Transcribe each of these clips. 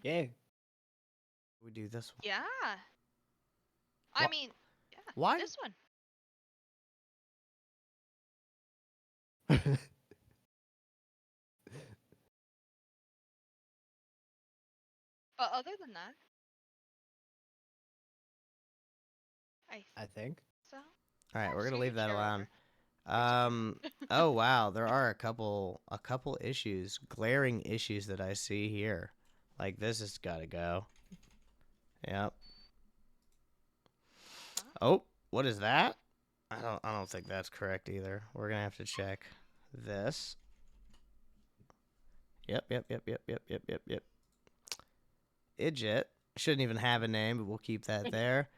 Yeah. We do this one. Yeah. Wha- I mean, yeah, Why? this one. But other than that, I think. so. All right, we're So gonna you leave can that start alone. over. Oh wow, there are a couple issues, glaring issues that I see here. Like this has got to go. Yep. Huh? Oh, what is that? I don't think that's correct either. We're gonna have to check this. Yep. Idjit shouldn't even have a name, but we'll keep that there.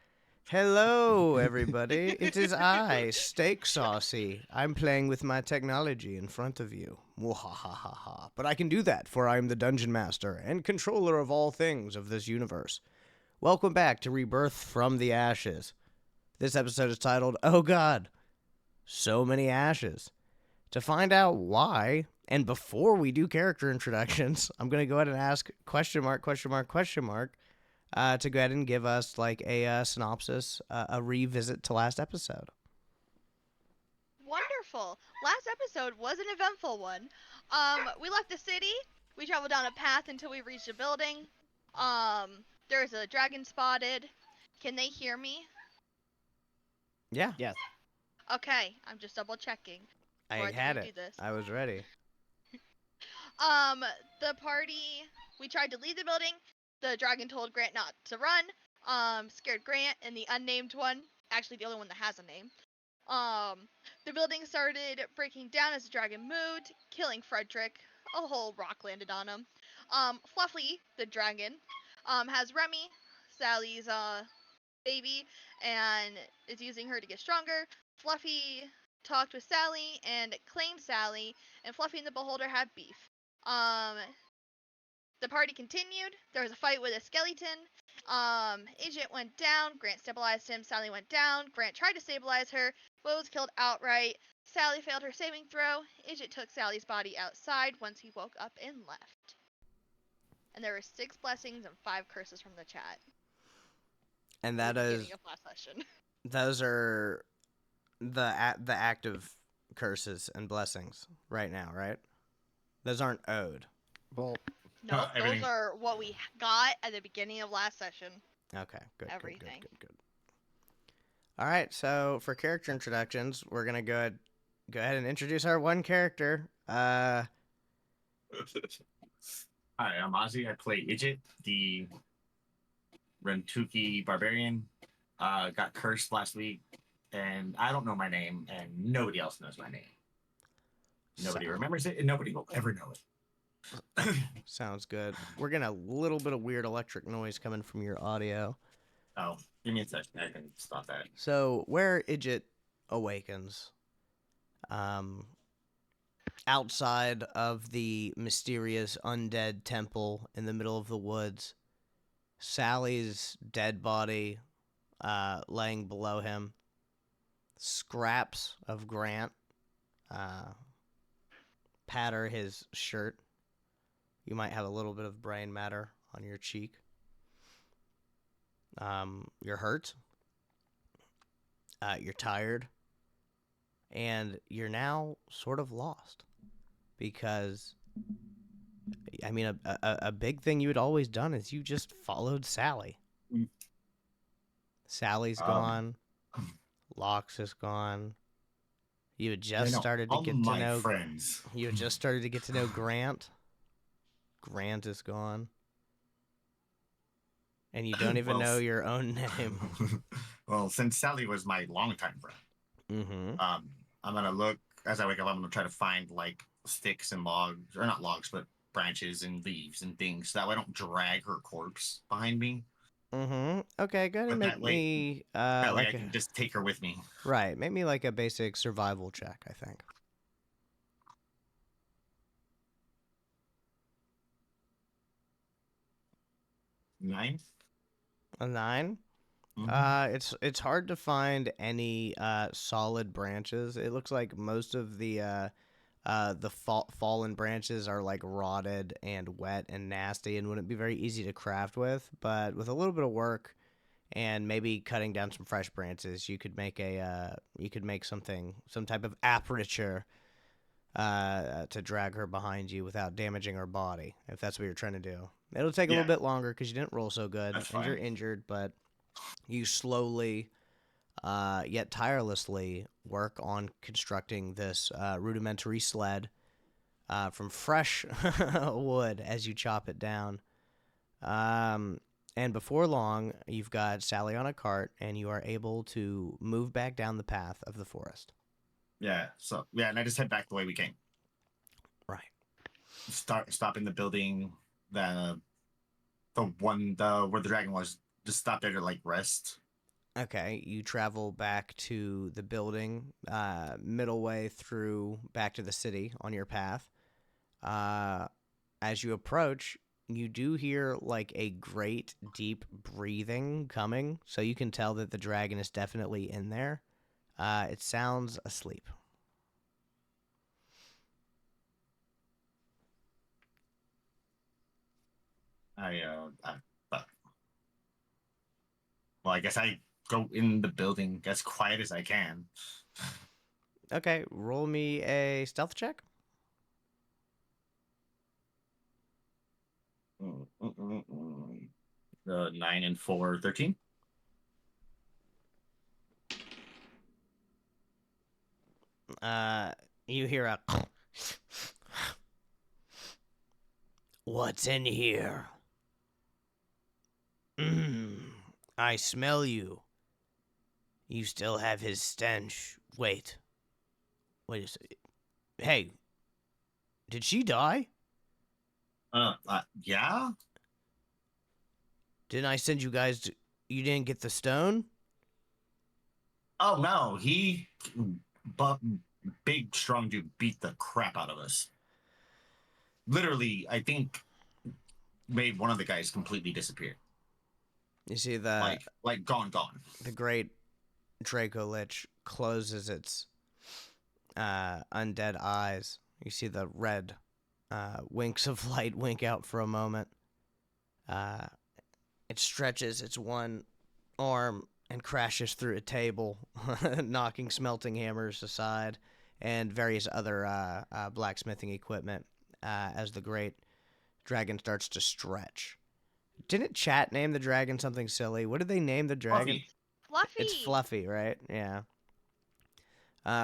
Hello, everybody. It is I, Steak Saucy. I'm playing with my technology in front of you. Mwahahaha. But I can do that, for I am the Dungeon Master and controller of all things of this universe. Welcome back to Rebirth from the Ashes. This episode is titled, Oh God, So Many Ashes. To find out why, and before we do character introductions, I'm going to go ahead and ask question mark to go ahead and give us like a synopsis, a revisit to last episode. Wonderful. Last episode was an eventful one. We left the city. We traveled down a path until we reached a building. There's a dragon spotted. Can they hear me? Yeah, Yes. Okay, I'm just double checking before I I try had to it. do this. I was ready. Um, the party, we tried to leave the building. The dragon told Grant not to run. Scared Grant and the unnamed one, actually the only one that has a name. The building started breaking down as the dragon moved, killing Frederick. A whole rock landed on him. Fluffy, the dragon, has Remy, Sally's baby, and is using her to get stronger. Fluffy talked with Sally and claimed Sally, and Fluffy and the Beholder have beef. Um, the party continued. There was a fight with a skeleton. Agent went down. Grant stabilized him. Sally went down. Grant tried to stabilize her, but was killed outright. Sally failed her saving throw. Agent took Sally's body outside once he woke up and left. And there were 6 blessings and 5 curses from the chat. And At that the is beginning of last session. those are the active curses and blessings right now, right? Those aren't owed. Well, Nope, those everything. are what we got at the beginning of last session. Okay, good. Everything. Good. All right, so for character introductions, we're gonna go ahead and introduce our one character. Hi, I'm Ozzy. I play Idjit, the Rentuki barbarian. Got cursed last week, and I don't know my name, and nobody else knows my name. Nobody remembers it, and nobody will ever know it. Sounds good. We're getting a little bit of weird electric noise coming from your audio. Oh, give me a second. I can stop that. So where Idjit awakens, outside of the mysterious undead temple in the middle of the woods, Sally's dead body laying below him, scraps of Grant patter his shirt. You might have a little bit of brain matter on your cheek. You're hurt. You're tired. And you're now sort of lost. Because, I mean, a big thing you had always done is you just followed Sally. Mm. Sally's gone. Lox is gone. You had just started to all get to my know friends. You had just started to get to know Grant. Grant is gone. And you don't even know your own name. Well, since Sally was my longtime friend, Mm-hmm. I'm gonna look as I wake up. I'm gonna try to find like sticks and logs, or not logs, but branches and leaves and things. So that way I don't drag her corpse behind me. Mm-hmm. Okay, go ahead and But make me That way like I can just take her with me. right. Make me like a basic survival check, I think. Nine. A 9. Mhm. It's hard to find any solid branches. It looks like most of the The fallen branches are like rotted and wet and nasty and wouldn't be very easy to craft with. But with a little bit of work and maybe cutting down some fresh branches, you could make something, some type of aperture to drag her behind you without damaging her body, if that's what you're trying to do. It'll take a little Yeah, bit longer because you didn't roll so good that's and you're fine. injured, but you slowly, yet tirelessly, work on constructing this rudimentary sled from fresh wood as you chop it down. And before long, you've got Sally on a cart, and you are able to move back down the path of the forest. Yeah. So yeah, and I just head back the way we came. Right. Stopping the building, the one where the dragon was. Just stop there to like rest. Okay, you travel back to the building, middle way through back to the city on your path. As you approach, you do hear like a great deep breathing coming, so you can tell that the dragon is definitely in there. It sounds asleep. Uh, well, I guess I go in the building as quiet as I can. Okay, roll me a stealth check. 9 and 4, 13. You hear a. What's in here? I smell you. You still have his stench. Wait a second. Hey, did she die? Yeah. Didn't I send you guys to... You didn't get the stone? Oh no, but big strong dude beat the crap out of us. Literally, I think made one of the guys completely disappear. You see the Like gone. the great Draco Lich closes its undead eyes. You see the red winks of light wink out for a moment. It stretches its one arm and crashes through a table, knocking smelting hammers aside and various other blacksmithing equipment as the great dragon starts to stretch. Didn't chat name the dragon something silly? What did they name the dragon? Fluffy. Fluffy. It's Fluffy, right? Yeah.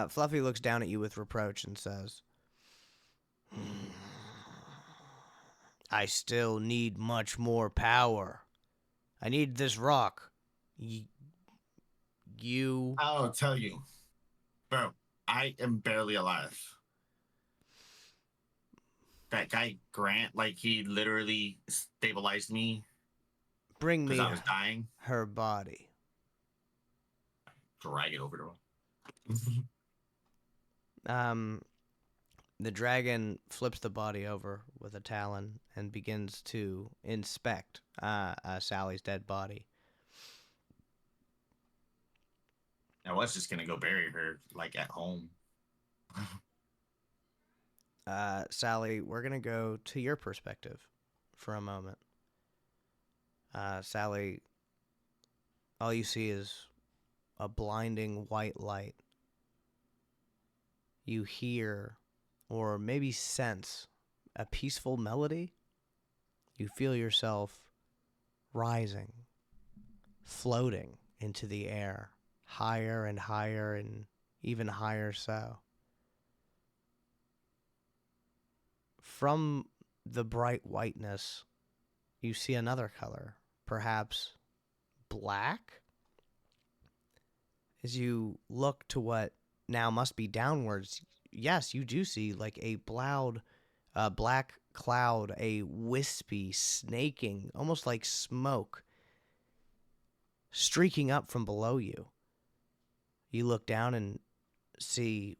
Fluffy looks down at you with reproach and says, I still need much more power. I need this rock. You... I'll tell you, bro. I am barely alive. That guy Grant, like he literally stabilized me Bring me because I was dying. her body. Drag it over to him. The dragon flips the body over with a talon and begins to inspect Sally's dead body. I was just gonna go bury her like at home. Sally, we're going to go to your perspective for a moment. Sally, all you see is a blinding white light. You hear, or maybe sense, a peaceful melody. You feel yourself rising, floating into the air, higher and higher and even higher so. From the bright whiteness, you see another color, perhaps black? As you look to what now must be downwards, yes, you do see like a black cloud, a wispy, snaking, almost like smoke, streaking up from below you. You look down and see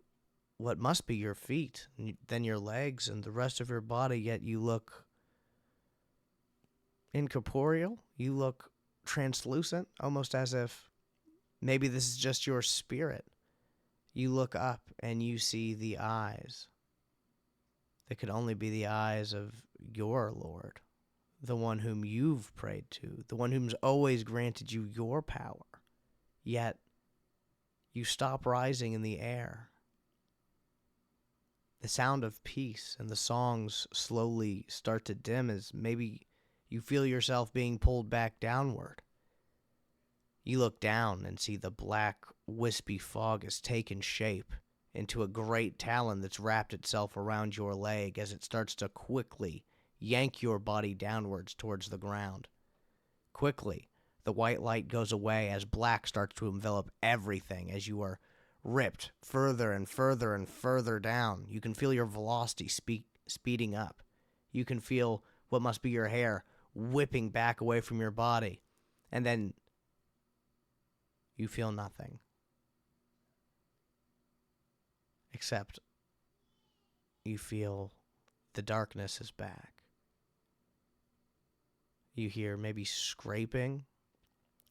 what must be your feet, then your legs and the rest of your body, yet you look incorporeal. You look translucent, almost as if maybe this is just your spirit. You look up and you see the eyes It could only be the eyes of your Lord, the one whom you've prayed to, the one whom's always granted you your power. Yet, you stop rising in the air. The sound of peace and the songs slowly start to dim as maybe you feel yourself being pulled back downward. You look down and see the black, wispy fog has taken shape into a great talon that's wrapped itself around your leg as it starts to quickly yank your body downwards towards the ground. Quickly, the white light goes away as black starts to envelop everything as you are ripped further and further and further down. You can feel your velocity speeding up. You can feel what must be your hair whipping back away from your body. And then you feel nothing. Except you feel the darkness is back. You hear maybe scraping,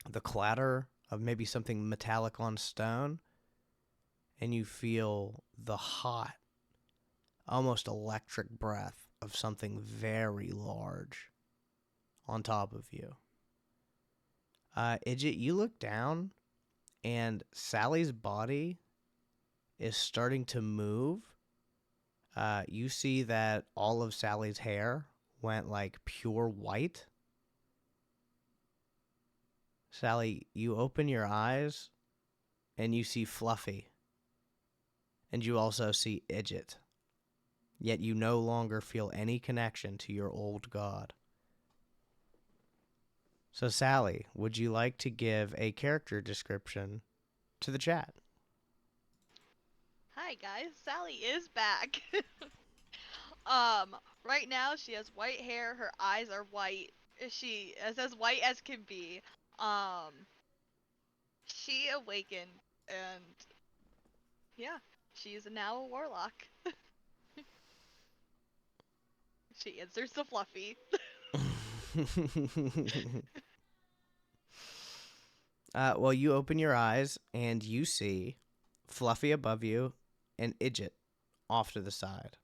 the clatter of maybe something metallic on stone, and you feel the hot, almost electric breath of something very large on top of you. Idjit, you look down, and Sally's body is starting to move. You see that all of Sally's hair went like pure white. Sally, you open your eyes and you see Fluffy. And you also see Idjit. Yet you no longer feel any connection to your old god. So Sally, would you like to give a character description to the chat? Hi guys, Sally is back. Right now she has white hair, her eyes are white. She is as white as can be. She awakened and yeah, she is now a warlock. She answers to Fluffy. Well, you open your eyes and you see Fluffy above you and Idjit off to the side.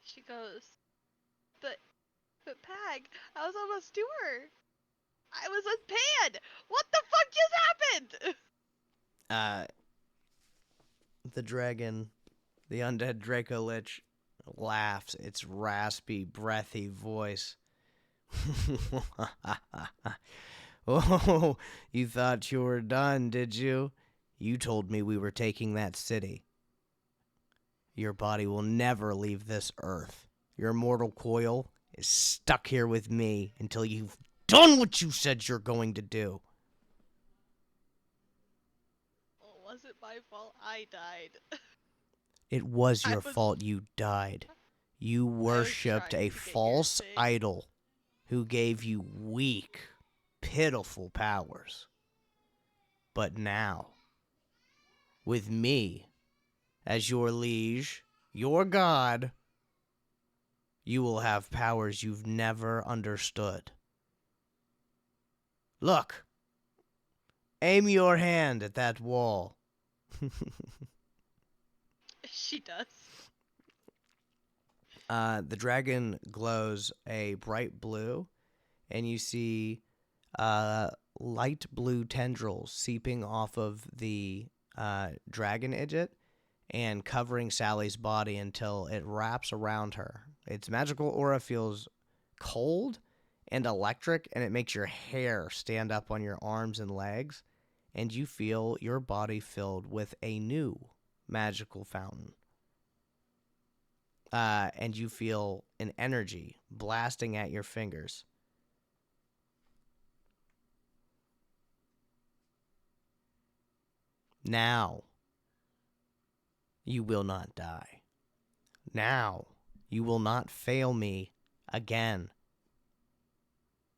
She goes, but Pag, I was almost to her. I was with Pan. What the fuck just happened? The dragon, the undead Draco Lich, laughs its raspy, breathy voice. Oh, you thought you were done, did you? You told me we were taking that city. Your body will never leave this earth. Your immortal coil is stuck here with me until you've done what you said you're going to do. Well, was it my fault I died? It was your fault you died. You worshipped a false idol who gave you weak, pitiful powers. But now, with me as your liege, your god, you will have powers you've never understood. Look, aim your hand at that wall. She does. The dragon glows a bright blue, and you see light blue tendrils seeping off of the dragon Idjit and covering Sally's body until it wraps around her. Its magical aura feels cold and electric, and it makes your hair stand up on your arms and legs, and you feel your body filled with a new magical fountain. And you feel an energy blasting at your fingers. Now, you will not die. Now, you will not fail me again.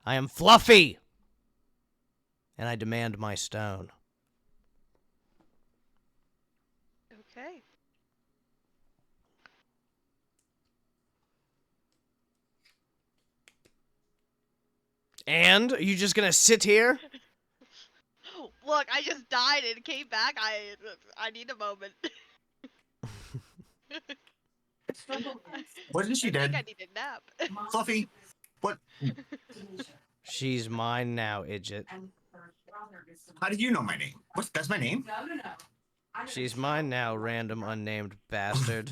I am Fluffy, and I demand my stone. Okay. And are you just gonna sit here? Look, I just died and came back. I need a moment. Wasn't she I think dead? I need a nap. Fluffy, what? She's mine now, Idjit. How did you know my name? That's my name? She's mine now, random unnamed bastard.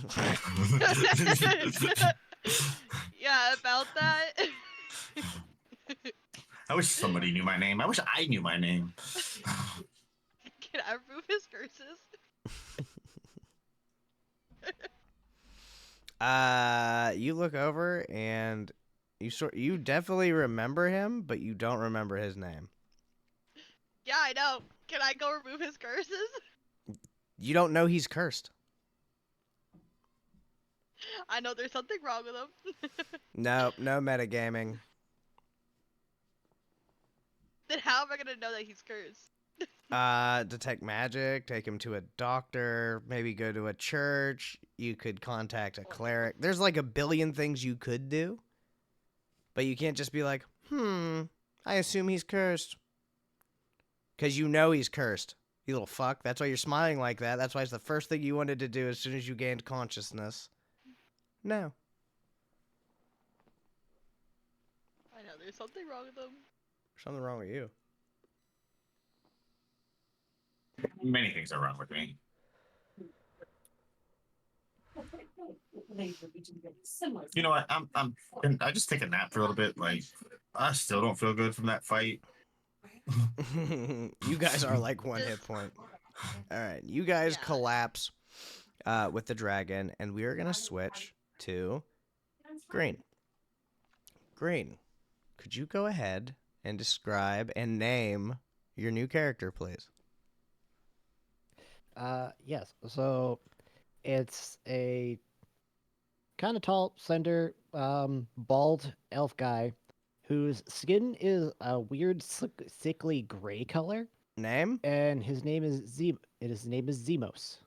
Yeah, about that. I wish somebody knew my name. I wish I knew my name. Can I remove his curses? You look over and you definitely remember him, but you don't remember his name. Yeah, I know. Can I go remove his curses? You don't know he's cursed. I know there's something wrong with him. No metagaming. Then how am I gonna know that he's cursed? Detect magic, take him to a doctor, maybe go to a church. You could contact a cleric. There's like a billion things you could do, but you can't just be like, I assume he's cursed. Because you know he's cursed, you little fuck. That's why you're smiling like that. That's why it's the first thing you wanted to do as soon as you gained consciousness. No. I know there's something wrong with him. There's something wrong with you. Many things are wrong with me. You know what? Can I just take a nap for a little bit? Like, I still don't feel good from that fight. You guys are like one hit point. All right, you guys collapse with the dragon, and we are gonna switch to Green. Green, could you go ahead and describe and name your new character, please? Yes. So it's a kind of tall, slender, bald elf guy whose skin is a weird, sickly gray color, Name? and his name is His name is Zemos.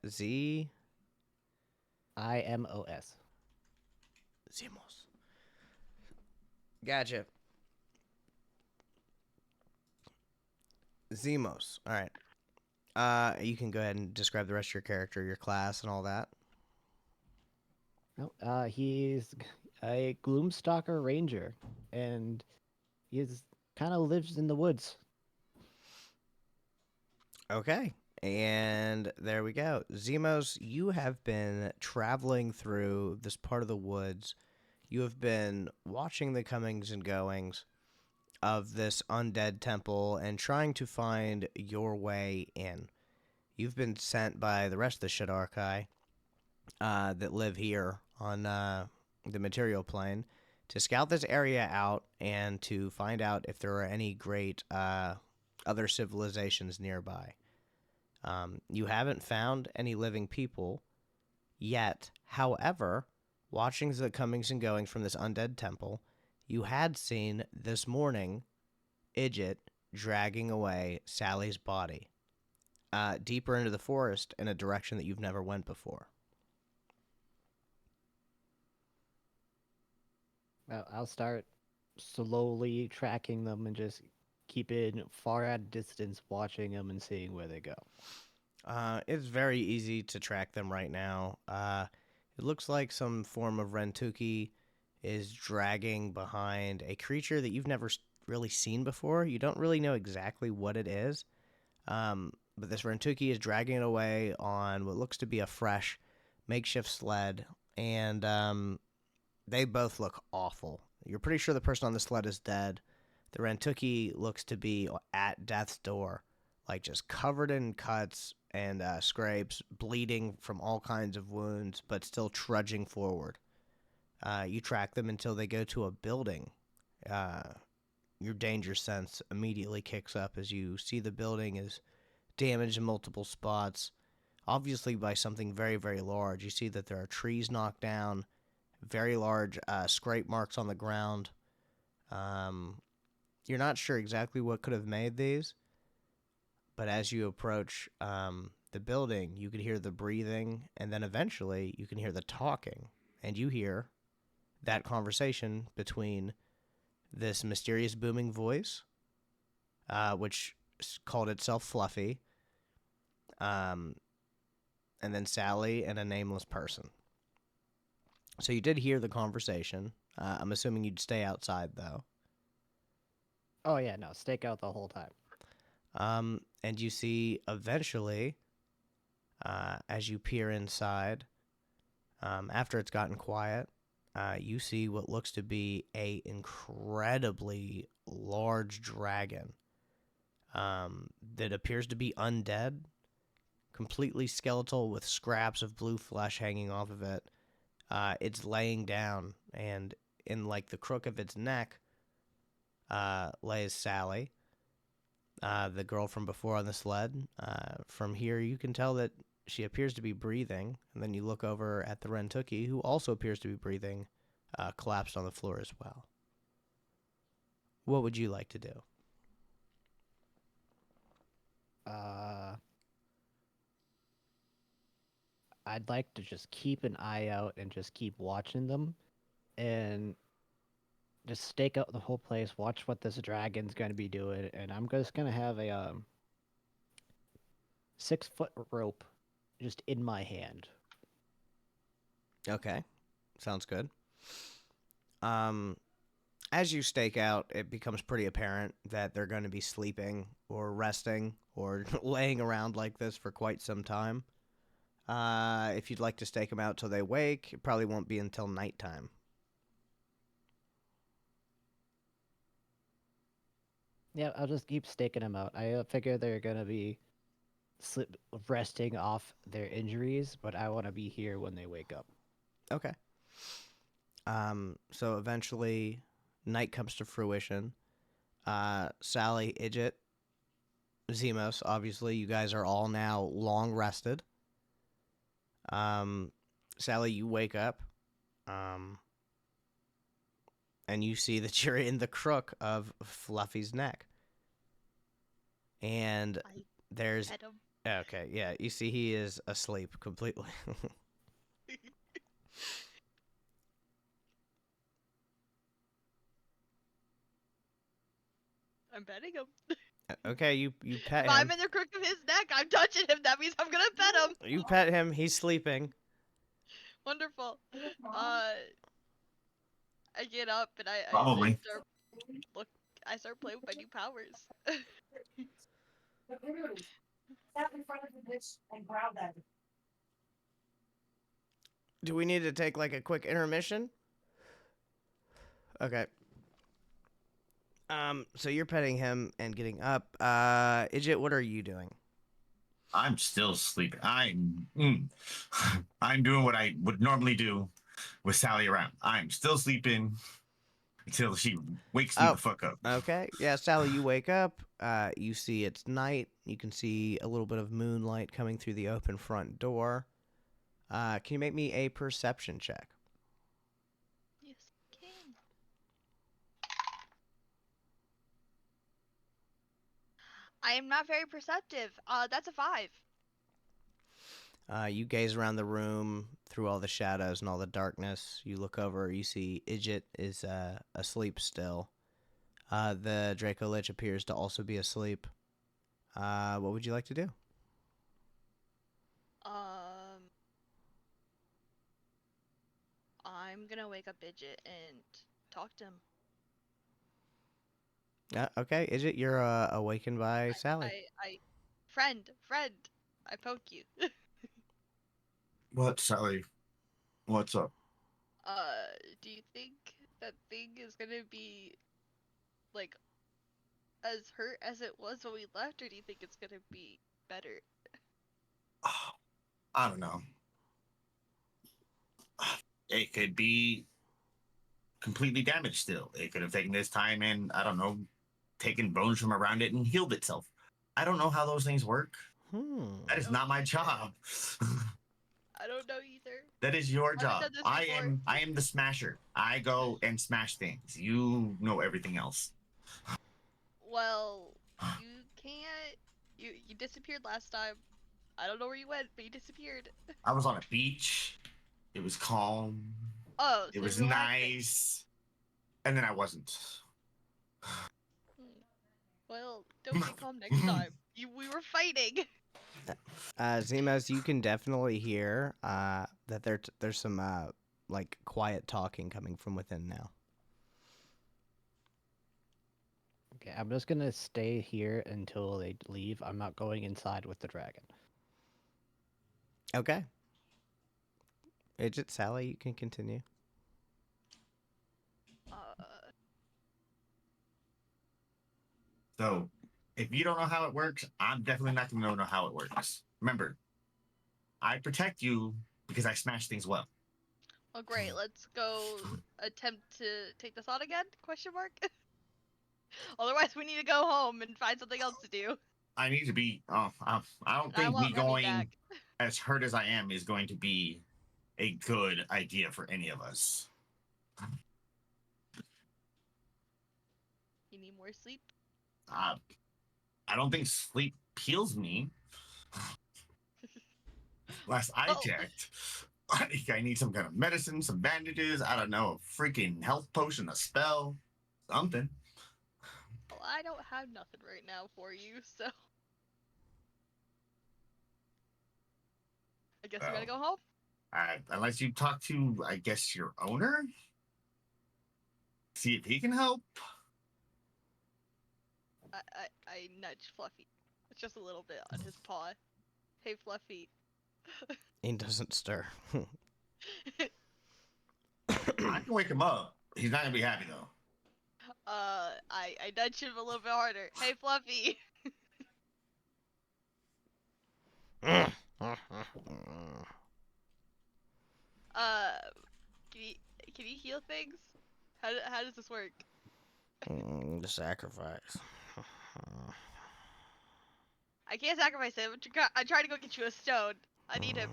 Z. Imos. Zemos. Gotcha. Zemos. All right. You can go ahead and describe the rest of your character, your class, and all that. Oh, he's a Gloomstalker ranger, and he's kind of lives in the woods. Okay. And there we go. Zemos, you have been traveling through this part of the woods. You have been watching the comings and goings of this undead temple and trying to find your way in. You've been sent by the rest of the Shadar-kai that live here on the material plane to scout this area out and to find out if there are any great other civilizations nearby. You haven't found any living people yet. However, watching the comings and goings from this undead temple, you had seen this morning Idjit dragging away Sally's body deeper into the forest in a direction that you've never went before. I'll start slowly tracking them and just keeping far at a distance, watching them and seeing where they go. It's very easy to track them right now. It looks like some form of Rentuki is dragging behind a creature that you've never really seen before. You don't really know exactly what it is, but this Rentuki is dragging it away on what looks to be a fresh makeshift sled, and they both look awful. You're pretty sure the person on the sled is dead. The Rentuki looks to be at death's door, like just covered in cuts and scrapes, bleeding from all kinds of wounds, but still trudging forward. You track them until they go to a building. Your danger sense immediately kicks up as you see the building is damaged in multiple spots, obviously by something very, very large. You see that there are trees knocked down, very large scrape marks on the ground. You're not sure exactly what could have made these, but as you approach the building, you can hear the breathing, and then eventually you can hear the talking, and you hear that conversation between this mysterious booming voice, which called itself Fluffy. And then Sally and a nameless person. So you did hear the conversation. I'm assuming you'd stay outside though. Oh yeah, no, stake out the whole time. And you see eventually, as you peer inside, after it's gotten quiet, you see what looks to be a incredibly large dragon that appears to be undead, completely skeletal with scraps of blue flesh hanging off of it. It's laying down, and in like the crook of its neck lays Sally, the girl from before on the sled. From here, you can tell that she appears to be breathing, and then you look over at the Rentuki, who also appears to be breathing, collapsed on the floor as well. What would you like to do? I'd like to just keep an eye out and just keep watching them, and just stake out the whole place. Watch what this dragon's gonna be doing, and I'm just gonna have a 6-foot rope just in my hand. Okay, sounds good. As you stake out, it becomes pretty apparent that they're going to be sleeping or resting or laying around like this for quite some time. If you'd like to stake them out till they wake, it probably won't be until nighttime. Yeah, I'll just keep staking them out. I figure they're gonna be resting off their injuries, but I want to be here when they wake up. Okay. So eventually, night comes to fruition. Sally, Idjit, Zemos, obviously, you guys are all now long rested. Sally, you wake up, and you see that you're in the crook of Fluffy's neck. And I there's... pet him. Okay, yeah, you see he is asleep completely. I'm petting him. Okay, you pet If him. I'm in the crook of his neck, I'm touching him. That means I'm gonna pet him. You pet him, he's sleeping. Wonderful. I get up and Probably. I start playing with my new powers. Step in front of the bitch and grab that. Do we need to take like a quick intermission? Okay. So you're petting him and getting up. Idjit, what are you doing? I'm still sleeping. I'm doing what I would normally do with Sally around. I'm still sleeping until she wakes me Oh. the fuck up. Okay. Yeah, Sally, you wake up. You see it's night. You can see a little bit of moonlight coming through the open front door. Can you make me a perception check? Yes, I can. I am not very perceptive. That's a 5. You gaze around the room through all the shadows and all the darkness. You look over. You see Idjit is asleep still. The Draco Lich appears to also be asleep. What would you like to do? I'm gonna wake up Idjit and talk to him. Okay, Idjit, you're awakened by Sally. Friend, I poke you. What, Sally? What's up? Do you think that thing is gonna be, like, as hurt as it was when we left, or do you think it's gonna be better? Oh, I don't know. It could be completely damaged still. It could have taken this time and, I don't know, taken bones from around it and healed itself. I don't know how those things work. That is not my job. I don't know either. That is your Haven't job. done this I before. am the smasher. I go and smash things. You know everything else. Well, you can't. You disappeared last time. I don't know where you went, but you disappeared. I was on a beach. It was calm. Oh, so It was you're relaxing. nice. And then I wasn't. Well, don't get calm next time. We were fighting. Zemos, you can definitely hear that there's some like quiet talking coming from within now. Okay, I'm just gonna stay here until they leave. I'm not going inside with the dragon. Okay. Idjit, Sally, you can continue. So, if you don't know how it works, I'm definitely not going to know how it works. Remember, I protect you because I smash things well. Oh great, let's go attempt to take this on again? Question mark. Otherwise, we need to go home and find something else to do. I need to be. Oh, I don't And I think me want Remy going back. as hurt as I am is going to be a good idea for any of us. You need more sleep. I don't think sleep heals me. Last I Oh. checked, I think I need some kind of medicine, some bandages. I don't know, a freaking health potion, a spell, something. Well, I don't have nothing right now for you, so I guess we gotta go home. Unless you talk to, I guess, your owner, see if he can help. I nudge Fluffy. It's just a little bit on his paw. Hey, Fluffy. He doesn't stir. I can wake him up. He's not gonna be happy though. I nudge him a little bit harder. Hey, Fluffy. Can you heal things? How does this work? The sacrifice. I can't sacrifice him. I'm trying to go get you a stone. I need him.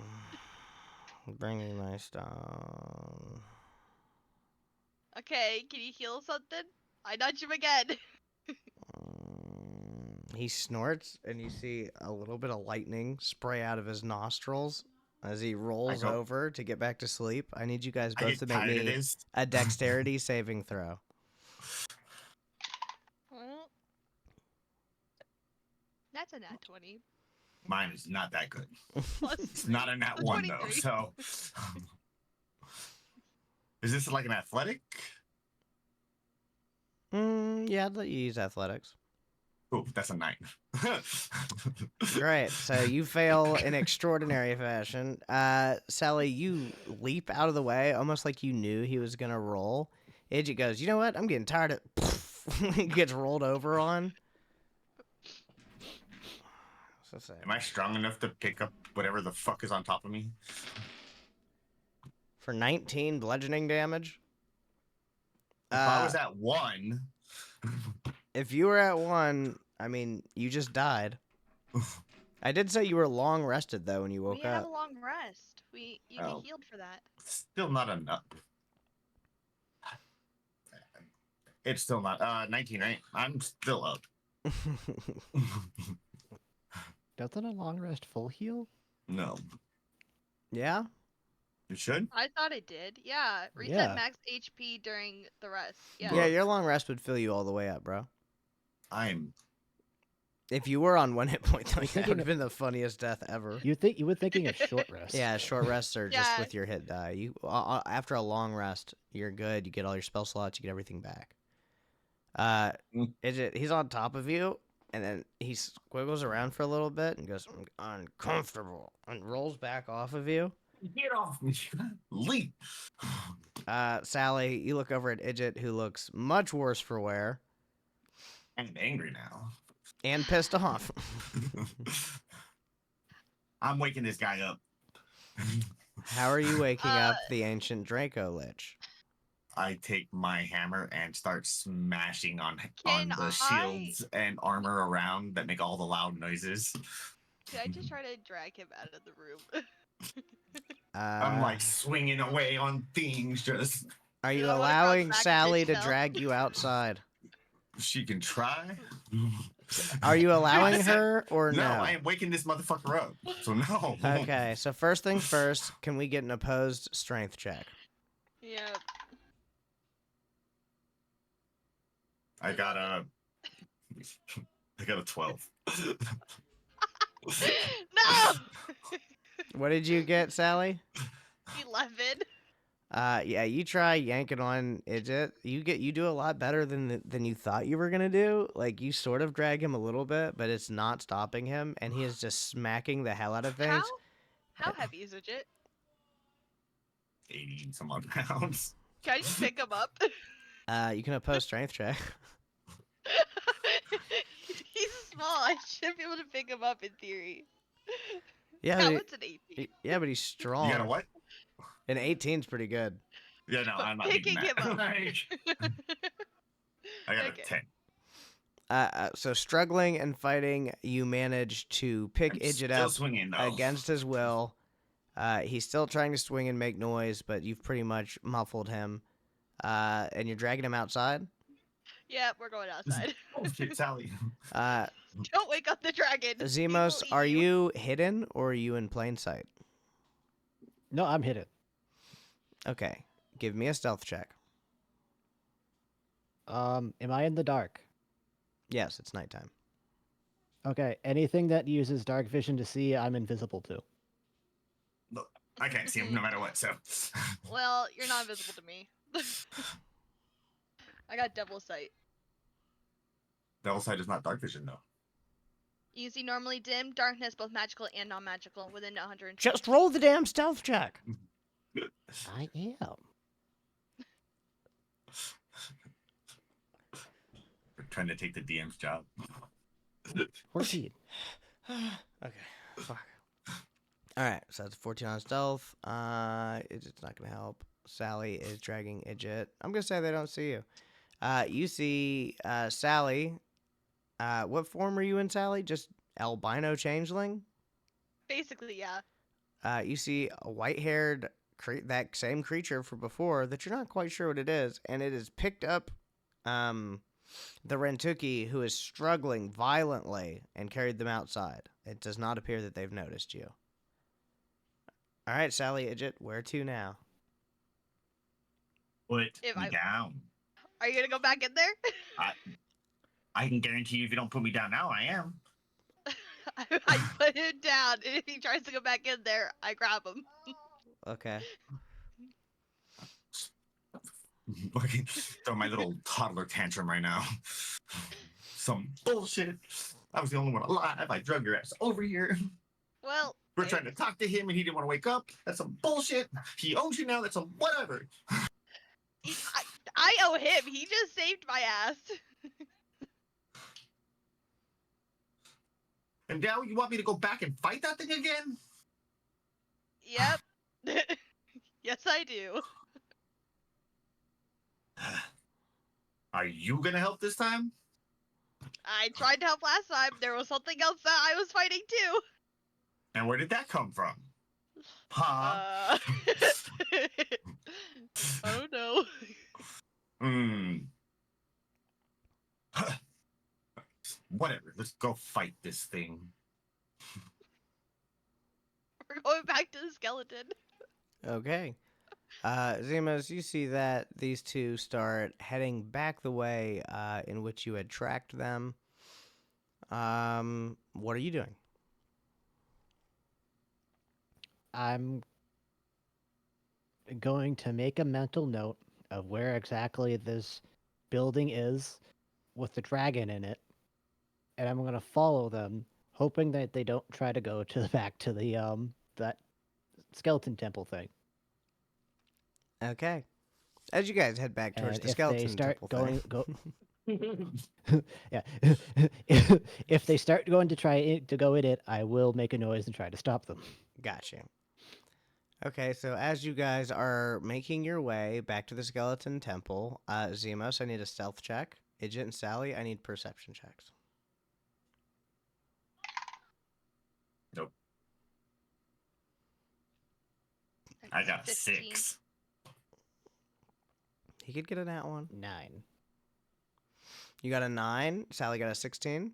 Bringing my stone. Okay, can you heal something? I nudge him again. He snorts, and you see a little bit of lightning spray out of his nostrils as he rolls over to get back to sleep. I need you guys both to make me a dexterity saving throw. Well, that's a nat 20. Mine is not that good. Plus It's 3. not a nat So 1 though. 23. So, is this like an athletic? Yeah, I'd let you use athletics. Oh, that's a 9. Great. So you fail in extraordinary fashion. Sally, you leap out of the way, almost like you knew he was gonna roll. Idjit goes, you know what? I'm getting tired of. He gets rolled over on. So sad. Am I strong enough to pick up whatever the fuck is on top of me? For 19 bludgeoning damage. If I was at 1. If you were at 1, I mean, you just died. I did say you were long rested though when you woke We have a up. long rest. You get healed for that. Still not enough. It's still not 19, right? I'm still up. Doesn't a long rest full heal? No. Yeah? It should? I thought it did. Yeah, reset Yeah. max HP during the rest. Yeah. Yeah, your long rest would fill you all the way up, bro. I'm If you were on 1 hit point, though, that thinking would have been the funniest death ever. You were thinking a short rest. Yeah, short rests are just Yeah. with your hit die. You after a long rest, you're good. You get all your spell slots. You get everything back. He's on top of you, and then he squiggles around for a little bit and goes, "I'm uncomfortable," and rolls back off of you. Get off me. Leap. Sally, you look over at Idjit, who looks much worse for wear I'm angry now. and pissed off. I'm waking this guy up. How are you waking up the ancient Draco Lich? I take my hammer and start smashing on Can the shields and armor around that make all the loud noises. Can I just try to drag him out of the room? I'm like swinging away on things. Just Are you You don't wanna allowing cross back Sally into to hell? drag you outside? she can try. Are you allowing her or No, no? I am waking this motherfucker up. So no. Okay, so first things first, can we get an opposed strength check? Yeah. I got a I got a 12. No! What did you get, Sally? 11. Yeah, you try yanking on Idjit. You do a lot better than you thought you were gonna do. Like you sort of drag him a little bit, but it's not stopping him, and he is just smacking the hell out of How? things. How heavy is it? 80 some odd pounds. Can I just pick him up? You can oppose strength check. He's small. I should be able to pick him up in theory. Yeah, Yeah, but what's an 18? yeah, but he's You strong. got a what? An 18's pretty good. Yeah, no, I'm not Picking eating that. him up. I got Okay. a 10. So struggling and fighting, you manage to pick I'm Idjit still up swinging, though. against his will. He's still trying to swing and make noise, but you've pretty much muffled him. And you're dragging him outside. Yeah, we're going outside. Oh shit, Sally. Don't wake up the dragon. He will Zemos, eat are you hidden or are you in plain sight? No, I'm hidden. Okay, give me a stealth check. Am I in the dark? Yes, it's nighttime. Okay, anything that uses dark vision to see, I'm invisible to. Look, I can't see him no matter what, so. Well, you're not invisible to me. I got double sight. Devil Sight is not dark vision, though. You see normally dim, darkness, both magical and non-magical, within 100. Just roll the damn stealth check. I am. We're trying to take the DM's job. 14. Okay, fuck. All right, so that's 14 on stealth. Idjit's not gonna help. Sally is dragging Idjit. I'm gonna say they don't see you. You see Sally. What form are you in, Sally? Just albino changeling? Basically, yeah. You see a white-haired, that same creature from before that you're not quite sure what it is, and it has picked up the Rentuki, who is struggling violently, and carried them outside. It does not appear that they've noticed you. All right, Sally, Idjit, where to now? Put If me I- down. Are you gonna go back in there? I can guarantee you if you don't put me down now, I am. I put him down, and if he tries to go back in there, I grab him. Okay. Fucking throw my little toddler tantrum right now. Some bullshit. I was the only one alive. I drug your ass over here. Well, We're trying to talk to him and he didn't want to wake up. That's some bullshit. He owns you now. That's some whatever. I owe him. He just saved my ass. And now you want me to go back and fight that thing again? Yep. Yes, I do. Are you gonna help this time? I tried to help last time. There was something else that I was fighting too. And where did that come from? Huh? I don't know. Whatever. Let's go fight this thing. We're going back to the skeleton. Okay. Zemos, you see that these two start heading back the way in which you had tracked them. What are you doing? I'm going to make a mental note of where exactly this building is with the dragon in it, and I'm going to follow them, hoping that they don't try to go to the back to the that skeleton temple thing. Okay. As you guys head back towards And the if skeleton they start temple going, thing. yeah, if they start going to try to go in it, I will make a noise and try to stop them. Gotcha. Okay, so as you guys are making your way back to the skeleton temple, Zemos, I need a stealth check. Idjit and Sally, I need perception checks. Nope. I got a 15. 6. He could get a nat one. 9. You got a 9. Sally got a 16.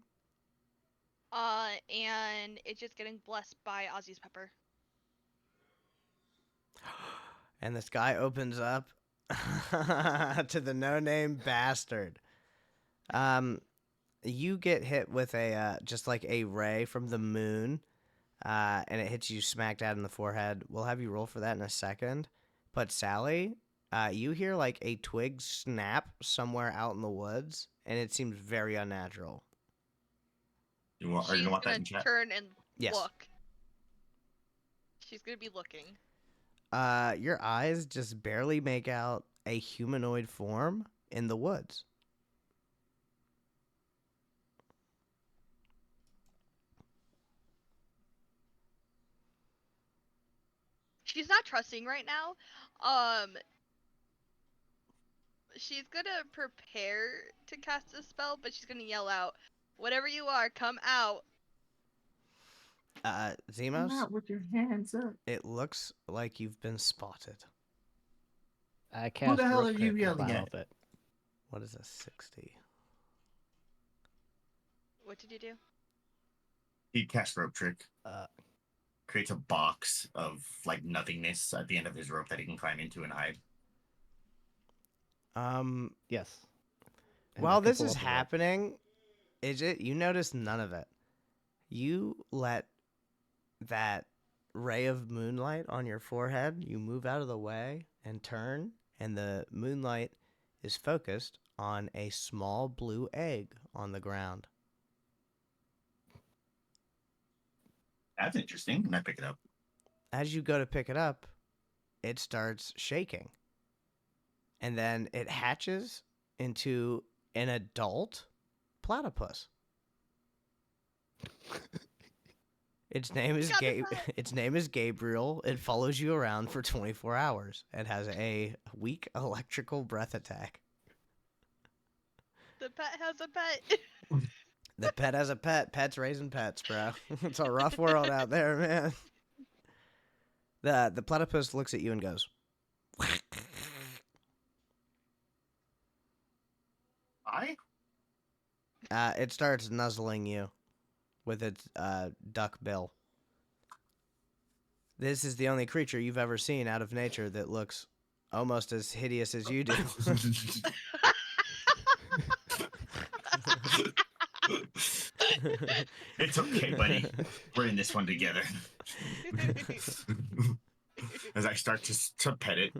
And it's just getting blessed by Ozzy's pepper. And the sky opens up to the no-name bastard. You get hit with a just like a ray from the moon, and it hits you smack dab in the forehead. We'll have you roll for that in a second. But Sally, you hear like a twig snap somewhere out in the woods, and it seems very unnatural. Are you She's gonna want that gonna in chat? turn and Yes. look. She's gonna be looking. Your eyes just barely make out a humanoid form in the woods. She's not trusting right now. Um, she's gonna prepare to cast a spell, but she's gonna yell out, "Whatever you are, come out!" Zemos, with your hands up. it looks like you've been spotted. I cast the hell rope are you trick and yelling climb at? up it. What is a 60? What did you do? He casts rope trick. Uh, Creates a box of like nothingness at the end of his rope that he can climb into and hide. yes. And I While can this pull is up the rope. happening, you notice none of it. You let that ray of moonlight on your forehead, you move out of the way and turn, and the moonlight is focused on a small blue egg on the ground. That's interesting. And I pick it up. As you go to pick it up, it starts shaking. And then it hatches into an adult platypus. Its name is Got the pet. Its name is Gabriel. It follows you around for 24 hours. It has a weak electrical breath attack. The pet has a pet. The pet has a pet. Pets raising pets, bro. It's a rough world out there, man. The platypus looks at you and goes, I? it starts nuzzling you with its duck bill. This is the only creature you've ever seen out of nature that looks almost as hideous as you do. It's okay, buddy. We're in this one together. As I start to pet it.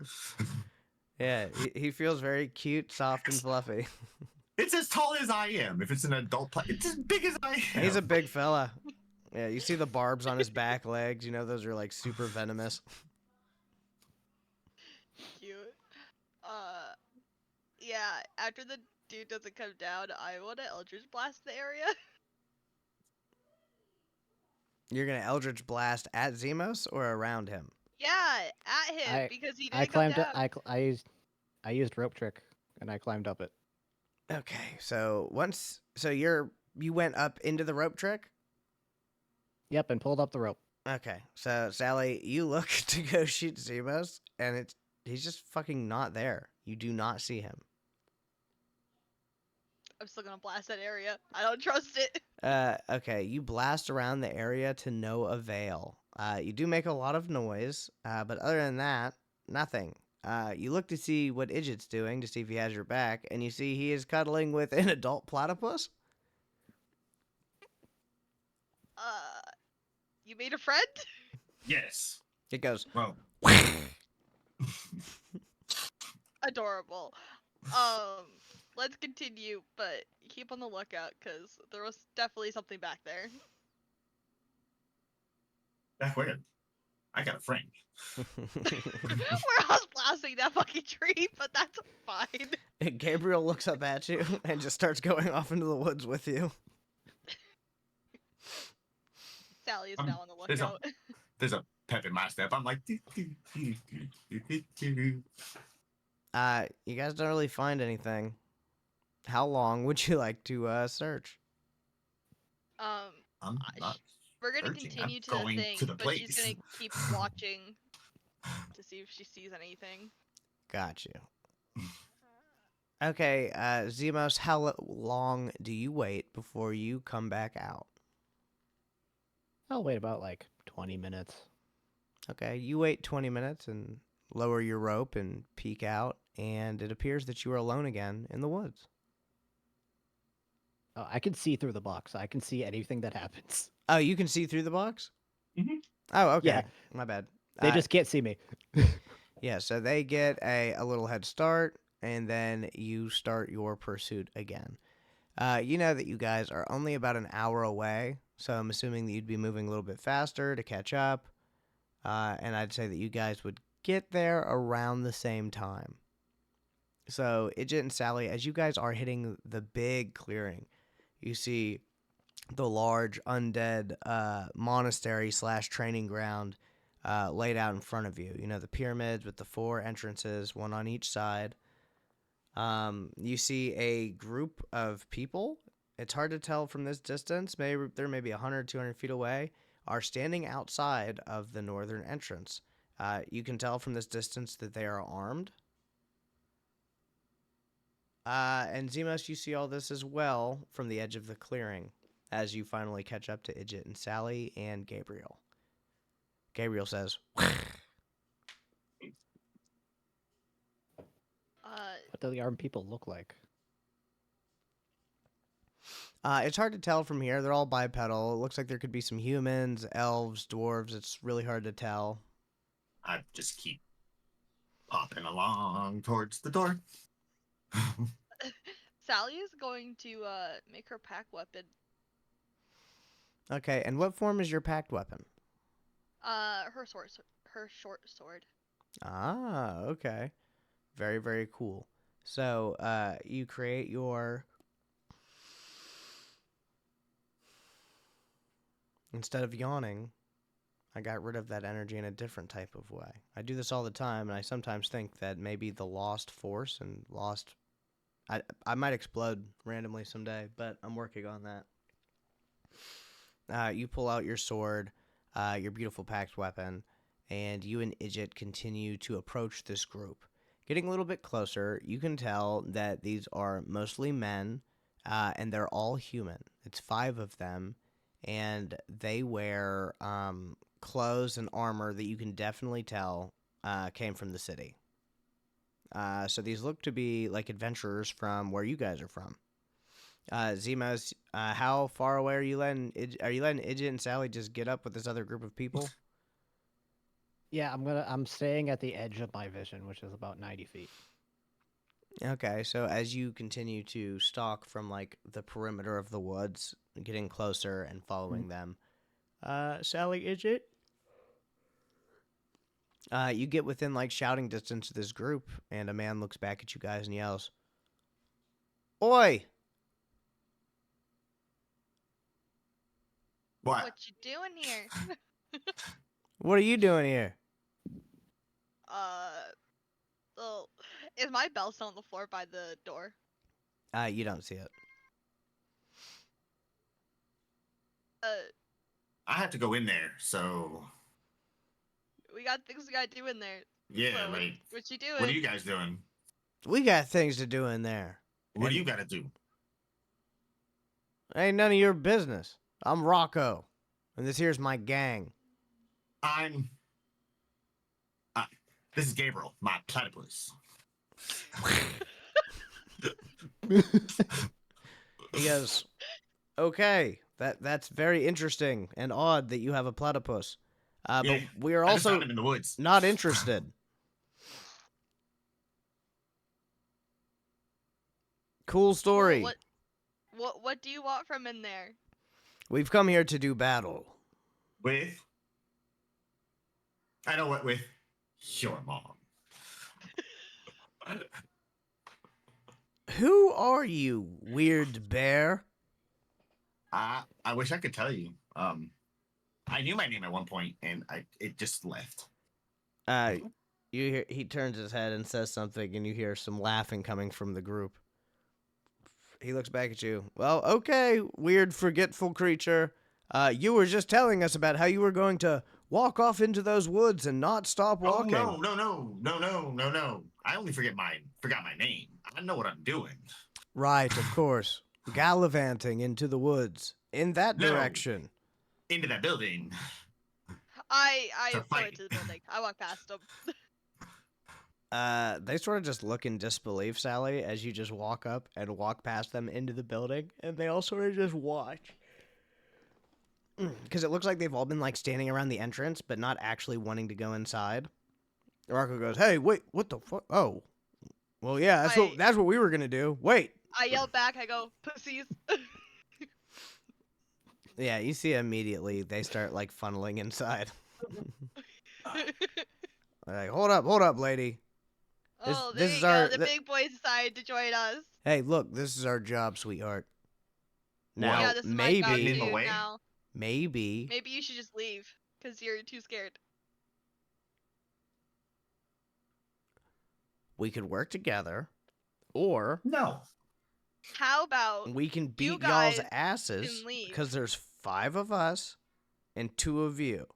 Yeah, he feels very cute, soft, and fluffy. It's as tall as I am. If it's an adult it's as big as I am. He's a big fella. Yeah, you see the barbs on his back legs. You know those are like super venomous. Cute. Yeah. After the dude doesn't come down, I want to Eldritch Blast the area. You're gonna Eldritch Blast at Zemos or around him? Yeah, at him because he didn't I come climbed down. up. I used rope trick and I climbed up it. Okay, so you went up into the rope trick. Yep, and pulled up the rope. Okay, so Sally, you look to go shoot Zemos, and he's just fucking not there. You do not see him. I'm still gonna blast that area. I don't trust it. Okay, you blast around the area to no avail. You do make a lot of noise, but other than that, nothing. You look to see what Idjit's doing to see if he has your back, and you see he is cuddling with an adult platypus. You made a friend? Yes. It goes, Well, Adorable. Let's continue, but keep on the lookout because there was definitely something back there. that's weird. I got a friend. We're all blasting that fucking tree, but that's fine. and Gabriel looks up at you and just starts going off into the woods with you. Sally is now on the there's a- lookout. There's a pep in my step. I'm like. You guys don't really find anything. How long would you like to search? I'm not. We're gonna searching, I'm continue to the going thing, to the but she's place. gonna keep watching to see if she sees anything. Got you. Okay, Zemos, how long do you wait before you come back out? I'll wait about like 20 minutes. Okay, you wait 20 minutes and lower your rope and peek out, and it appears that you are alone again in the woods. I can see through the box. I can see anything that happens. Oh, you can see through the box? Mhm. Oh, okay. Yeah. My bad. They just can't see me. Yeah, so they get a little head start, and then you start your pursuit again. You know that you guys are only about an hour away, so I'm assuming that you'd be moving a little bit faster to catch up. And I'd say that you guys would get there around the same time. So, Idjit and Sally, as you guys are hitting the big clearing, you see the large undead monastery slash training ground laid out in front of you. You know, the pyramids with the 4 entrances, one on each side. You see a group of people. It's hard to tell from this distance. Maybe they're maybe 100, 200 feet away. Are standing outside of the northern entrance. You can tell from this distance that they are armed. And Zemos, you see all this as well from the edge of the clearing as you finally catch up to Idjit and Sally and Gabriel. Gabriel says, What do the armed people look like? it's hard to tell from here. They're all bipedal. It looks like there could be some humans, elves, dwarves. It's really hard to tell. I just keep popping along towards the door. Sally is going to make her pack weapon. Okay, and what form is your packed weapon? Her short sword. Ah, okay. Very, very cool. So, you create your... Instead of yawning, I got rid of that energy in a different type of way. I do this all the time, and I sometimes think that maybe the lost force and lost... I might explode randomly someday, but I'm working on that. You pull out your sword, your beautiful packed weapon, and you and Idjit continue to approach this group. Getting a little bit closer, you can tell that these are mostly men, and they're all human. It's 5 of them, and they wear clothes and armor that you can definitely tell came from the city. So these look to be like adventurers from where you guys are from. Zemos, how far away are you letting Idjit and Sally just get up with this other group of people? Yeah, I'm staying at the edge of my vision, which is about 90 feet. Okay, so as you continue to stalk from like the perimeter of the woods, getting closer and following them, Sally, Idjit, you get within like shouting distance of this group, and a man looks back at you guys and yells, "Oi!" What? What you doing here? What are you doing here? Well, is my bell still on the floor by the door? You don't see it. I have to go in there, so We got things we gotta do in there. yeah, So, like what you doing? what are you guys doing? We got things to do in there. What do you gotta do? Ain't none of your business. I'm Rocco, and this here's my gang. I'm this is Gabriel, my platypus. He goes, "Okay, that's very interesting and odd that you have a platypus. But Yeah, we are I just also found him in the woods. not interested." Cool story. What do you want from in there? We've come here to do battle. With I know what with your mom. Who are you, weird bear? I wish I could tell you. I knew my name at one point, and it just left. You hear he turns his head and says something, and you hear some laughing coming from the group. He looks back at you. Well, okay, weird, forgetful creature. You were just telling us about how you were going to walk off into those woods and not stop walking. Oh no! I only forgot my name. I know what I'm doing. Right, of course. Gallivanting into the woods. In that No. direction. Into that building. I To go fight. into the building. I walk past him. They sort of just look in disbelief, Sally, as you just walk up and walk past them into the building, and they all sort of just watch. Because it looks like they've all been, like, standing around the entrance, but not actually wanting to go inside. Rocco goes, hey, wait, what the fuck? Oh. Well, yeah, that's what we were gonna do. Wait. I yell back, I go, pussies. Yeah, you see immediately they start, like, funneling inside. Like, hold up, lady. Oh, this there is you our- go. The big boys decided to join us. Hey, look, this is our job, sweetheart. Now, yeah, this is my job maybe, in the too way? now. maybe Maybe you should just leave, because you're too scared. we could work together, or No. How about we can beat y'all's guys asses can leave. because there's 5 of us and 2 of you.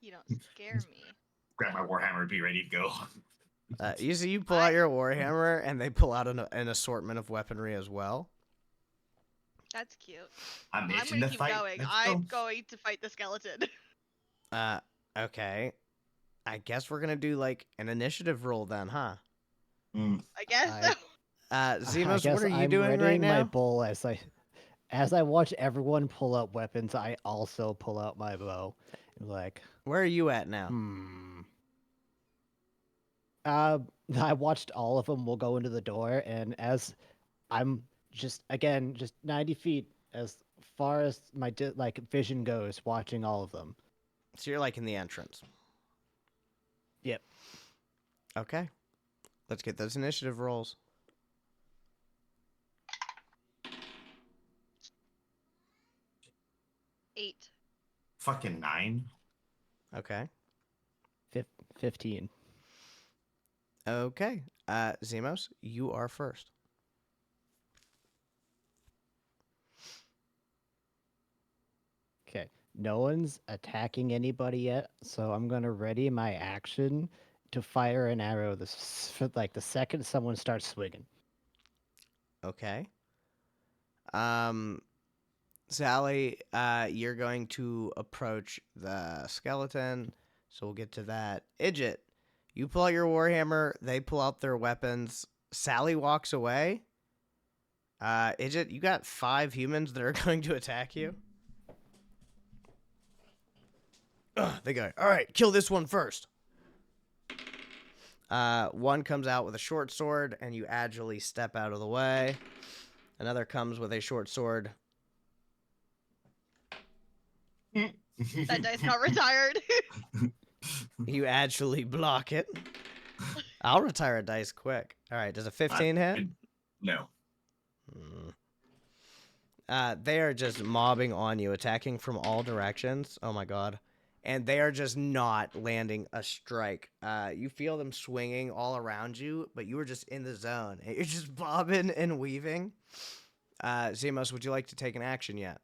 you don't scare me? Grab my warhammer, be ready to go. You see, you pull out your warhammer, and they pull out an assortment of weaponry as well. That's cute. I'm I'm itching gonna to keep fight. going. Let's I'm go. going to fight the skeleton. Okay. I guess we're gonna do like an initiative roll then, huh? I guess I- so. Zemos, guess what are you I'm doing right readying my now? bow as I watch everyone pull out weapons. I also pull out my bow. Like, Where are you at now? I watched all of them will go into the door, and as I'm just 90 feet as far as my vision goes, watching all of them. So you're like in the entrance. Yep. Okay. Let's get those initiative rolls. Eight. Fucking 9. Okay. 15. Okay. Zemos, you are first. Okay. No one's attacking anybody yet, so I'm gonna ready my action to fire an arrow. The second someone starts swinging. Okay. Sally, you're going to approach the skeleton, so we'll get to that. Idjit, you pull out your warhammer, they pull out their weapons. Sally walks away. Idjit, you got 5 humans that are going to attack you. They go, all right, kill this one first. One comes out with a short sword, and you agilely step out of the way. Another comes with a short sword. That dice got retired. You actually block it. I'll retire a dice quick. All right, does a 15 hit? No. They are just mobbing on you, attacking from all directions. Oh my god. And they are just not landing a strike. You feel them swinging all around you, but you were just in the zone. You're just bobbing and weaving. Zemos, would you like to take an action yet?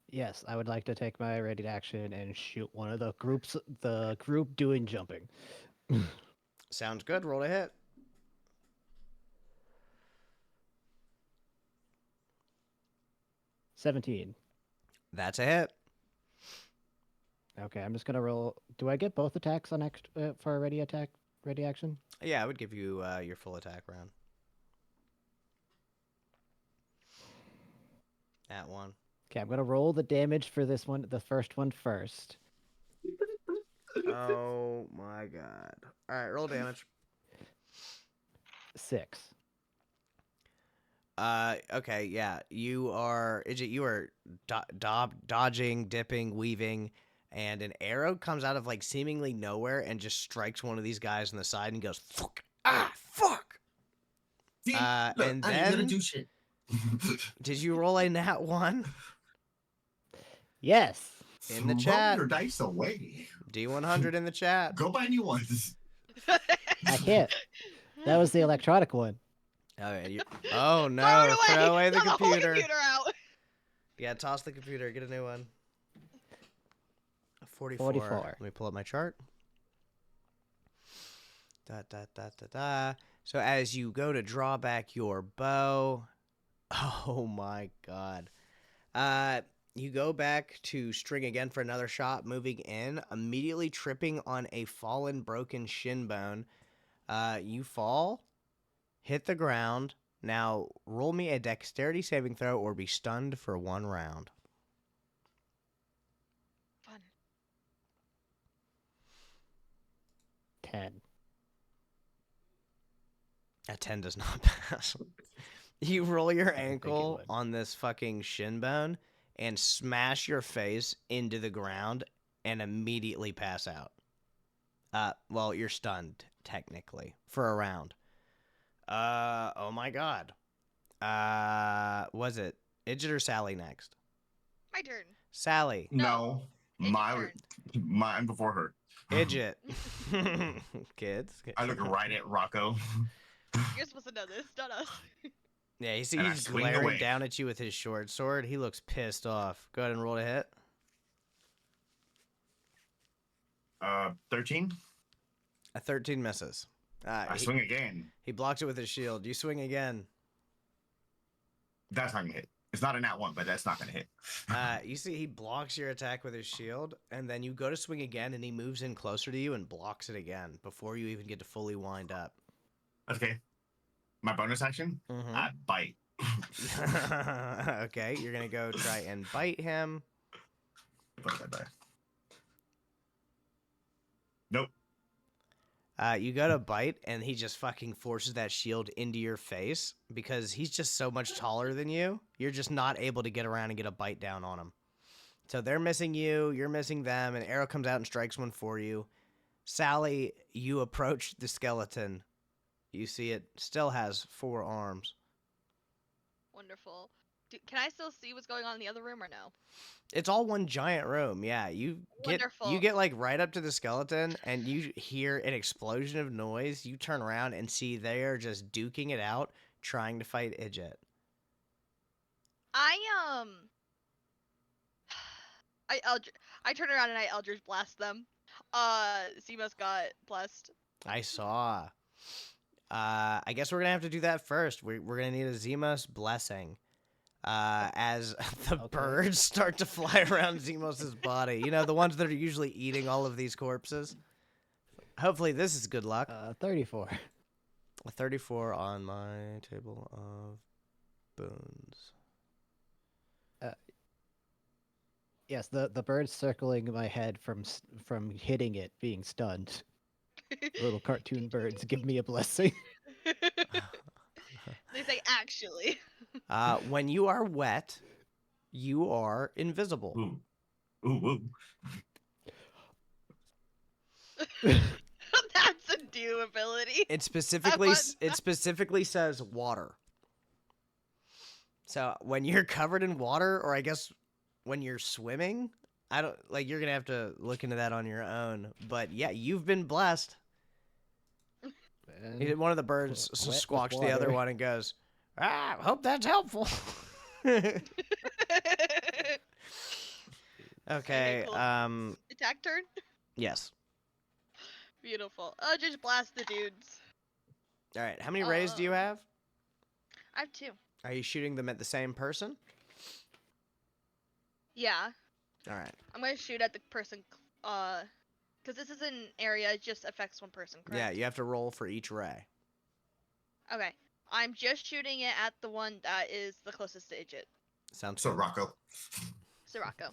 Yes, I would like to take my ready action and shoot one of the group doing jumping. Sounds good. Roll a hit. $17. That's a hit. Okay, I'm just gonna roll. Do I get both attacks on for a ready action? Yeah, I would give you your full attack round. That one. Okay, I'm gonna roll the damage for this one, the first one first. Oh my god. All right, roll damage. 6. Okay, yeah. You are dodging, dipping, weaving, and an arrow comes out of like seemingly nowhere and just strikes one of these guys in the side and goes, fuck, fuck. See, look, And I ain't then gonna do shit. did you roll a nat 1? Yes. In the Throw chat. your dice away. D100 in the chat. Go buy new ones. I can't. That was the electronic one. Okay, oh no, Throw it away! throw away the Throw whole computer. computer out. Yeah, toss the computer, get a new one. 44. 44. Let me pull up my chart. So as you go to draw back your bow, oh my god. You go back to string again for another shot, moving in, immediately tripping on a fallen, broken shin bone. You fall, hit the ground. Now roll me a dexterity saving throw or be stunned for 1 round. Fun. 10. A 10 does not pass. You roll your think it ankle would. on this fucking shin bone and smash your face into the ground and immediately pass out. Well, you're stunned, technically, for a round. Oh my god. Was it Idget or Sally next? My turn. Sally. No, It's my mine before her. Idget. Kids. I look right at Rocco. You're supposed to know this, not us. Yeah, And I he's swing glaring away. down at you with his short sword. He looks pissed off. Go ahead and roll a hit. 13. A 13 misses. I swing again. He blocks it with his shield. You swing again. That's not gonna hit. It's not a nat 1, but that's not gonna hit. You see he blocks your attack with his shield, and then you go to swing again, and he moves in closer to you and blocks it again before you even get to fully wind up. Okay. My bonus action, Mhm. I bite. Okay, you're gonna go try and bite him. Bye. Nope. You go to bite, and he just fucking forces that shield into your face because he's just so much taller than you. You're just not able to get around and get a bite down on him. So they're missing you, you're missing them, an arrow comes out and strikes one for you. Sally, you approach the skeleton. You see it still has 4 arms. Wonderful. Can I still see what's going on in the other room or no? It's all one giant room. Yeah, you Wonderful. get like right up to the skeleton and you hear an explosion of noise. You turn around and see they are just duking it out trying to fight Idget. I turn around and I Eldritch Blast them. Zemos got blessed. I saw. I guess we're gonna have to do that first. We're gonna need a Zemos blessing. As the Okay. birds start to fly around Zemos's body. You know, the ones that are usually eating all of these corpses. Hopefully this is good luck. 34. A 34 on my table of boons. Yes, the bird's circling my head from hitting it, being stunned. Little cartoon birds, give me a blessing. They say actually. When you are wet, you are invisible. Ooh. That's a new ability. It specifically fun. it specifically says water. So when you're covered in water, or I guess when you're swimming, I don't like. You're gonna have to look into that on your own. But yeah, you've been blessed. And One of the birds wet with squawks the other water. one and goes, hope that's helpful. Okay, cool. Attack turn. yes. Beautiful. I'll just blast the dudes. All right, how many rays do you have? I have 2. Are you shooting them at the same person? Yeah. All right. I'm gonna shoot at the person. Because this is an area, it just affects one person, correct? Yeah, you have to roll for each ray. Okay. I'm just shooting it at the one that is the closest to Idget. Sounds So good. Rocco. Sirocco.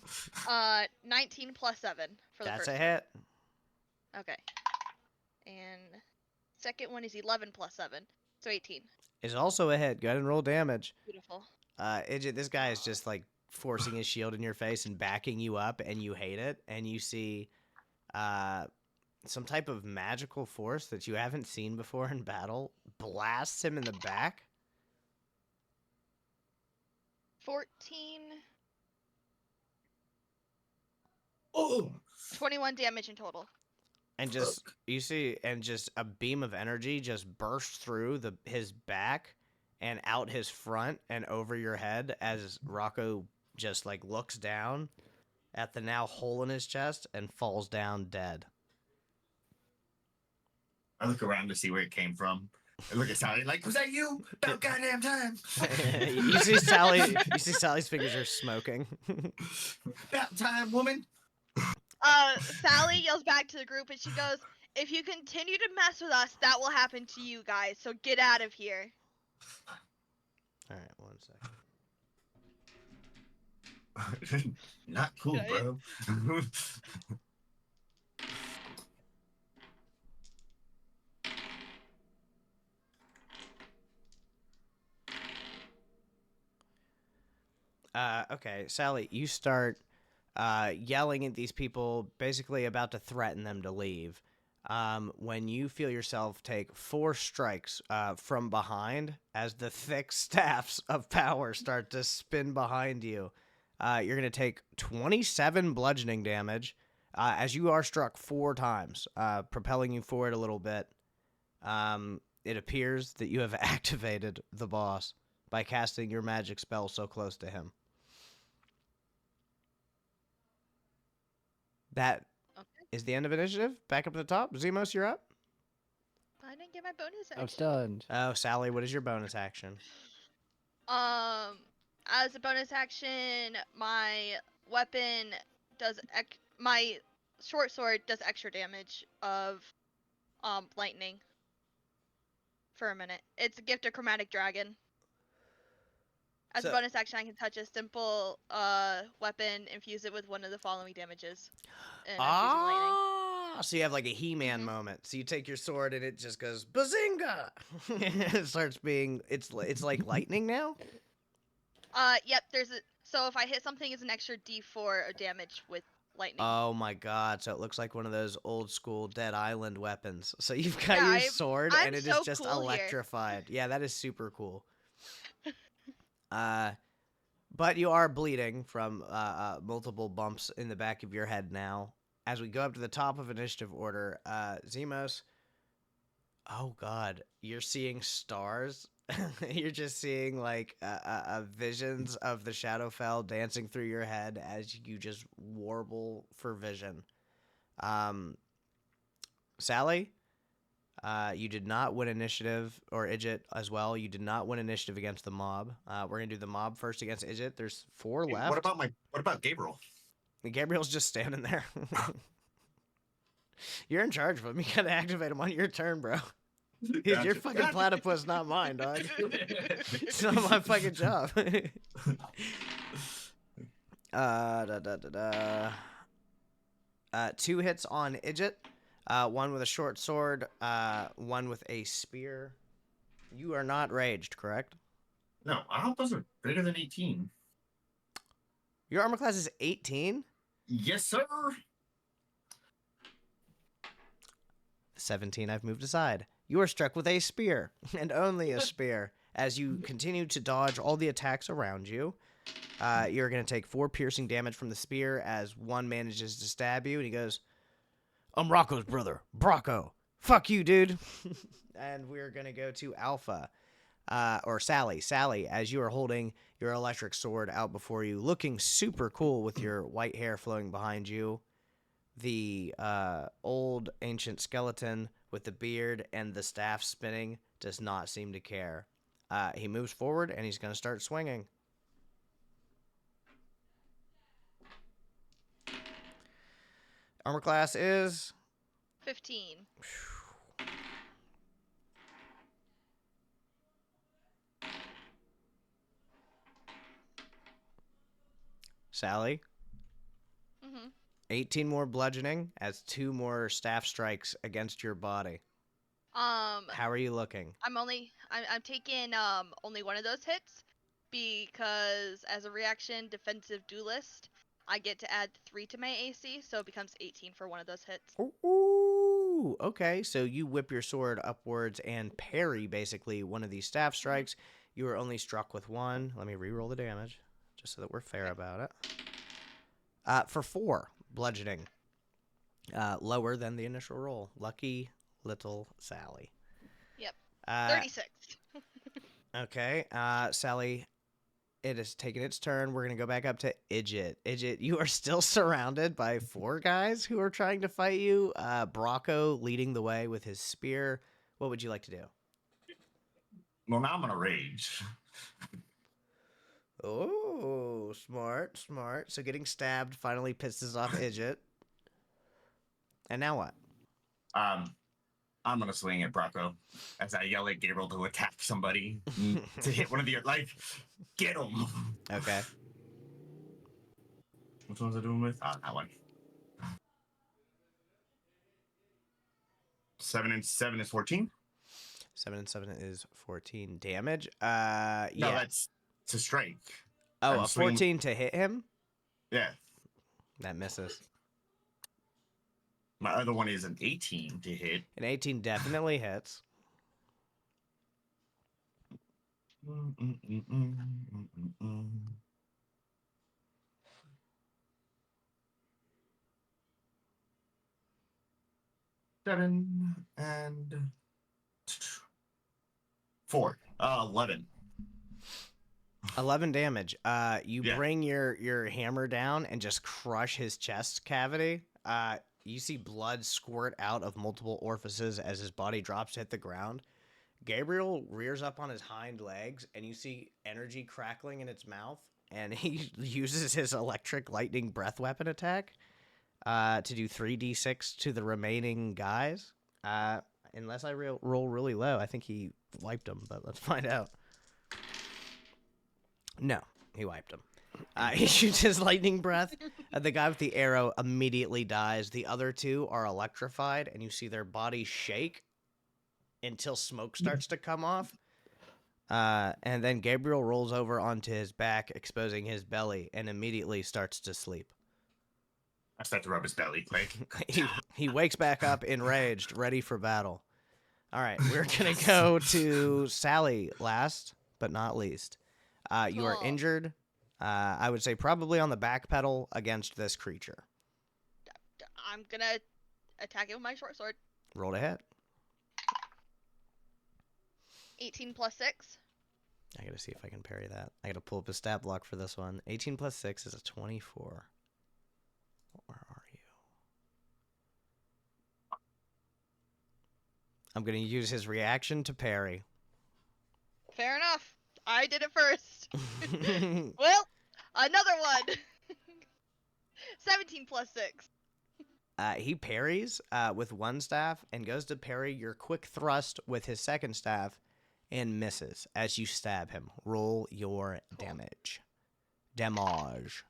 19 plus 7 for the That's first a hit. one. Okay. And second one is 11 plus 7, so 18. It's also a hit. Go ahead and roll damage. Beautiful. Idget, this guy is just like forcing his shield in your face and backing you up, and you hate it. And you see some type of magical force that you haven't seen before in battle blasts him in the back. 14, Oh. 21 damage in total. And just you see, and just a beam of energy just bursts through his back and out his front and over your head as Rocco just like looks down at the now hole in his chest and falls down dead. I look around to see where it came from. I look at Sally like, was that you? About goddamn time. You see Sally's fingers are smoking. About time, woman. Sally yells back to the group and she goes, If you continue to mess with us, that will happen to you guys. So get out of here. All right, 1 second. Not cool, Right? bro. Okay, Sally, you start yelling at these people, basically about to threaten them to leave. When you feel yourself take 4 strikes from behind as the thick staffs of power start to spin behind you, you're going to take 27 bludgeoning damage as you are struck 4 times, propelling you forward a little bit. It appears that you have activated the boss by casting your magic spell so close to him. That Okay. is the end of initiative. Back up to the top. Zemos, you're up. I didn't get my bonus I'm action. stunned. Oh, Sally, what is your bonus action? As a bonus action, my weapon does my short sword does extra damage of lightning for a minute. It's a gift of chromatic dragon. As a So- bonus action, I can touch a simple weapon, infuse it with one of the following damages. And I'm using lightning. So you have like a He-Man Mhm. moment. So you take your sword and it just goes bazinga. It starts being it's like lightning now. Yep. So if I hit something, it's an extra D4 of damage with lightning. Oh my god! So it looks like one of those old school Dead Island weapons. So you've got Yeah, your sword I'm and it is so just cool here. electrified. Yeah, that is super cool. But you are bleeding from multiple bumps in the back of your head now. As we go up to the top of initiative order, Zemos. Oh God, you're seeing stars. You're just seeing like visions of the Shadowfell dancing through your head as you just warble for vision. Sally, you did not win initiative, or Idjit as well. You did not win initiative against the mob. We're gonna do the mob first against Idjit. There's 4 left. What about Gabriel? Gabriel's just standing there. You're in charge of him. You gotta activate him on your turn, bro. It's your fucking platypus, not mine, dog. It's not my fucking job. 2 hits on Idjit. 1 with a short sword, 1 with a spear. You are not raged, correct? No, I hope those are bigger than 18. Your armor class is 18? Yes, sir. 17 I've moved aside. You are struck with a spear, and only a spear. As you continue to dodge all the attacks around you, you're going to take 4 piercing damage from the spear as one manages to stab you, and he goes, I'm Rocco's brother, Brocco. Fuck you, dude. And we're going to go to Alpha, or Sally. Sally, as you are holding your electric sword out before you, looking super cool with your white hair flowing behind you. The old ancient skeleton with the beard and the staff spinning does not seem to care. He moves forward and he's going to start swinging. Armor class is 15. Sally. Mhm. 18 more bludgeoning as 2 more staff strikes against your body. How are you looking? I'm taking only one of those hits because as a reaction defensive duelist, I get to add 3 to my AC, so it becomes 18 for one of those hits. Ooh, okay. So you whip your sword upwards and parry basically one of these staff strikes. You are only struck with 1. Let me re-roll the damage just so that we're fair about it. For 4 bludgeoning. Lower than the initial roll. Lucky little Sally. Yep. 36. 36. Okay. Sally, it has taken its turn. We're going to go back up to Idjit. Idjit, you are still surrounded by 4 guys who are trying to fight you. Brocco leading the way with his spear. What would you like to do? Well, now I'm gonna rage. Oh, smart, smart. So getting stabbed finally pisses off Idjit. And now what? I'm gonna swing at Bracco as I yell at Gabriel to attack somebody to hit one of the get him. Okay. Which one was I doing with? That one. 7 and 7 is 14. 7 and 7 is 14 damage. No, Yeah. that's to strike. Oh, I'm a swinging- 14 to hit him? Yeah. That misses. My other one is an 18 to hit. An 18 definitely hits. Seven and 4. 11. 11 damage. You Yeah. bring your hammer down and just crush his chest cavity. You see blood squirt out of multiple orifices as his body drops to hit the ground. Gabriel rears up on his hind legs, and you see energy crackling in its mouth, and he uses his electric lightning breath weapon attack to do 3d6 to the remaining guys. Unless I roll really low, I think he wiped them, but let's find out. No, he wiped him. He shoots his lightning breath. The guy with the arrow immediately dies. The other two are electrified, and you see their bodies shake until smoke starts to come off. And then Gabriel rolls over onto his back, exposing his belly, and immediately starts to sleep. I start to rub his belly quick. He wakes back up enraged, ready for battle. All right, we're going to go to Sally last, but not least. You are Cool. injured. I would say probably on the back pedal against this creature. I'm gonna attack it with my short sword. Roll to hit. 18 plus 6. I gotta see if I can parry that. I gotta pull up a stat block for this one. 18 plus 6 is a 24. Where are you? I'm gonna use his reaction to parry. Fair enough. I did it first. Well, another one. 17 plus 6. He parries with one staff and goes to parry your quick thrust with his second staff and misses as you stab him. Roll your damage. Damage.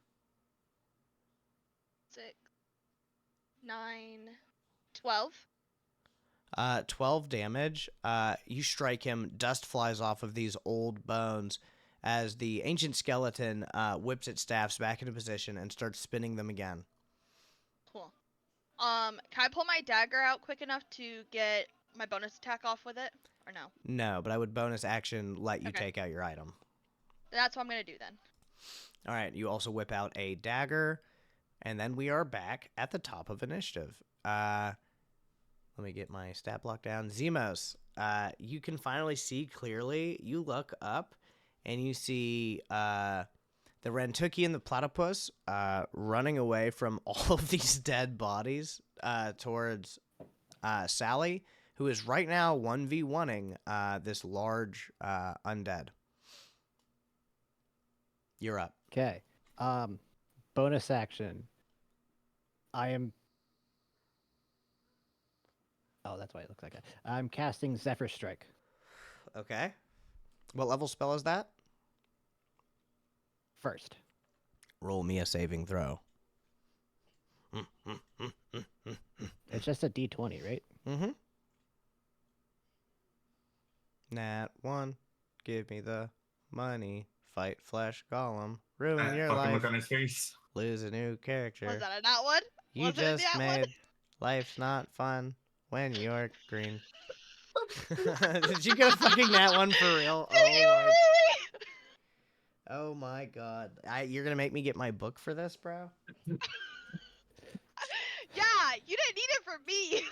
6, 9, 12. 12 damage. You strike him. Dust flies off of these old bones as the ancient skeleton whips its staffs back into position and starts spinning them again. Cool. Can I pull my dagger out quick enough to get my bonus attack off with it? Or no? No, but I would bonus action let you Okay. take out your item. That's what I'm gonna do then. All right, you also whip out a dagger, and then we are back at the top of initiative. Let me get my stat block down. Zemos, you can finally see clearly. You look up, and you see the Rentuki and the platypus running away from all of these dead bodies towards Sally, who is right now 1v1ing this large undead. You're up. Okay. Bonus action. I am. Oh, that's why it looks like that. I'm casting Zephyr Strike. Okay. What level spell is that? First. Roll me a saving throw. It's just a D20, right? Mm-hmm. Nat 1. Give me the money. Fight flesh golem. Ruin your Fucking life. look on his face. Lose a new character. Was that a nat one? You Was it a just nat one? made life's not fun when you're green. Did you get a fucking nat 1 for real? Did you really? Oh my god. You're gonna make me get my book for this, bro? Yeah, you didn't need it for me.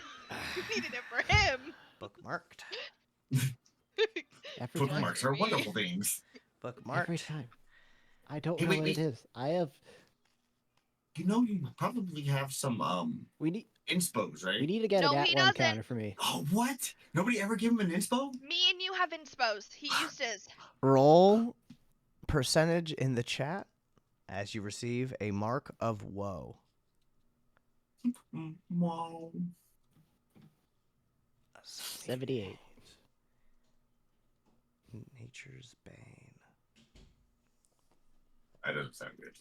You needed it for him. Bookmarked. Every time. Bookmarks are wonderful things. Bookmarked. Every time. I don't Hey, know wait, what it wait. is. I have. You know, you probably have some We need. inspos, right? We need to get No, a he nat 1 doesn't. counter for me. Oh, what? Nobody ever gave him an inspo? Me and you have insposed. He used his. Roll percentage in the chat as you receive a mark of woe. Wow. 78. Nature's Bane. That doesn't sound good.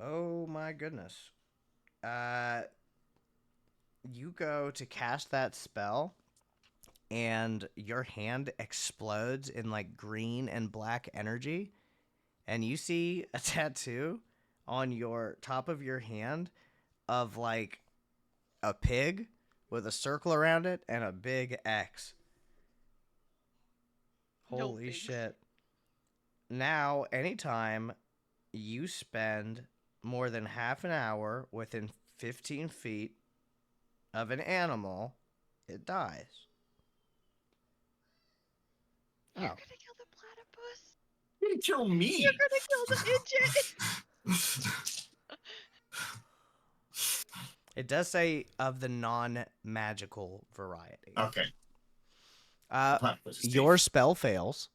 Oh my goodness. You go to cast that spell, and your hand explodes in like green and black energy, and you see a tattoo on your top of your hand of like a pig with a circle around it and a big X. No Holy pigs. shit. Now, anytime you spend more than half an hour within 15 feet of an animal, it dies. You're Oh. gonna kill the platypus. You didn't kill me. You're gonna kill the midget. It does say of the non-magical variety. Okay. Your spell fails.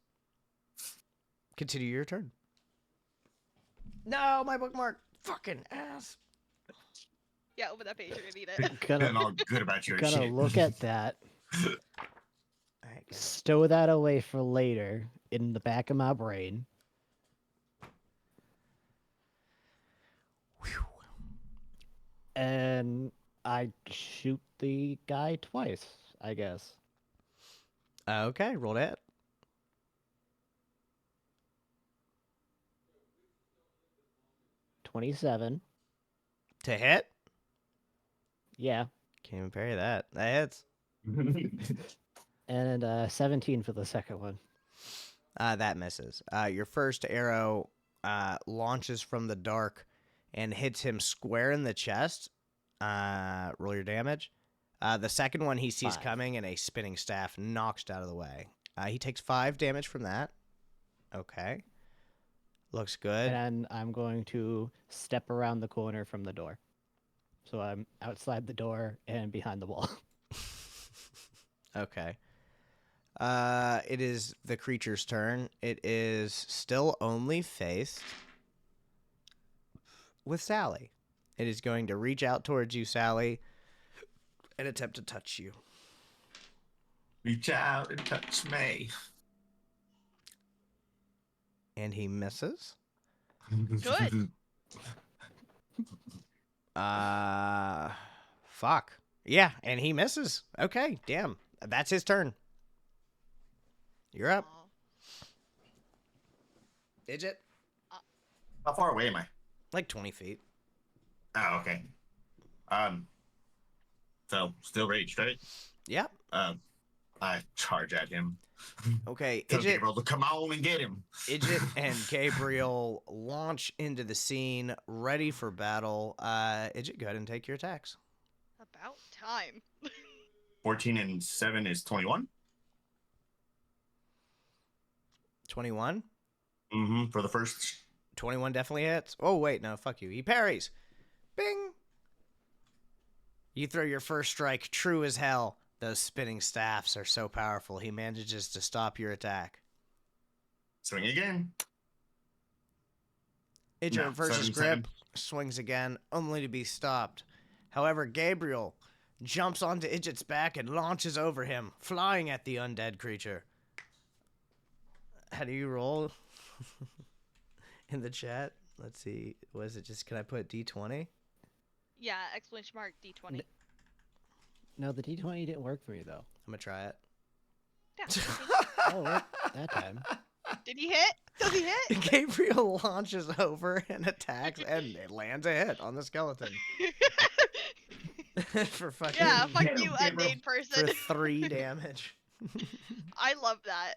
Continue your turn. No, my bookmark. Fucking ass. Yeah, open that page. You're gonna need it. Feeling all good about your Gonna shit. look at that, Alright, good. stow that away for later in the back of my brain. Whew. And I shoot the guy twice, I guess. Okay, roll that. $27. To hit? Yeah. Can't even parry that. That hits. And 17 for the second one. That misses. Your first arrow launches from the dark and hits him square in the chest. Roll your damage. The second one he sees 5. coming, and a spinning staff knocks out of the way. He takes 5 damage from that. Okay. Looks good. And I'm going to step around the corner from the door. So I'm outside the door and behind the wall. Okay. It is the creature's turn. It is still only faced with Sally. It is going to reach out towards you, Sally, and attempt to touch you. Reach out and touch me. And he misses. Good. Fuck. Yeah, and he misses. Okay, damn. That's his turn. You're up. Aw. Idjit? How far away am I? Like 20 feet. Oh, okay. So still raged, right? Yep. I charge at him. Okay, Tell Idjit, Gabriel to come on and get him. Idjit and Gabriel launch into the scene, ready for battle. Idjit, go ahead and take your attacks. About time. 14 and 7 is 21. 21? For the first. 21 definitely hits. Oh, wait, no, fuck you. He parries. Bing! You throw your first strike true as hell. Those spinning staffs are so powerful, he manages to stop your attack. Swing again. Idjit No, reverses 7, grip, 7. swings again, only to be stopped. However, Gabriel jumps onto Idjit's back and launches over him, flying at the undead creature. How do you roll? In the chat? Let's see. Was it just, can I put D20? Yeah, exclamation mark D20. No, the D20 didn't work for me, though. I'm gonna try it. Yeah. Oh, it worked that time. Did he hit? Does he hit? Gabriel launches over and attacks, and it lands a hit on the skeleton. For fucking Yeah, fuck Get him, you, Gabriel. unnamed person. for 3 damage. I love that.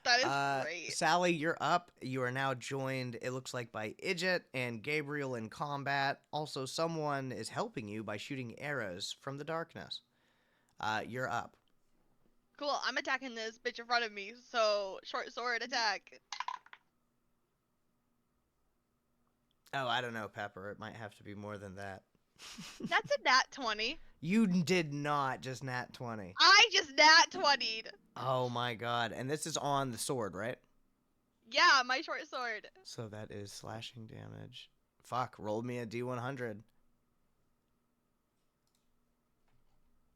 That is great. Sally, you're up. You are now joined, it looks like, by Idjit and Gabriel in combat. Also, someone is helping you by shooting arrows from the darkness. You're up. Cool, I'm attacking this bitch in front of me, so short sword attack. Oh, I don't know, Pepper. It might have to be more than that. That's a nat 20. You did not just nat 20. I just nat 20'd. Oh my god. And this is on the sword, right? Yeah, my short sword. So that is slashing damage. Fuck, roll me a D100.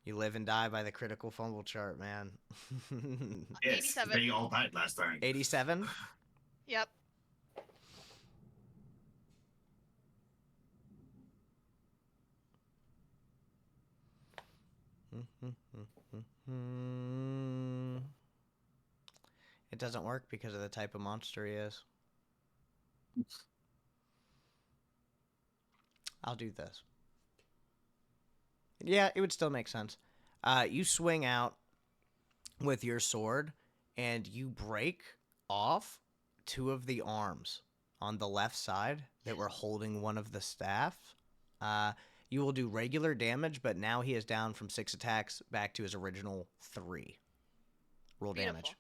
You live and die by the critical fumble chart, man. Yes, 87. they all died last time. 87? Yep. It doesn't work because of the type of monster he is. I'll do this. Yeah, it would still make sense. You swing out with your sword, and you break off 2 of the arms on the left side that were holding one of the staff. You will do regular damage, but now he is down from 6 attacks back to his original 3. Roll Beautiful. damage.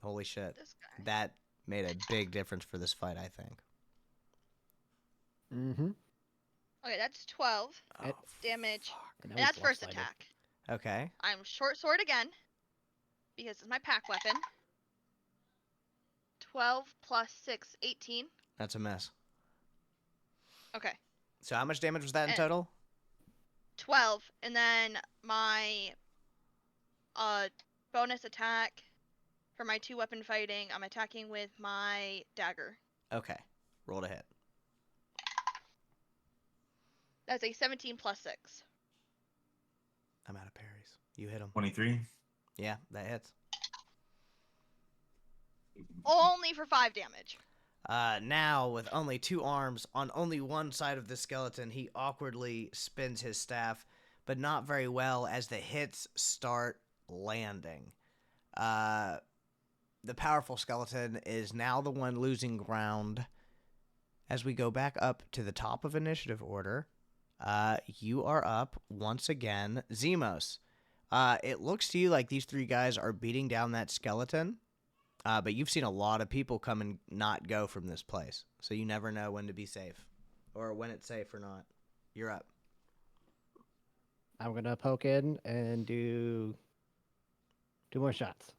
Holy shit. This guy. That made a big difference for this fight, I think. Mm-hmm. Okay, that's 12 It- damage. And And that's first attack. Okay. I'm short sword again because it's my pack weapon. 12 plus 6, 18. That's a miss. Okay, So how much damage was that in And- total? 12, and then my bonus attack for my 2-weapon fighting. I'm attacking with my dagger. Okay. Roll to hit. That's a 17 plus 6. I'm out of parries. You hit him. 23. Yeah, that hits. Only for 5 damage. Now, with only 2 arms on only one side of the skeleton, he awkwardly spins his staff, but not very well as the hits start landing. The powerful skeleton is now the one losing ground. As we go back up to the top of initiative order, you are up once again. Zemos, it looks to you like these 3 guys are beating down that skeleton. But you've seen a lot of people come and not go from this place. So you never know when to be safe. Or when it's safe or not. You're up. I'm gonna poke in and do 2 more shots.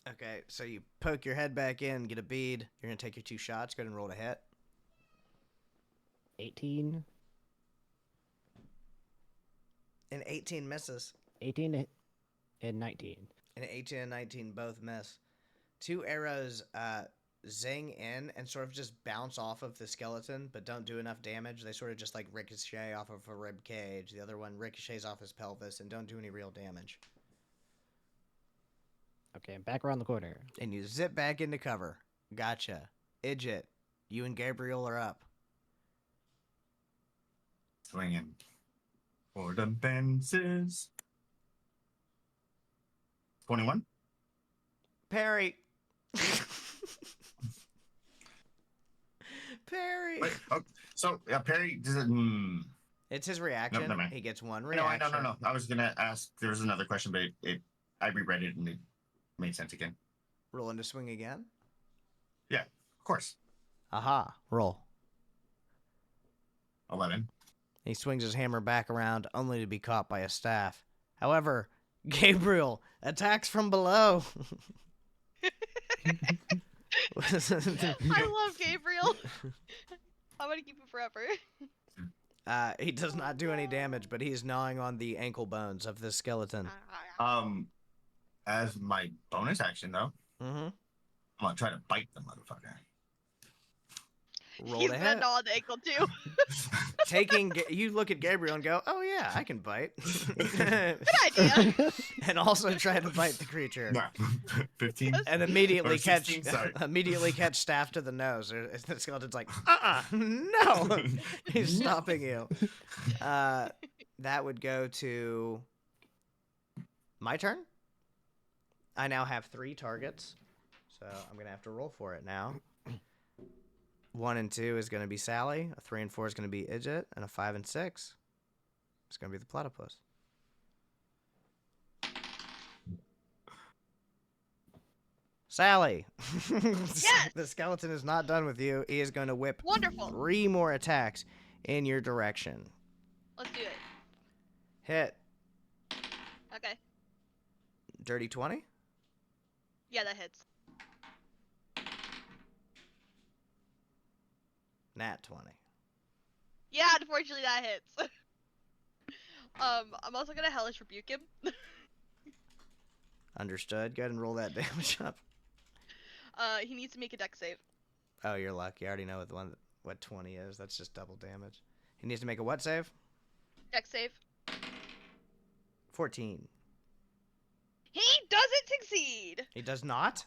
Okay, so you poke your head back in, get a bead. You're going to take your 2 shots. Go ahead and roll to hit. 18, And 18 misses. 18, and 19. And 18 and 19 both miss. 2 arrows zing in and sort of just bounce off of the skeleton, but don't do enough damage. They sort of just like ricochet off of a rib cage. The other one ricochets off his pelvis and don't do any real damage. Okay, I'm back around the corner. And you zip back into cover. Gotcha. Idjit, you and Gabriel are up. Swinging for the fences. 21. Parry. Parry. Wait, oh, so Perry does it. It's his reaction. never mind. He gets 1 No, reaction. no. I was gonna ask. There was another question, but I reread it and it made sense again. Rolling to swing again. Of course. Aha. Roll. 11. He swings his hammer back around, only to be caught by a staff. However, Gabriel attacks from below. I love Gabriel. I'm gonna keep him forever. He does not do any damage, but he's gnawing on the ankle bones of the skeleton. As my bonus action though, Mm-hmm. I'm gonna try to bite the motherfucker. Roll He's to gonna hit. gnaw the ankle too. You look at Gabriel and go, "Oh yeah, I can bite," Good idea. and also try to bite the creature. Nah. 15. And immediately Or 16, sorry. catch staff to the nose. The skeleton's like, no, he's stopping you. That would go to my turn. I now have 3 targets, so I'm gonna have to roll for it now. 1 and 2 is gonna be Sally. A 3 and 4 is gonna be Idjit, and a 5 and 6 is gonna be the platypus. Sally. Yes! The skeleton is not done with you. He is going to whip Wonderful. 3 more attacks in your direction. Let's do it. Hit. Okay. Dirty 20. Yeah, that hits. Nat 20. Yeah, unfortunately that hits. I'm also gonna hellish rebuke him. Understood. Go ahead and roll that damage up. He needs to make a dex save. Oh, you're lucky. I already know what 20 is. That's just double damage. He needs to make a what save? Dex save. 14. He doesn't succeed. He does not?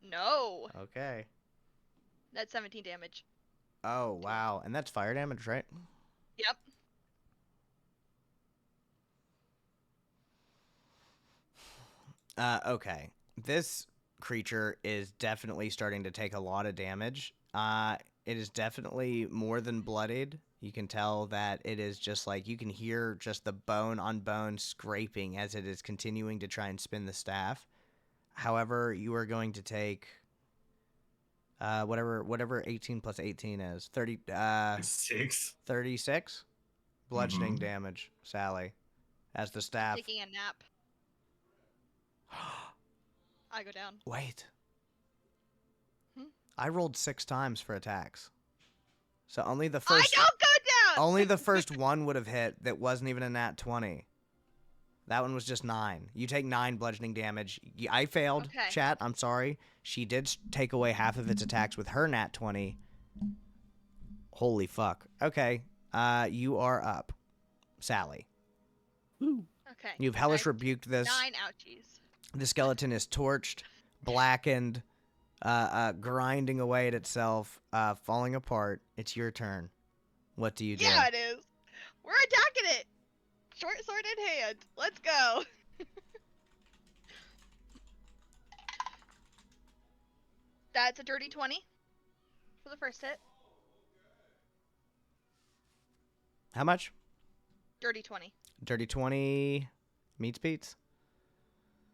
No. Okay. That's 17 damage. Oh, wow. And that's fire damage, right? Yep. Okay. This creature is definitely starting to take a lot of damage. It is definitely more than bloodied. You can tell that it is just like, you can hear just the bone on bone scraping as it is continuing to try and spin the staff. However, you are going to take whatever 18 plus 18 is. 6. 36 bludgeoning damage, Sally, as the staff. Taking a nap. I go down. Wait. Hmm? I rolled 6 times for attacks. So only the I first don't go down! only the first one would have hit that wasn't even a nat 20. That one was just 9. You take 9 bludgeoning damage. I failed, Okay. chat. I'm sorry. She did take away half of its attacks with her nat 20. Holy fuck. Okay. You are up, Sally. Woo. Okay. You've hellish I- rebuked this. 9 ouchies. The skeleton is torched, blackened, grinding away at itself, falling apart. It's your turn. What do you do? Yeah, it is. We're attacking it. Short sword in hand. Let's go. That's a dirty 20 for the first hit. How much? Dirty 20. Dirty 20 meets beats.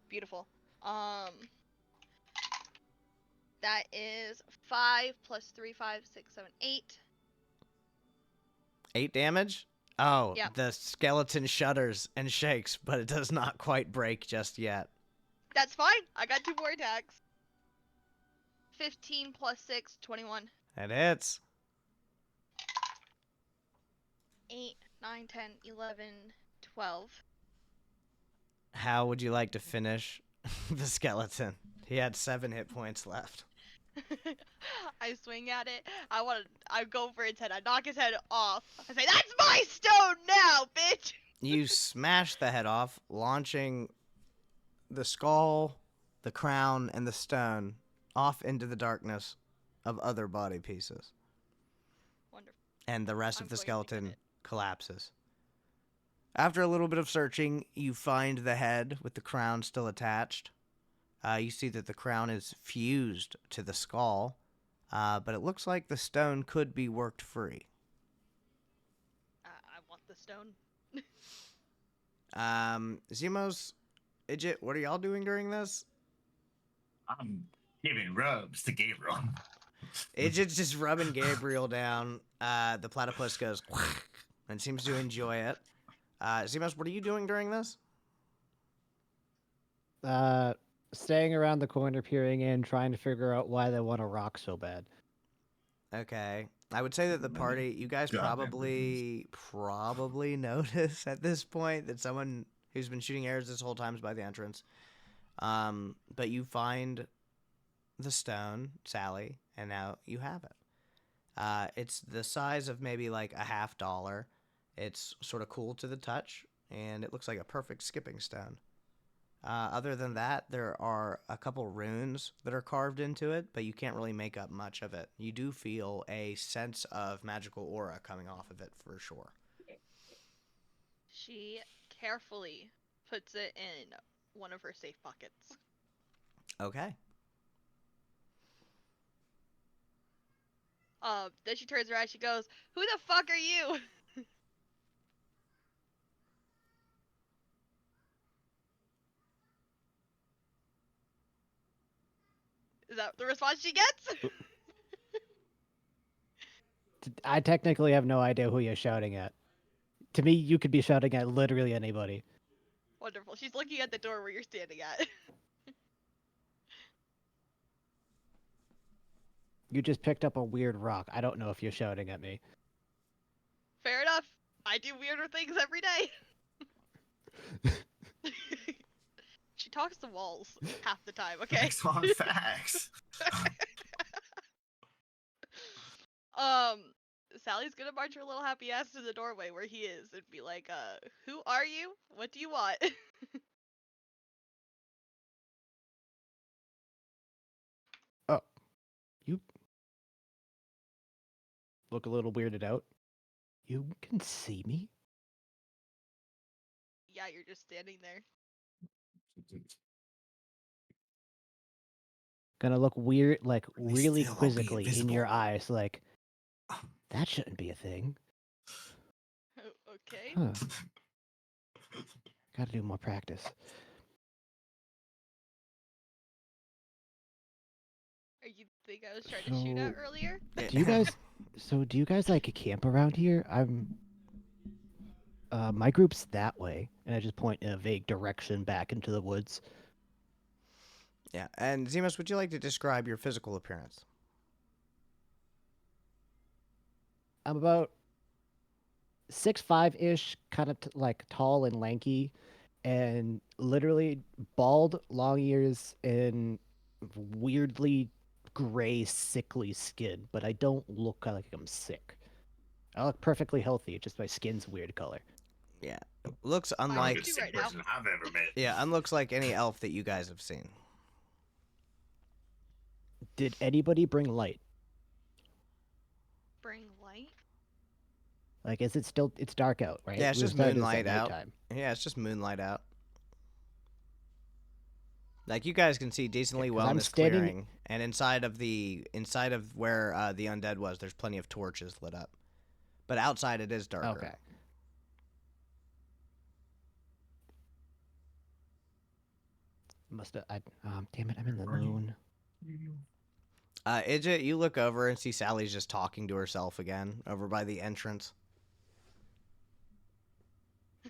Beautiful. That is 5 plus 3, 5, 6, 7, 8. 8 damage? Oh, Yeah. the skeleton shudders and shakes, but it does not quite break just yet. That's fine. I got 2 more attacks. 15 plus 6, 21. That hits. 8, 9, 10, 11, 12. How would you like to finish the skeleton? He had 7 hit points left. I swing at it. I go for its head. I knock his head off. I say, "That's my stone now, bitch!" You smash the head off, launching the skull, the crown, and the stone off into the darkness of other body pieces. Wonderful. And the rest I'm of the going to get skeleton it. collapses. After a little bit of searching, you find the head with the crown still attached. You see that the crown is fused to the skull, but it looks like the stone could be worked free. I want the stone. Zemos, Idjit, what are y'all doing during this? I'm giving rubs to Gabriel. Idjit's just rubbing Gabriel down. The platypus goes and seems to enjoy it. Zemos, what are you doing during this? Staying around the corner, peering in, trying to figure out why they want to rock so bad. Okay. I would say that the party, you guys Goddamn probably notice at this point that someone who's been shooting arrows this whole time is by the entrance. But you find the stone, Sally, and now you have it. It's the size of maybe like a $50. It's sort of cool to the touch, and it looks like a perfect skipping stone. Other than that, there are a couple runes that are carved into it, but you can't really make up much of it. You do feel a sense of magical aura coming off of it for sure. She carefully puts it in one of her safe pockets. Okay. Then she turns around. She goes, "Who the fuck are you?" Is that the response she gets? I technically have no idea who you're shouting at. To me, you could be shouting at literally anybody. Wonderful. She's looking at the door where you're standing at. You just picked up a weird rock. I don't know if you're shouting at me. Fair enough. I do weirder things every day. She talks to walls half the time, okay? Facts on facts. Sally's gonna march her little happy ass to the doorway where he is and be like, who are you? What do you want? Oh, you look a little weirded out. You can see me? Yeah, you're just standing there. Gonna look weird, like At least really still I'll be quizzically in your invisible. eyes, like, that shouldn't be a thing. Okay. Huh. Gotta do more practice. Are you think I was trying to shoot at So, earlier? do you guys, do you guys like camp around here? My group's that way, and I just point in a vague direction back into the woods. Yeah. And Zemos, would you like to describe your physical appearance? I'm about 6'5" ish, kind of like tall and lanky, and literally bald, long ears, and weirdly gray, sickly skin. But I don't look like I'm sick. I look perfectly healthy. Just my skin's weird color. Yeah. Looks Mine I'm the unlike. too sick right now. person I've ever met. Yeah, unlooks like any elf that you guys have seen. Did anybody bring light? Bring light? Like, is it still? It's dark out, right? Yeah, it's We just started this at moonlight out. nighttime. Yeah, it's just moonlight out. Like you guys can see decently 'Cause well in I'm this standing- clearing, and inside of where the undead was, there's plenty of torches lit up. But outside it is darker. Okay. Must have. Damn it! I'm in the Are you- moon. Idjit, you look over and see Sally's just talking to herself again over by the entrance.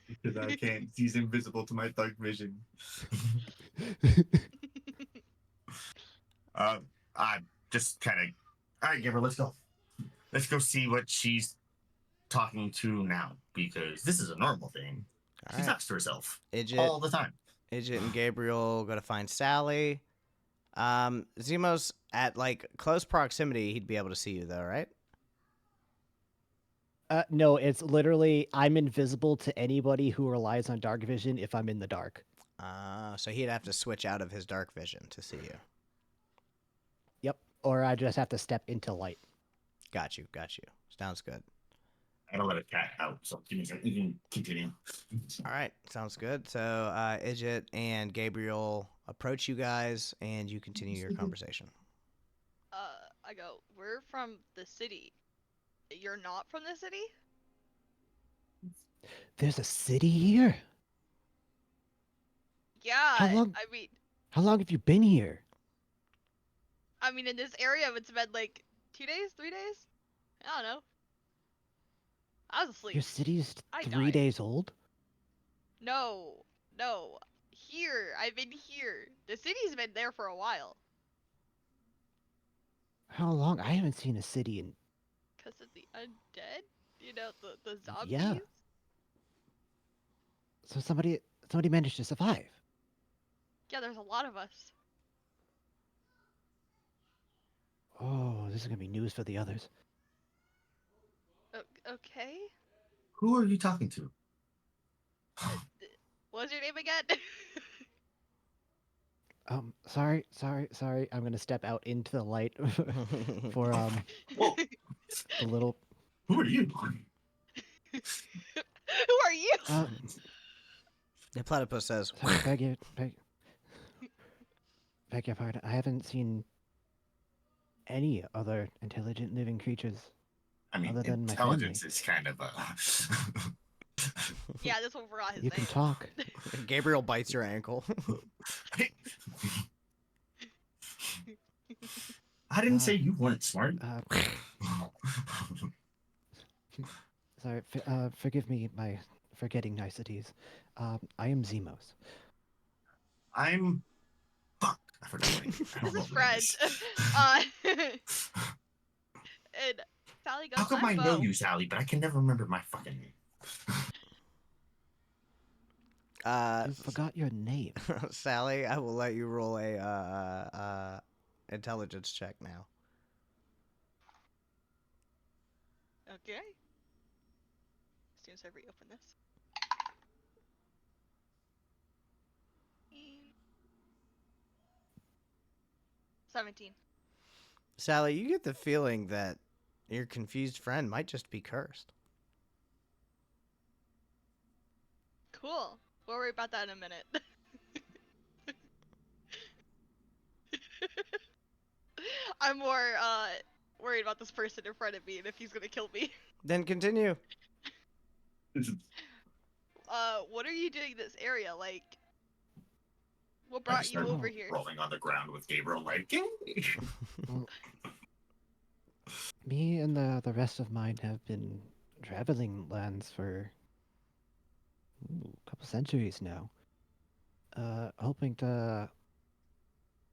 Because I can't. He's invisible to my dark vision. I just kind of. All right, Gabriel, let's go. Let's go see what she's talking to now, because this is a normal thing. All She right. talks to herself Idjit, all the time. Idjit and Gabriel go to find Sally. Zemos, at like close proximity, he'd be able to see you though, right? No, it's literally I'm invisible to anybody who relies on dark vision if I'm in the dark. So he'd have to switch out of his dark vision to see you. Yep. Or I just have to step into light. Got you. Sounds good. I don't let a cat out, so give me a second. You can continue. All right, sounds good. So Idjit and Gabriel approach you guys, and you continue your conversation. I go, we're from the city. You're not from the city? There's a city here? Yeah, How long- I mean, How long have you been here? in this area, it's been like 2 days, 3 days? I don't know. I was asleep. Your city's I 3 died. days old? No. Here, I've been here. The city's been there for a while. How long? I haven't seen a city in. Because of the undead? You know, the zombies? Yeah. So somebody managed to survive. Yeah, there's a lot of us. Oh, this is gonna be news for the others. Okay. Who are you talking to? What's your name again? Sorry. I'm gonna step out into the light for Whoa, the little. who are you? Who are you? The platypus says, Sorry, beg your pardon. I haven't seen any other intelligent living creatures. I mean, Other than my intelligence is kind of a. Yeah, this one forgot his You name. can talk. Gabriel bites your ankle. I didn't say you weren't smart. Sorry, forgive me my forgetting niceties. I am Zemos. I'm. Fuck. I forgot. My name. I don't This know is what my name Fred. is. And Sally goes, How come I'm I know Bo. you, Sally, but I can never remember my fucking name? You forgot your name. Sally, I will let you roll a intelligence check now. Okay. As soon as I reopen this. 17. Sally, you get the feeling that your confused friend might just be cursed. Cool. We'll worry about that in a minute. I'm more worried about this person in front of me and if he's gonna kill me. Then continue. What are you doing in this area? Like, what I brought just you started over here? rolling on the ground with Gabriel, like, "Yay." Me and the rest of mine have been traveling lands for a couple centuries now. Hoping to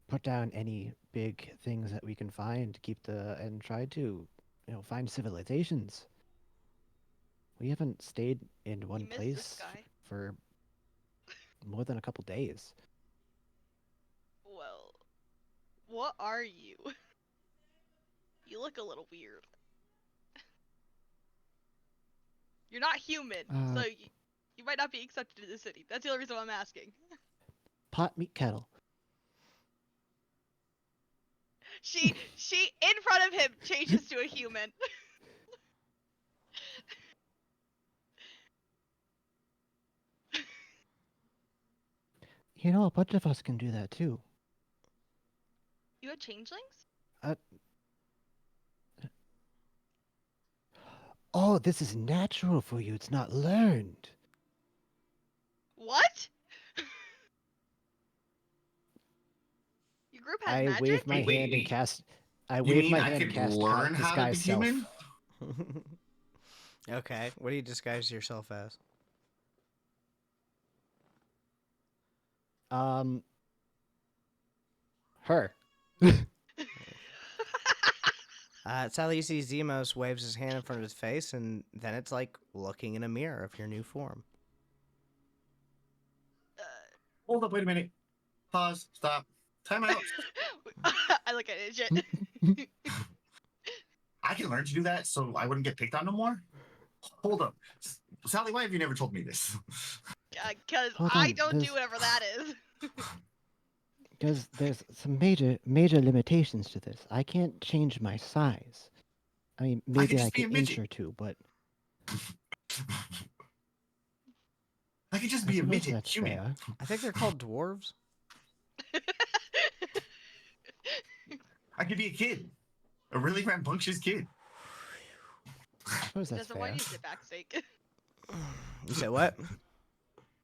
put down any big things that we can find, and try to, find civilizations. We haven't stayed in one You missed this place guy. for more than a couple days. Well, what are you? You look a little weird. You're not human, so Uh, you might not be accepted in the city. That's the only reason why I'm asking. Pot meat kettle. She in front of him changes to a human. You know, a bunch of us can do that too. You had changelings? Oh, this is natural for you. It's not learned. What? Your group has I magic? wave my Wait, hand and wait. cast. I You wave mean my I hand could and cast learn how to be disguise self. human? Okay, what do you disguise yourself as? Her. Sally, you see Zemos waves his hand in front of his face, and then it's like looking in a mirror of your new form. Hold up, wait a minute. Pause, stop. Time out. I look at Idjit. I can learn to do that so I wouldn't get picked on no more? Hold up. Sally, why have you never told me this? Because Hold I on, don't do there's- whatever that is. Because there's some major limitations to this. I can't change my size. I mean, could maybe just like be a an inch midget. or two, but I could just I be a suppose midget that's human. fair. I think they're called dwarves. I could be a kid. A really rambunctious kid. I suppose that's Doesn't want fair. you to sit back, sake. You said what?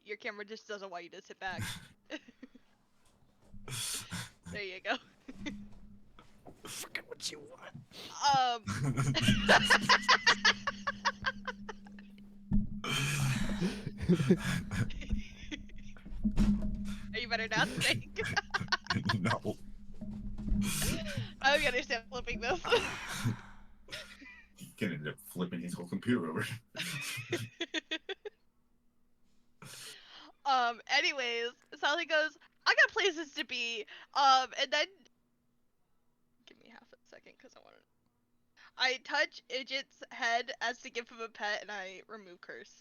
Your camera just doesn't want you to sit back. There you go. Forget what you want. Are you better now, Snake? No. I hope you understand flipping this. He can end up flipping his whole computer over. Anyways, Sally goes, I got places to be. And then give me half a second because I touch Idjit's head as to give him a pet and I remove curse.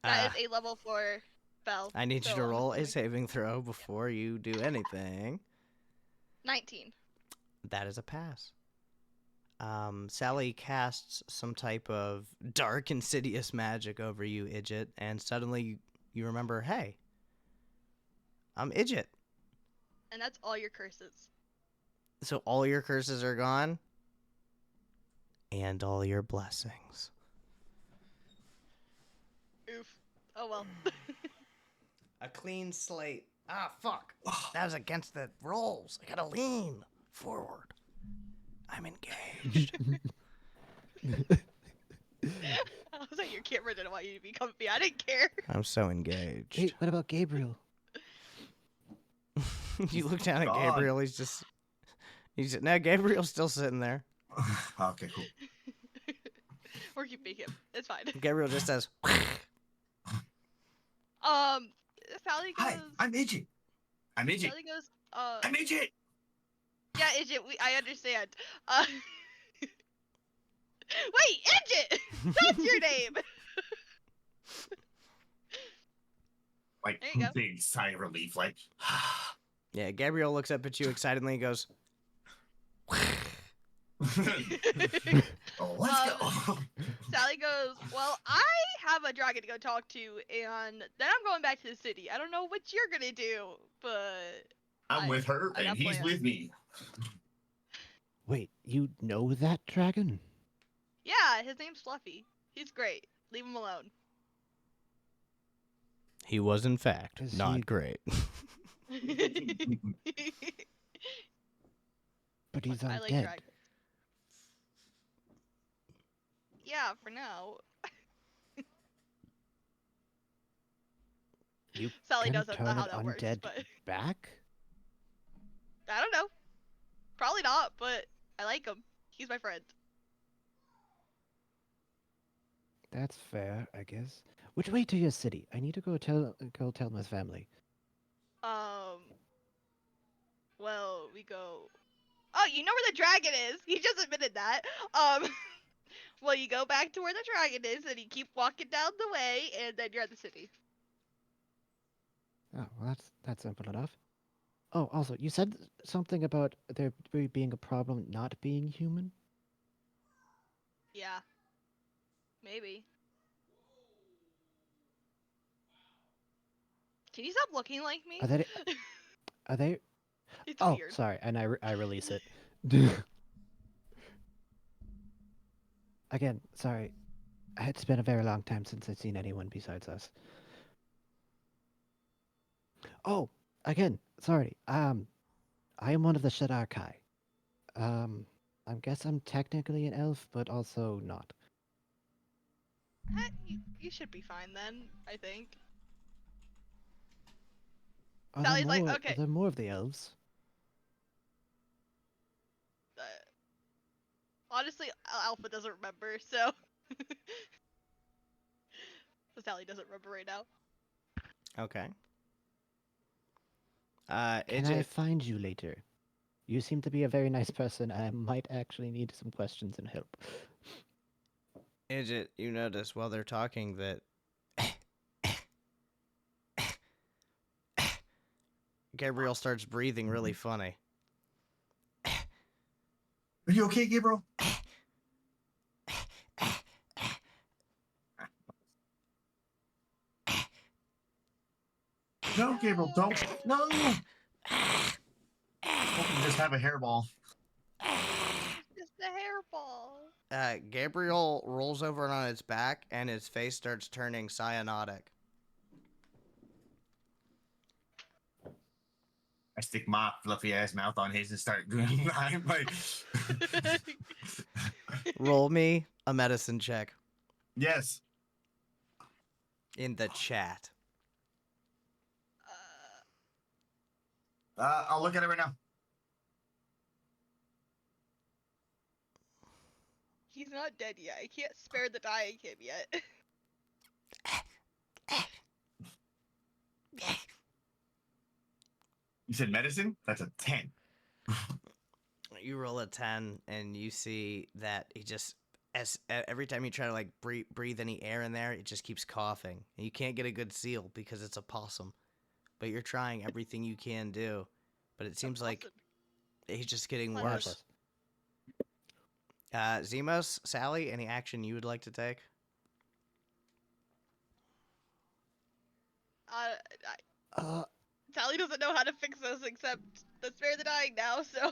That is a level 4 spell. I need you so to I'm roll a assuming- saving throw before you do anything. 19. That is a pass. Sally casts some type of dark, insidious magic over you, Idjit, and suddenly you remember, hey, I'm Idjit. And that's all your curses. So all your curses are gone, and all your blessings. Oof. Oh well. A clean slate. Ah, fuck. That was against the rolls. I gotta lean forward. I'm engaged. I was like, your camera didn't want you to be comfy. I didn't care. I'm so engaged. Hey, what about Gabriel? You look down at God. Gabriel. He's just He's now Gabriel's still sitting there. Okay, cool. We're keeping him. It's fine. Gabriel just says, Sally goes. Hi, I'm Idget. I'm Idget. Sally goes. I'm Idget. Yeah, Idget. I understand. Wait, Idget. That's your name. Like, There you go. big sigh of relief, like, yeah, Gabriel looks up at you excitedly and goes, oh, let's go. Sally goes, well, I have a dragon to go talk to, and then I'm going back to the city. I don't know what you're gonna do, but I'm with her, I got and he's plans. with me. Wait, you know that dragon? Yeah, his name's Fluffy. He's great. Leave him alone. he was in fact Is not he- great. But he's I like undead. dragons. Yeah, for now. You Sally can doesn't know turn how an that works, undead but back? I don't know. Probably not, but I like him. He's my friend. That's fair, I guess. Which way to your city? I need to go tell my family. Well, we go. Oh, you know where the dragon is. He just admitted that. Well, you go back to where the dragon is, and you keep walking down the way, and then you're at the city. Oh, well, that's simple enough. Oh, also, you said something about there being a problem not being human. Yeah. Maybe. Can you stop looking like me? Are they? Are they? It's Oh, weird. sorry, and I release it. Again, sorry. It's been a very long time since I've seen anyone besides us. Oh, again, sorry. I am one of the Shadarkai. I guess I'm technically an elf, but also not. You should be fine then, I think. Are Sally's like, more, okay. Are there more of the elves? Uh, honestly, Alpha doesn't remember, so. So Sally doesn't remember right now. Okay. Can I find you later? You seem to be a very nice person. I might actually need some questions and help. Idget, you notice while they're talking that Gabriel starts breathing really funny. Are you okay, Gabriel? No, Gabriel, don't. No. Hope you just have a hairball. It's just a hairball. Gabriel rolls over on its back, and his face starts turning cyanotic. I stick my fluffy ass mouth on his and start doing. I'm like, Roll me a medicine check yes. in the chat. I'll look at it right now. He's not dead yet. I can't spare the dying him yet. You said medicine? That's a 10. You roll a 10, and you see that he just, every time you try to like breathe any air in there, it just keeps coughing. And you can't get a good seal because it's a possum. But you're trying everything you can do. But it seems like he's just getting Fine. worse. Zemos, Sally, any action you would like to take? Sally doesn't know how to fix this except the spare the dying now, so.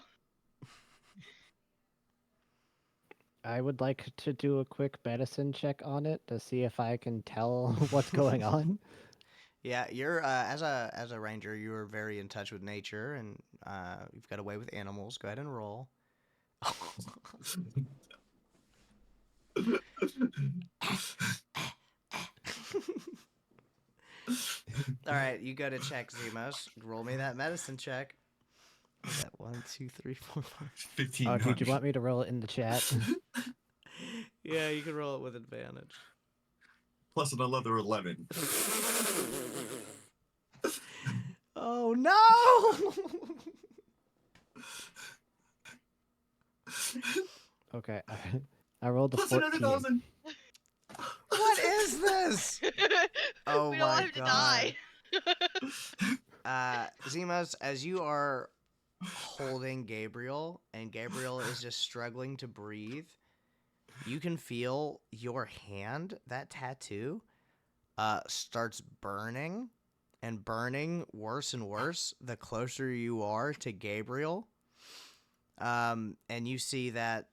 I would like to do a quick medicine check on it to see if I can tell what's going on. Yeah, you're as a ranger, you are very in touch with nature, and you've got a way with animals. Go ahead and roll. All right, you go to check Zemos. Roll me that medicine check. Is that 1, 2, 3, 4, 5? 15. Oh, did you want me to roll it in the chat? Yeah, you can roll it with advantage. Plus another 11. Oh no! Okay, I rolled a Plus 14. another 1,000. What is this? Oh We don't my want him to die. Zemos, as you are holding Gabriel, and Gabriel is just struggling to breathe, you can feel your hand, that tattoo, starts burning and burning worse and worse the closer you are to Gabriel. And you see that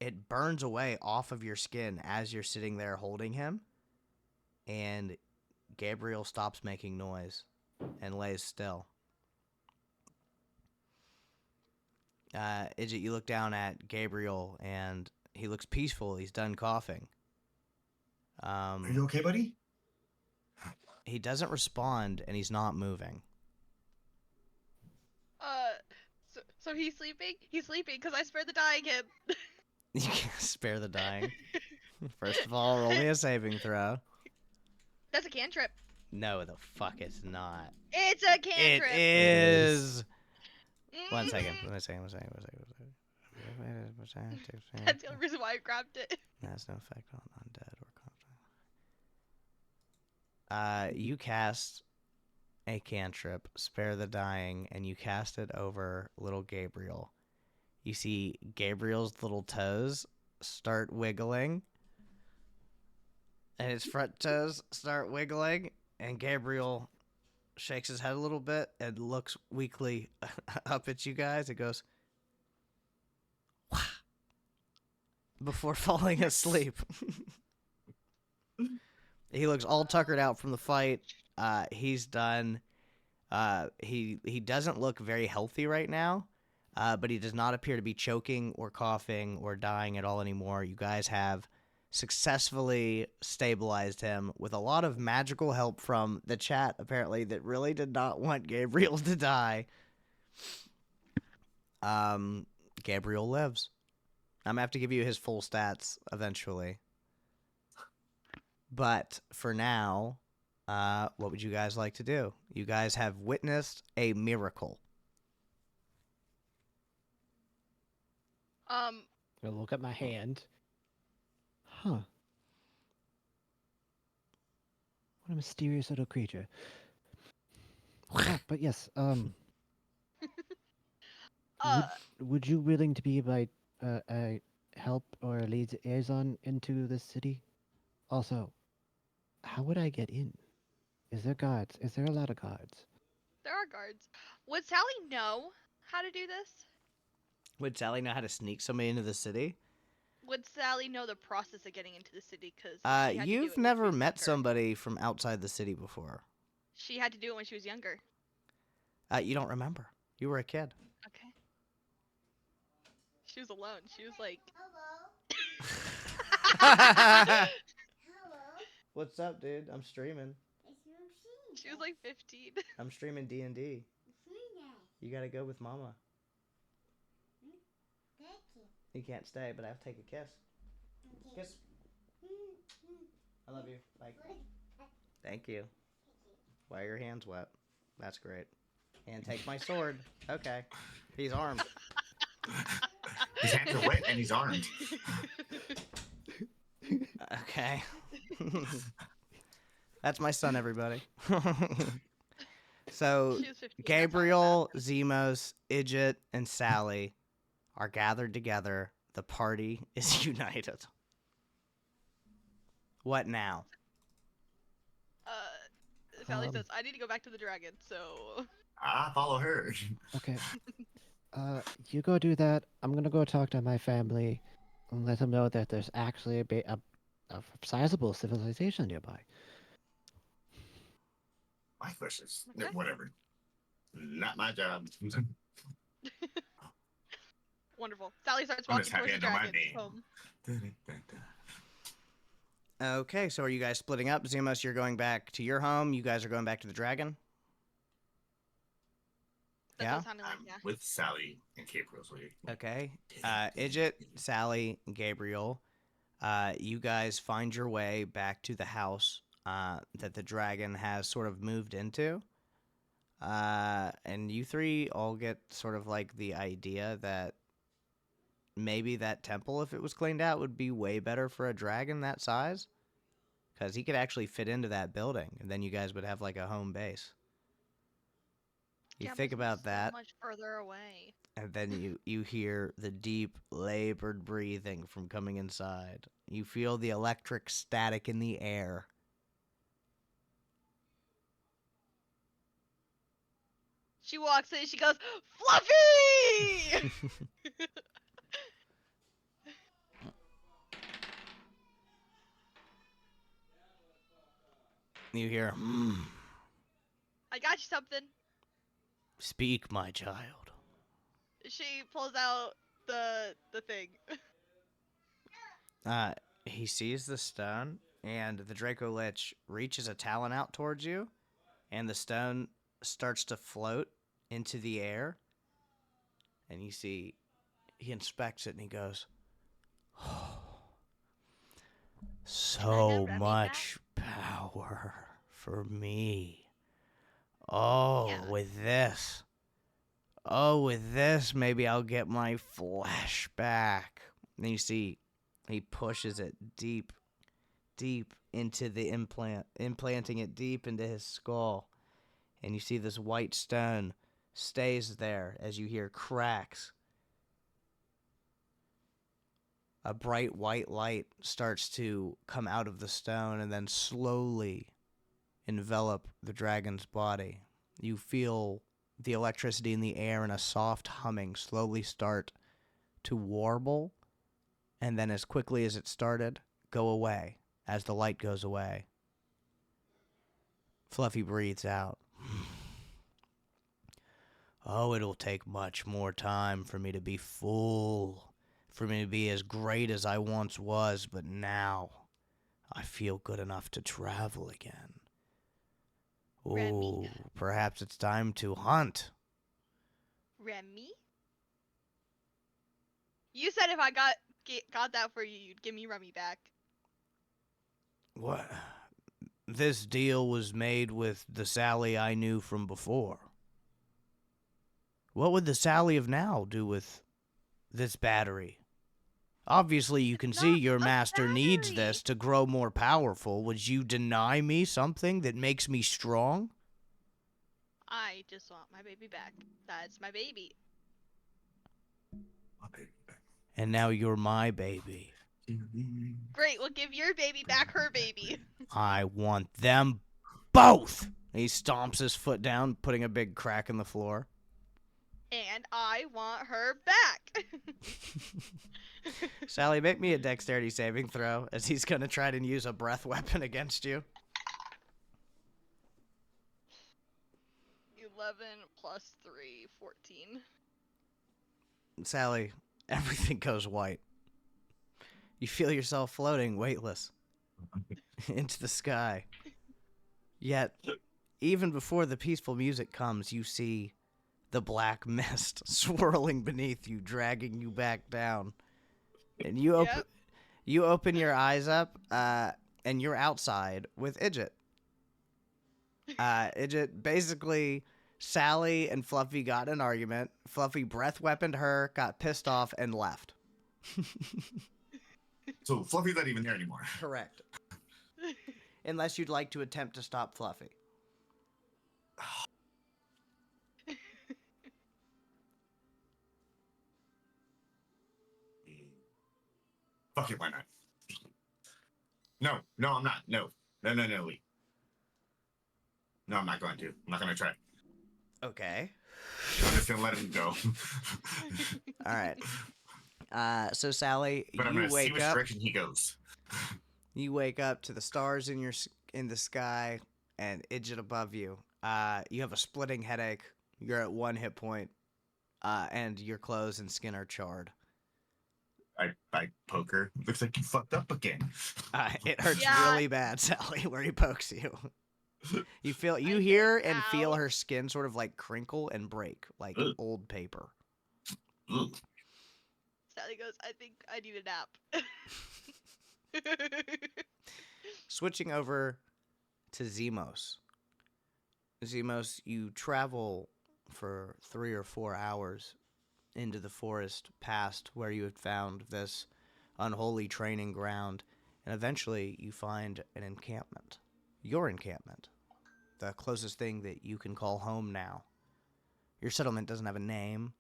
it burns away off of your skin as you're sitting there holding him. And Gabriel stops making noise and lays still. Idjit, you look down at Gabriel, and he looks peaceful. He's done coughing. Are you okay, buddy? He doesn't respond, and he's not moving. So he's sleeping? He's sleeping because I spared the dying him. You can't spare the dying. First of all, roll me a saving throw. That's a cantrip. No, the fuck it's not. It's a cantrip. It is. Mhm. One second. One second. That's the only reason why I grabbed it. Has no effect on undead or conflict. You cast a cantrip, spare the dying, and you cast it over little Gabriel. You see Gabriel's little toes start wiggling, and his front toes start wiggling, and Gabriel shakes his head a little bit and looks weakly up at you guys. It goes, "Wah," before falling asleep. He looks all tuckered out from the fight. He's done. He doesn't look very healthy right now, but he does not appear to be choking or coughing or dying at all anymore. You guys have successfully stabilized him with a lot of magical help from the chat, apparently, that really did not want Gabriel to die. Gabriel lives. I'm going to have to give you his full stats eventually. But for now, what would you guys like to do? You guys have witnessed a miracle. I look at my hand. Huh. What a mysterious little creature. But yes, would you willing to be my help or liaison into this city? Also, how would I get in? Is there guards? Is there a lot of guards? There are guards. Would Sally know how to do this? Would Sally know how to sneak somebody into the city? Would Sally know the process of getting into the city? Because You've never met somebody from outside the city before. She had to do it when she was younger. You don't remember. You were a kid. Okay. She was alone. She was like. Hello. What's up, dude? I'm streaming. She was like 15. I'm streaming D&D. You gotta go with Mama. You can't stay, but I have to take a kiss. Kiss. I love you. Bye. Thank you. Why are your hands wet? That's great. And take my sword. Okay. He's armed. His hands are wet and he's armed. Okay. That's my son, everybody. So, She was 15. Gabriel, Zemos, Idjit, and Sally are gathered together. The party is united. What now? Sally says, I need to go back to the dragon, so. I follow her. Okay. You go do that. I'm gonna go talk to my family and let them know that there's actually a sizable civilization nearby. My questions. Okay. Whatever. Not my job. Wonderful. Sally starts I'm walking just happy towards the I know my dragon. name. Home. Okay, so are you guys splitting up? Zemos, you're going back to your home. You guys are going back to the dragon? That's Yeah? what it sounded like, yeah. With Sally and Gabriel's way. Okay. Idjit, Sally, and Gabriel, you guys find your way back to the house that the dragon has sort of moved into. And you three all get sort of like the idea that maybe that temple, if it was cleaned out, would be way better for a dragon that size. Because he could actually fit into that building, and then you guys would have like a home base. You Yeah, think but about so that, much further away. and then you hear the deep, labored breathing from coming inside. You feel the electric static in the air. She walks in, she goes, Fluffy! You hear, I got you something. speak, my child. She pulls out the thing. He sees the stone, and the Draco Lich reaches a talon out towards you, and the stone starts to float into the air. And you see, he inspects it and he goes, oh, so Remy much power for me. Oh, Yeah. with this, maybe I'll get my flesh back. And you see, he pushes it deep into the implanting it deep into his skull. And you see this white stone stays there as you hear cracks. A bright white light starts to come out of the stone and then slowly envelop the dragon's body. You feel the electricity in the air and a soft humming slowly start to warble, and then as quickly as it started, go away as the light goes away. Fluffy breathes out. Oh, it'll take much more time for me to be full, for me to be as great as I once was, but now I feel good enough to travel again. Remy. Oh, perhaps it's time to hunt. Remy? You said if I got that for you, you'd give me Remy back. What? This deal was made with the Sally I knew from before. What would the Sally of now do with this battery? Obviously, you can see not your a master needs battery. this to grow more powerful. Would you deny me something that makes me strong? I just want my baby back. That's my baby. And now you're my baby. Great, we'll give your baby back her baby. I want them both. He stomps his foot down, putting a big crack in the floor. And I want her back. Sally, make me a dexterity saving throw, as he's going to try to use a breath weapon against you. 11 plus 3, 14. Sally, everything goes white. You feel yourself floating weightless into the sky. Yet, even before the peaceful music comes, you see the black mist swirling beneath you, dragging you back down. And you open your eyes up, and you're outside with Idjit. Idjit, basically, Sally and Fluffy got in an argument. Fluffy breath weaponed her, got pissed off, and left. So Fluffy's not even there anymore. Correct. Unless you'd like to attempt to stop Fluffy. Fuck it, why not? No, I'm not. No, wait. No, I'm not going to. I'm not going to try. Okay. I'm just going to let him go. All right. So Sally, But I'm you going to see wake which up. direction he goes. You wake up to the stars in the sky and Idjit above you. You have a splitting headache. You're at 1 hit point, and your clothes and skin are charred. I poke her. Looks like you fucked up again. It hurts Yeah. really bad, Sally, where he pokes you. You I hear get and feel out. her skin sort of like crinkle and break like Ugh. old paper. Ugh. Sally goes, I think I need a nap. Switching over to Zemos. Zemos, you travel for 3 or 4 hours into the forest past where you had found this unholy training ground, and eventually you find an encampment. Your encampment. The closest thing that you can call home now. Your settlement doesn't have a name.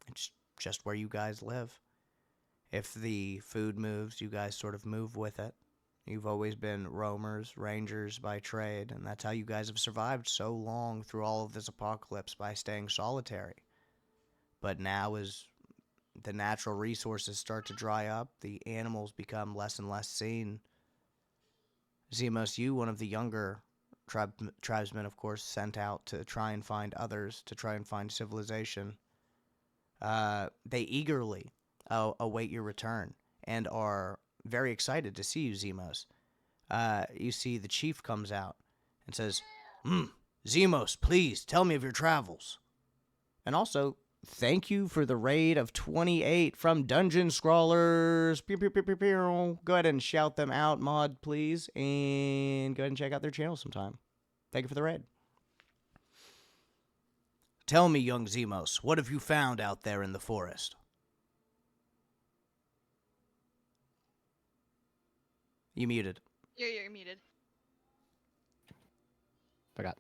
It's just where you guys live. If the food moves, you guys sort of move with it. You've always been roamers, rangers by trade, and that's how you guys have survived so long through all of this apocalypse, by staying solitary. But now, as the natural resources start to dry up, the animals become less and less seen. Zemos, you, one of the younger tribesmen, of course, sent out to try and find others, to try and find civilization. They eagerly await your return and are very excited to see you, Zemos. You see the chief comes out and says, Zemos, please tell me of your travels. And also, thank you for the raid of 28 from Dungeon Scrawlers. Pew, pew, pew, pew, pew. Go ahead and shout them out, mod, please. And go ahead and check out their channel sometime. Thank you for the raid. Tell me, young Zemos, what have you found out there in the forest? You muted. You're muted. Forgot.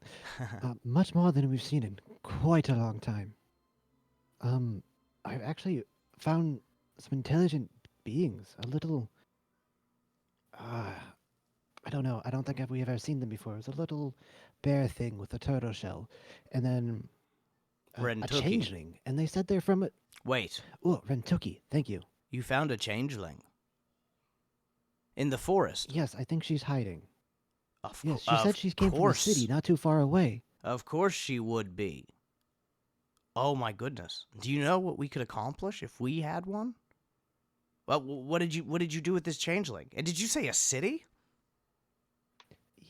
Much more than we've seen in quite a long time. I've actually found some intelligent beings. A little. I don't know. I don't think we've ever seen them before. It was a little bear thing with a turtle shell, and then a Rentucky. changeling. And they said they're from a. Wait, Oh, Rentucky. Thank you. you found a changeling? In the forest? Yes, I think she's hiding. Of Yes, she said she came from the course. city, not too far away. Of course she would be. Oh my goodness. Do you know what we could accomplish if we had one? Well, what did you do with this changeling? And did you say a city?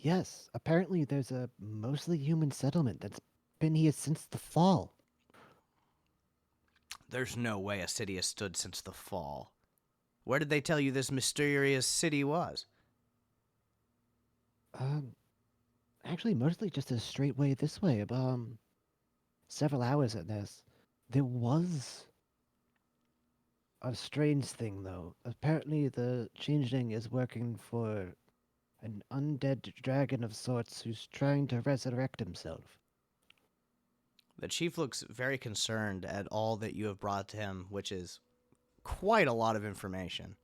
Yes, apparently there's a mostly human settlement that's been here since the fall. There's no way a city has stood since the fall. Where did they tell you this mysterious city was? Actually, mostly just a straight way this way. Several hours at this. There was a strange thing, though. Apparently, the changeling is working for an undead dragon of sorts who's trying to resurrect himself. The chief looks very concerned at all that you have brought to him, which is quite a lot of information.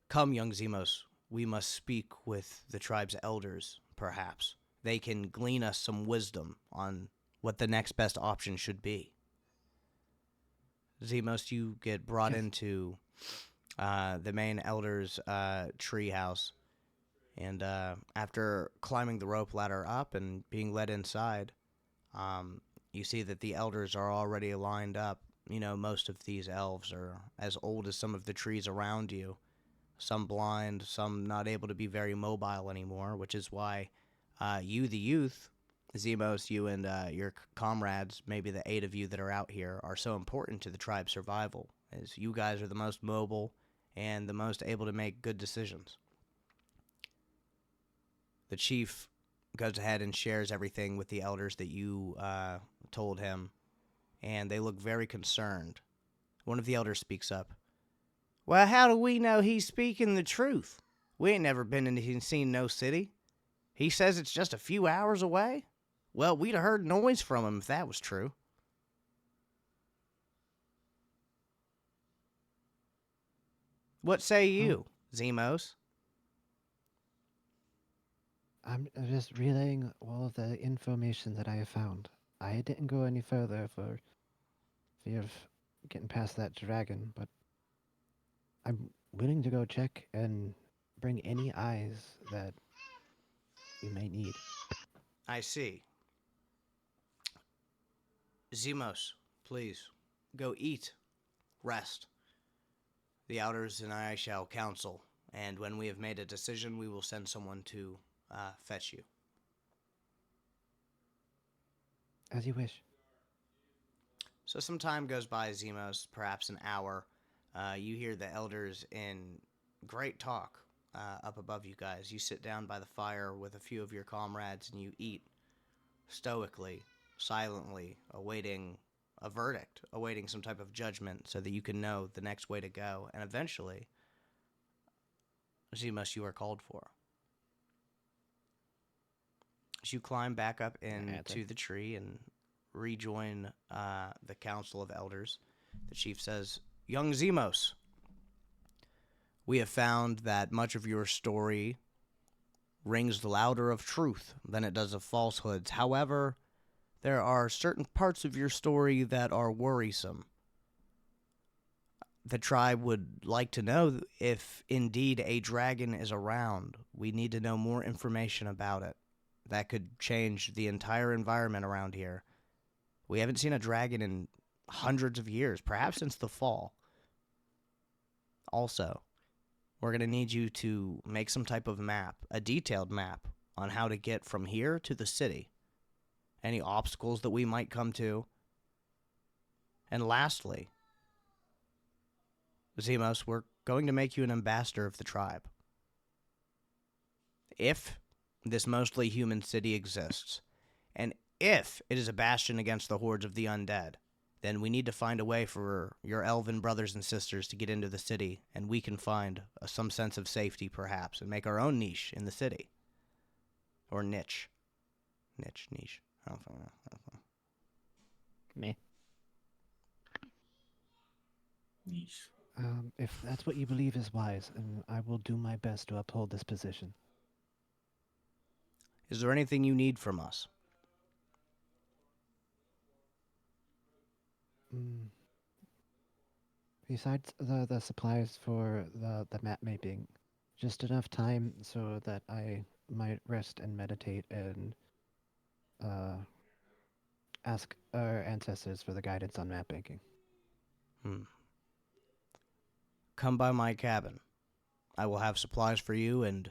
Come, young Zemos, we must speak with the tribe's elders, perhaps. They can glean us some wisdom on what the next best option should be. Zemos, you get brought into the main elder's treehouse, and after climbing the rope ladder up and being led inside, you see that the elders are already lined up. You know, most of these elves are as old as some of the trees around you. Some blind, some not able to be very mobile anymore, which is why you, the youth, Zemos, you and your comrades, maybe the 8 of you that are out here, are so important to the tribe's survival, as you guys are the most mobile and the most able to make good decisions. The chief goes ahead and shares everything with the elders that you told him, and they look very concerned. One of the elders speaks up. Well, how do we know he's speaking the truth? We ain't never been in and seen no city. He says it's just a few hours away? Well, we'd have heard noise from him if that was true. What say you, Zemos? I'm just relaying all of the information that I have found. I didn't go any further for fear of getting past that dragon, but I'm willing to go check and bring any eyes that we may need. I see. Zemos, please, go eat, rest. The elders and I shall counsel, and when we have made a decision, we will send someone to fetch you. As you wish. So some time goes by, Zemos, perhaps an hour. You hear the elders in great talk up above you guys. You sit down by the fire with a few of your comrades and you eat stoically, silently, awaiting a verdict, awaiting some type of judgment so that you can know the next way to go. And eventually, Zemos, you are called for. As you climb back up into the tree and rejoin the Council of Elders, the chief says, "Young Zemos, we have found that much of your story rings louder of truth than it does of falsehoods. However, there are certain parts of your story that are worrisome. The tribe would like to know if indeed a dragon is around. We need to know more information about it. That could change the entire environment around here. We haven't seen a dragon in hundreds of years, perhaps since the fall. Also, we're going to need you to make some type of map, a detailed map, on how to get from here to the city. Any obstacles that we might come to. And lastly, Zemos, we're going to make you an ambassador of the tribe. If this mostly human city exists, and if it is a bastion against the hordes of the undead, then we need to find a way for your elven brothers and sisters to get into the city, and we can find some sense of safety, perhaps, and make our own niche in the city. Or niche. Niche. I don't know. Me. Yeesh. If that's what you believe is wise, and I will do my best to uphold this position. Is there anything you need from us? Besides the supplies for the map mapping, just enough time so that I might rest and meditate and ask our ancestors for the guidance on map making. Come by my cabin. I will have supplies for you, and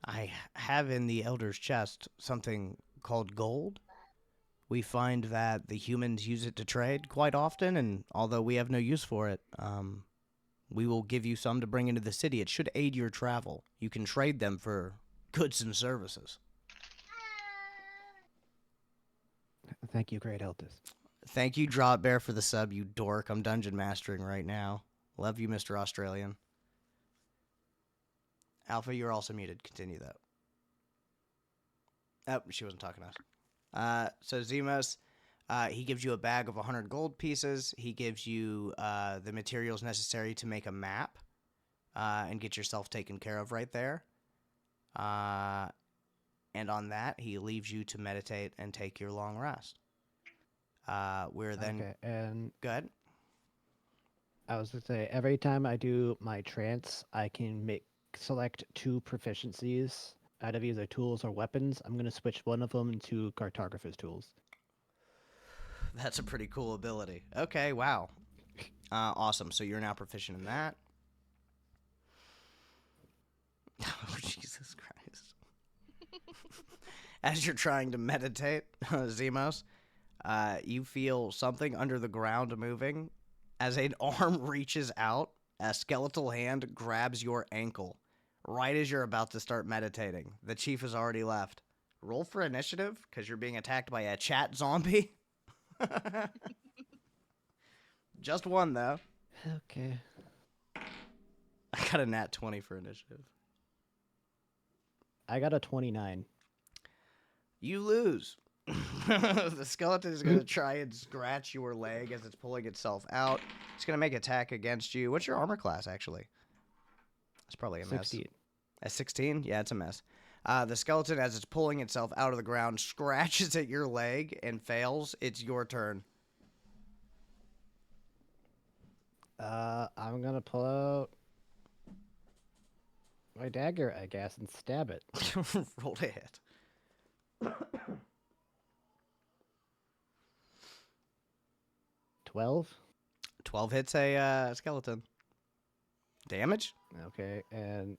I have in the Elder's chest something called gold. We find that the humans use it to trade quite often, and although we have no use for it, we will give you some to bring into the city. It should aid your travel. You can trade them for goods and services. Thank you, great elders. Thank you, Drop Bear, for the sub, you dork. I'm dungeon mastering right now. Love you, Mr. Australian. Alpha, you're also muted. Continue, though. Oh, she wasn't talking to us. So Zemos, he gives you a bag of 100 gold pieces. He gives you the materials necessary to make a map and get yourself taken care of right there. And on that, he leaves you to meditate and take your long rest. We're then... Okay, and Good. I was going to say, every time I do my trance, I can select 2 proficiencies out of either tools or weapons. I'm going to switch one of them to cartographer's tools. That's a pretty cool ability. Okay, wow. Awesome. So you're now proficient in that. Oh, Jesus Christ. As you're trying to meditate, Zemos, you feel something under the ground moving. As an arm reaches out, a skeletal hand grabs your ankle. Right as you're about to start meditating. The chief has already left. Roll for initiative, because you're being attacked by a chat zombie. Just one, though. Okay. I got a nat 20 for initiative. I got a 29. You lose. The skeleton is going to try and scratch your leg as it's pulling itself out. It's going to make attack against you. What's your armor class, actually? It's probably a mess. 16. A 16? Yeah, it's a mess. The skeleton, as it's pulling itself out of the ground, scratches at your leg and fails. It's your turn. I'm going to pull out my dagger, I guess, and stab it. Roll to hit. 12. 12 hits a skeleton. Damage? Okay, and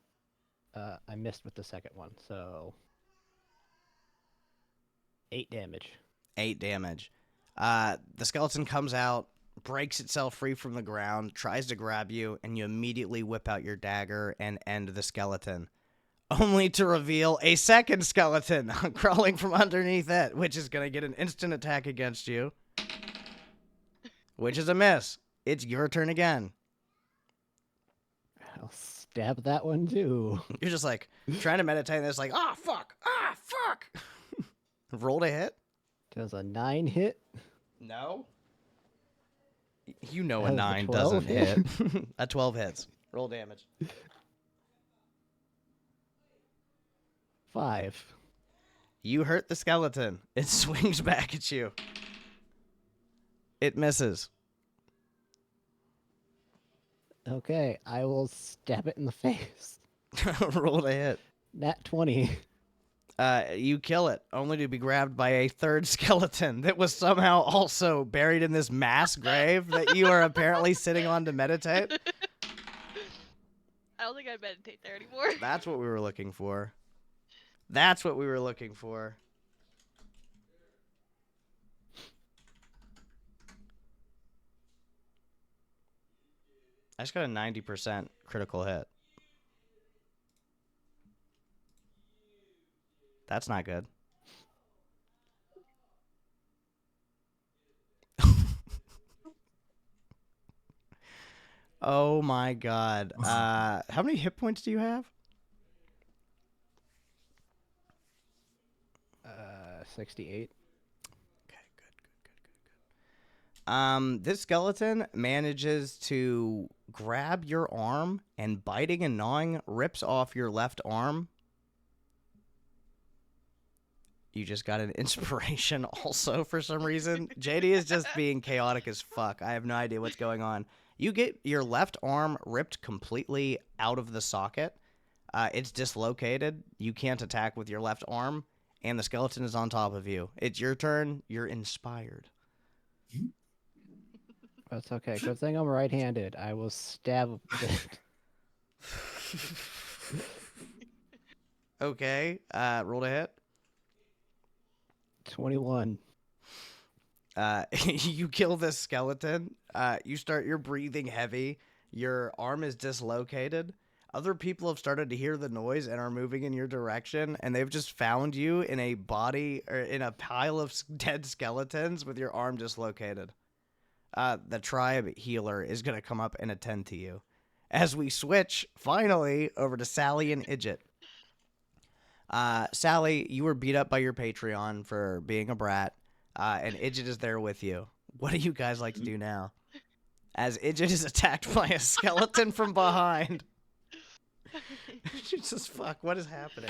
I missed with the second one, so 8 damage. 8 damage. The skeleton comes out, breaks itself free from the ground, tries to grab you, and you immediately whip out your dagger and end the skeleton. Only to reveal a second skeleton crawling from underneath it, which is going to get an instant attack against you. Which is a miss. It's your turn again. I'll stab that one too. You're just like trying to meditate, and it's like, ah, fuck. Roll to hit? Does a 9 hit? No. You know a Does a 9 12 doesn't hit. hit? A 12 hits. Roll damage. 5. You hurt the skeleton. It swings back at you. It misses. Okay, I will stab it in the face. Roll to hit. Nat 20. You kill it, only to be grabbed by a third skeleton that was somehow also buried in this mass grave that you are apparently sitting on to meditate. I don't think I meditate there anymore. That's what we were looking for. That's what we were looking for. I just got a 90% critical hit. That's not good. Oh my god. How many hit points do you have? 68. Okay, good. This skeleton manages to grab your arm and biting and gnawing rips off your left arm. You just got an inspiration also for some reason. JD is just being chaotic as fuck. I have no idea what's going on. You get your left arm ripped completely out of the socket. It's dislocated. You can't attack with your left arm, and the skeleton is on top of you. It's your turn. You're inspired. That's okay. Good thing I'm right-handed. I will stab it. Okay. Roll to hit. 21. You kill this skeleton. You're breathing heavy. Your arm is dislocated. Other people have started to hear the noise and are moving in your direction, and they've just found you in a body or in a pile of dead skeletons with your arm dislocated. The tribe healer is going to come up and attend to you. As we switch, finally, over to Sally and Idjit. Sally, you were beat up by your Patreon for being a brat, and Idjit is there with you. What do you guys like to do now? As Idjit is attacked by a skeleton from behind. Jesus fuck, what is happening?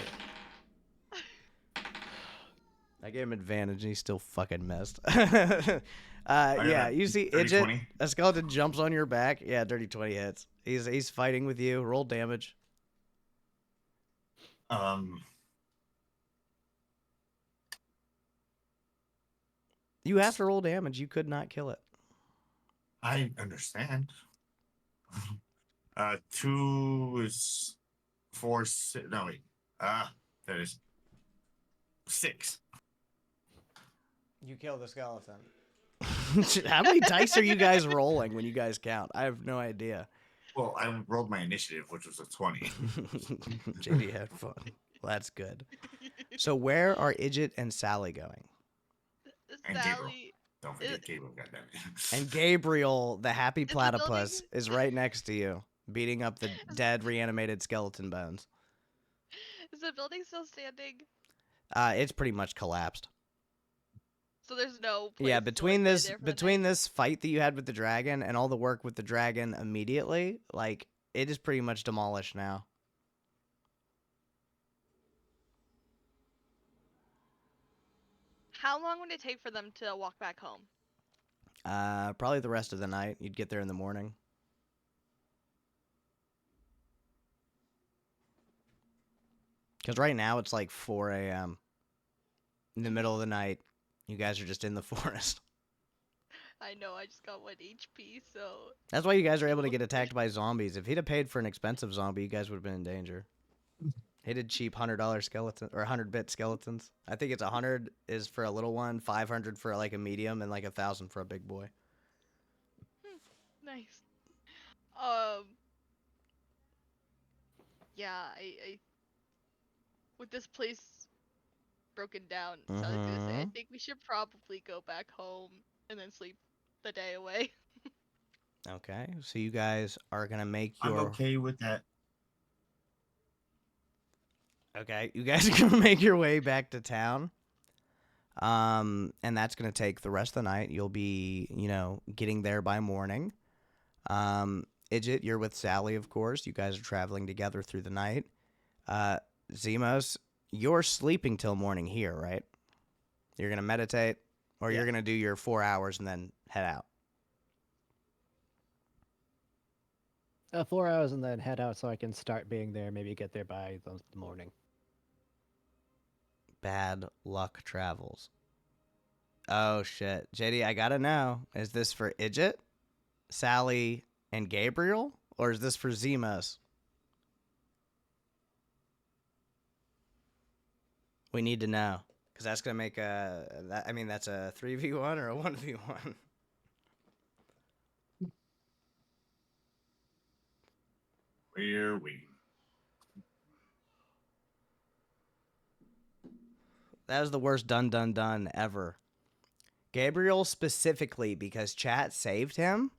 I gave him advantage and he still fucking missed. Yeah, you see Idjit, 20. a skeleton jumps on your back. Yeah, dirty 20 hits. He's fighting with you. Roll damage. You have to roll damage. You could not kill it. I understand. 2 is 4. No, wait. That is 6. You kill the skeleton. How many dice are you guys rolling when you guys count? I have no idea. Well, I rolled my initiative, which was a 20. JD had fun. Well, that's good. So where are Idjit and Sally going? And Gabriel. Sally. Don't forget Gabriel, goddammit. And Gabriel, the happy the platypus, building- is right next to you, beating up the dead, reanimated skeleton bones. Is the building still standing? It's pretty much collapsed. So there's no. Yeah, place to, between like, lay this there for the between night? this fight that you had with the dragon and all the work with the dragon immediately, like it is pretty much demolished now. How long would it take for them to walk back home? Probably the rest of the night. You'd get there in the morning. Because right now it's like 4 a.m. in the middle of the night. You guys are just in the forest. I know, I just got 1 HP, so. That's why you guys are able to get attacked by zombies. If he'd have paid for an expensive zombie, you guys would have been in danger. He did cheap $100 skeleton or 100-bit skeletons. I think it's 100 is for a little one, 500 for like a medium, and like 1,000 for a big boy. Nice. Yeah, I with this place broken down, so I was gonna say I Mhm. think we should probably go back home and then sleep the day away. Okay, so you guys are gonna make I'm your okay with that. okay. You guys are gonna make your way back to town. And that's gonna take the rest of the night. You'll be, getting there by morning. Idjit, you're with Sally, of course. You guys are traveling together through the night. Zemos, you're sleeping till morning here, right? You're gonna meditate, or Yeah. you're gonna do your 4 hours and then head out. 4 hours and then head out so I can start being there. Maybe get there by the morning. Bad luck travels. Oh shit, JD, I gotta know: is this for Idjit, Sally, and Gabriel, or is this for Zemos? We need to know, because that's gonna make that's a 3v1 or a 1v1. We're waiting. That was the worst done ever. Gabriel specifically, because chat saved him.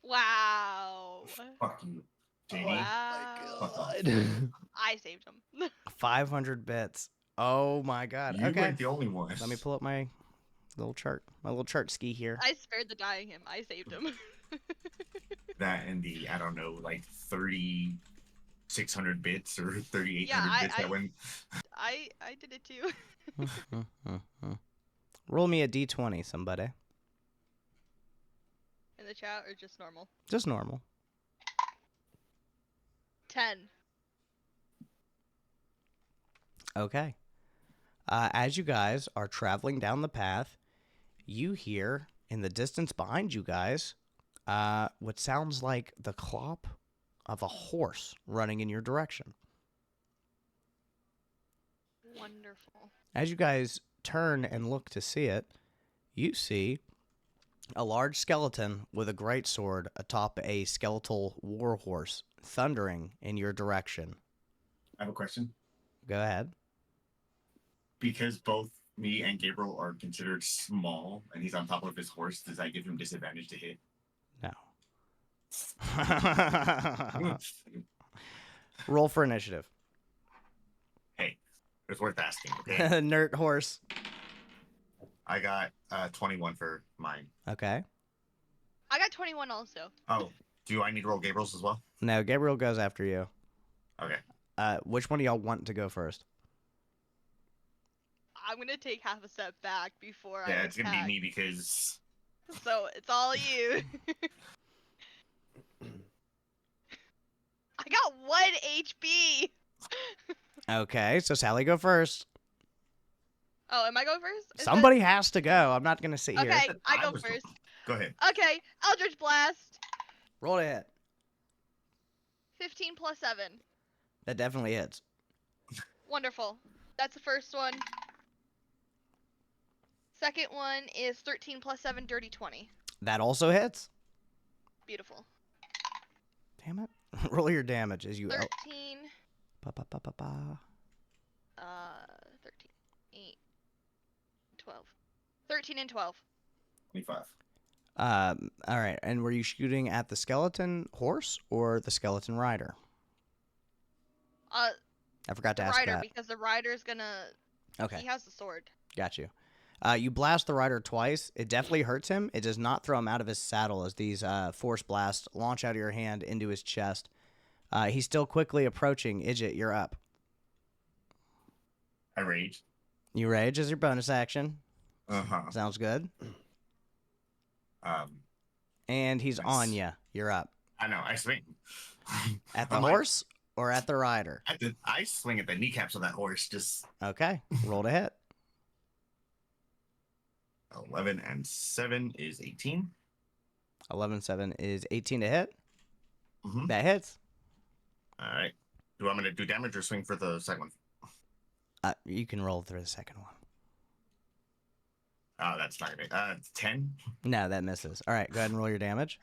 Wow. Fuck you, JD. Wow. God. I saved him. 500 bits. Oh my god. You Okay. weren't the only one. Let me pull up my little chart ski here. I spared the dying him. I saved him. That and the, I don't know, like 3,600 bits or 3,800 Yeah, bits that went. I did it too. Roll me a d20, somebody. In the chat or just normal? Just normal. 10. Okay. As you guys are traveling down the path, you hear in the distance behind you guys what sounds like the clop of a horse running in your direction. Wonderful. As you guys turn and look to see it, you see a large skeleton with a greatsword atop a skeletal warhorse thundering in your direction. I have a question. Go ahead. Because both me and Gabriel are considered small and he's on top of his horse, does that give him disadvantage to hit? No. Roll for initiative. Hey, it's worth asking, okay? Nerd horse. I got 21 for mine. Okay. I got 21 also. Oh, do I need to roll Gabriel's as well? No, Gabriel goes after you. Okay. Which one of y'all want to go first? I'm gonna take half a step back before I Yeah, it's gonna be attack. me because So it's all you. I got 1 HP. Okay, so Sally, go first. Oh, am I going first? Is Somebody has to go. I'm not going to sit that... here. Okay, I go was- first. Go ahead. Okay, Eldritch Blast. Roll to hit. 15 plus 7. That definitely hits. Wonderful. That's the first one. Second one is 13 plus 7, dirty 20. That also hits. Beautiful. Damn it. Roll your damage as you... 13. Pa, pa, pa, pa, pa. 13, 8, 12. 13 and 12. 25. All right. And were you shooting at the skeleton horse or the skeleton rider? I forgot to The ask rider, that. because the rider's gonna... Okay. He has the sword. Got you. You blast the rider twice. It definitely hurts him. It does not throw him out of his saddle as these force blasts launch out of your hand into his chest. He's still quickly approaching. Idjit, you're up. I rage. You rage as your bonus action. Uh-huh. Sounds good. Um, And he's Nice. on you. You're up. I know, I swing. At the I'm like, horse or at the rider? I swing at the kneecaps of that horse, just Okay. Roll to hit. 11 and 7 is 18. 11-7 is 18 to hit. Mm-hmm. That hits. All right. Do I want me to do damage or swing for the second one? You can roll through the second one. Oh, that's not gonna be 10. No, that misses. All right, go ahead and roll your damage.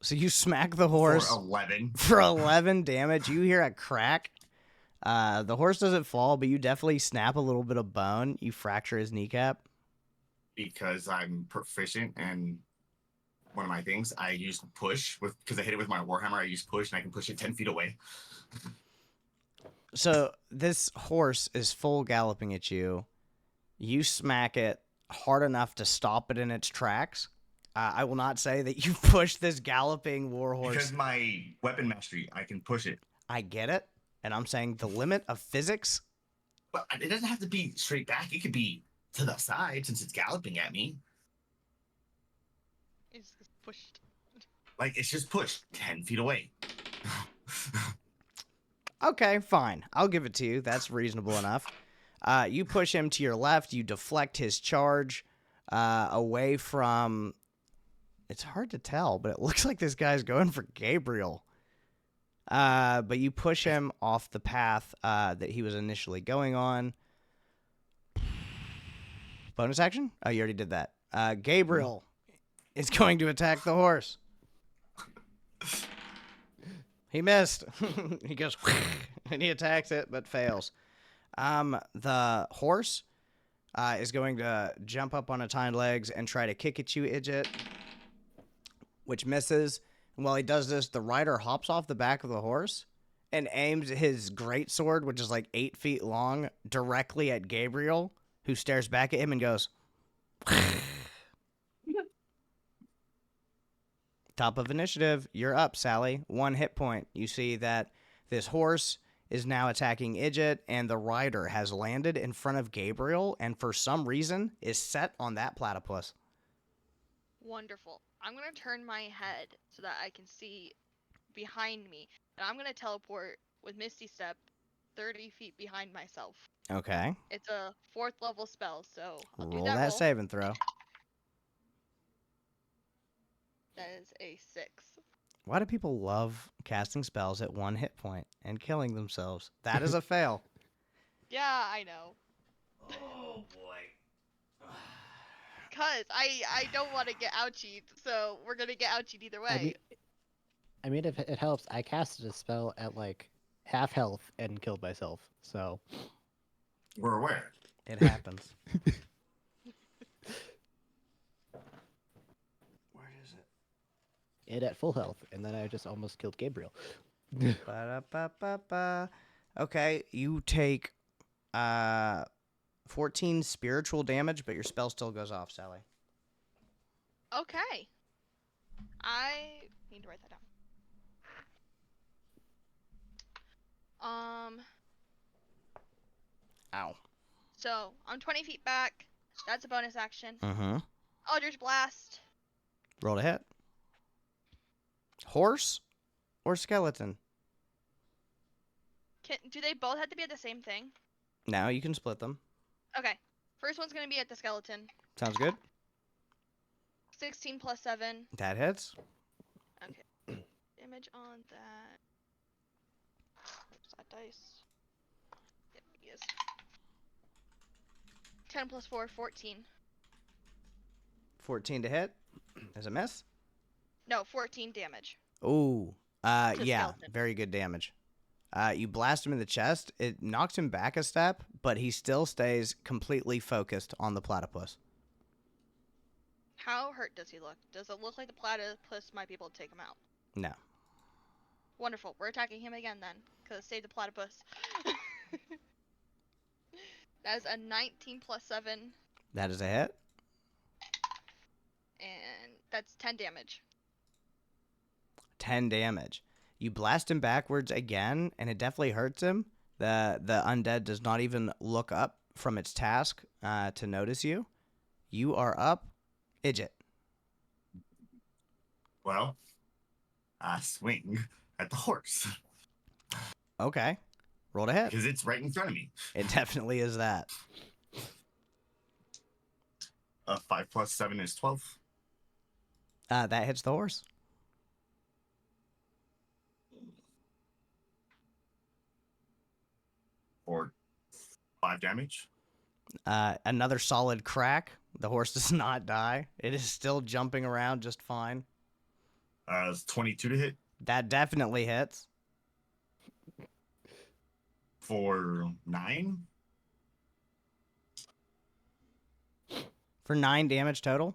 So you smack the horse For 11. for 11 damage. You hear a crack. The horse doesn't fall, but you definitely snap a little bit of bone. You fracture his kneecap. Because I'm proficient and one of my things, I use push because I hit it with my warhammer. I use push and I can push it 10 feet away. So this horse is full galloping at you. You smack it hard enough to stop it in its tracks. I will not say that you push this galloping war horse. Because my weapon mastery, I can push it. I get it, and I'm saying the limit of physics. But it doesn't have to be straight back. It could be to the side since it's galloping at me. It's just pushed. Like, it's just pushed 10 feet away. Okay, fine. I'll give it to you. That's reasonable enough. You push him to your left. You deflect his charge away from... It's hard to tell, but it looks like this guy's going for Gabriel. But you push him off the path that he was initially going on. Bonus action? Oh, you already did that. Gabriel is going to attack the horse. He missed. He goes, and he attacks it, but fails. The horse is going to jump up on its hind legs and try to kick at you, Idjit, which misses. And while he does this, the rider hops off the back of the horse and aims his greatsword, which is like 8 feet long, directly at Gabriel, who stares back at him and goes... Top of initiative, you're up, Sally. 1 hit point. You see that this horse is now attacking Idjit, and the rider has landed in front of Gabriel, and for some reason is set on that platypus. Wonderful. I'm gonna turn my head so that I can see behind me, and I'm gonna teleport with Misty Step 30 feet behind myself. Okay. It's a 4th level spell, so I'll do Roll that that roll. save and throw. That is a 6. Why do people love casting spells at 1 hit point and killing themselves? That is a fail. Yeah, I know. Oh, boy. Cause I don't want to get ouchied, so we're gonna get ouchied either way. I mean, if it helps, I casted a spell at like half health and killed myself. So We're aware. It happens. Where is it? it at full health, and then I just almost killed Gabriel. Ba-da-ba-ba-ba. Okay, you take 14 spiritual damage, but your spell still goes off, Sally. Okay. I need to write that down. Ow. So I'm 20 feet back. That's a bonus action. Mm-hmm. Eldritch Blast. Roll to hit. Horse or skeleton? Do they both have to be at the same thing? Now you can split them. Okay. First one's gonna be at the skeleton. Sounds good. 16 plus 7. That hits. Okay. Damage on that. Where's that dice? Yep, he is. 10 plus 4, 14. 14 to hit. Is a miss? No, 14 damage. Ooh. To Yeah. skeleton. Very good damage. You blast him in the chest. It knocks him back a step, but he still stays completely focused on the platypus. How hurt does he look? Does it look like the platypus might be able to take him out? No. Wonderful. We're attacking him again then, because save the platypus. That is a 19 plus 7, That is a hit. and that's 10 damage. 10 damage. You blast him backwards again, and it definitely hurts him. The undead does not even look up from its task to notice you. You are up. Idjit. Well, I swing at the horse Okay. Roll to hit. because it's right in front of me. It definitely is that. 5 plus 7 is 12. That hits the horse. For 5 damage. Another solid crack. The horse does not die. It is still jumping around just fine. It's 22 to hit. That definitely hits. For 9. For 9 damage total?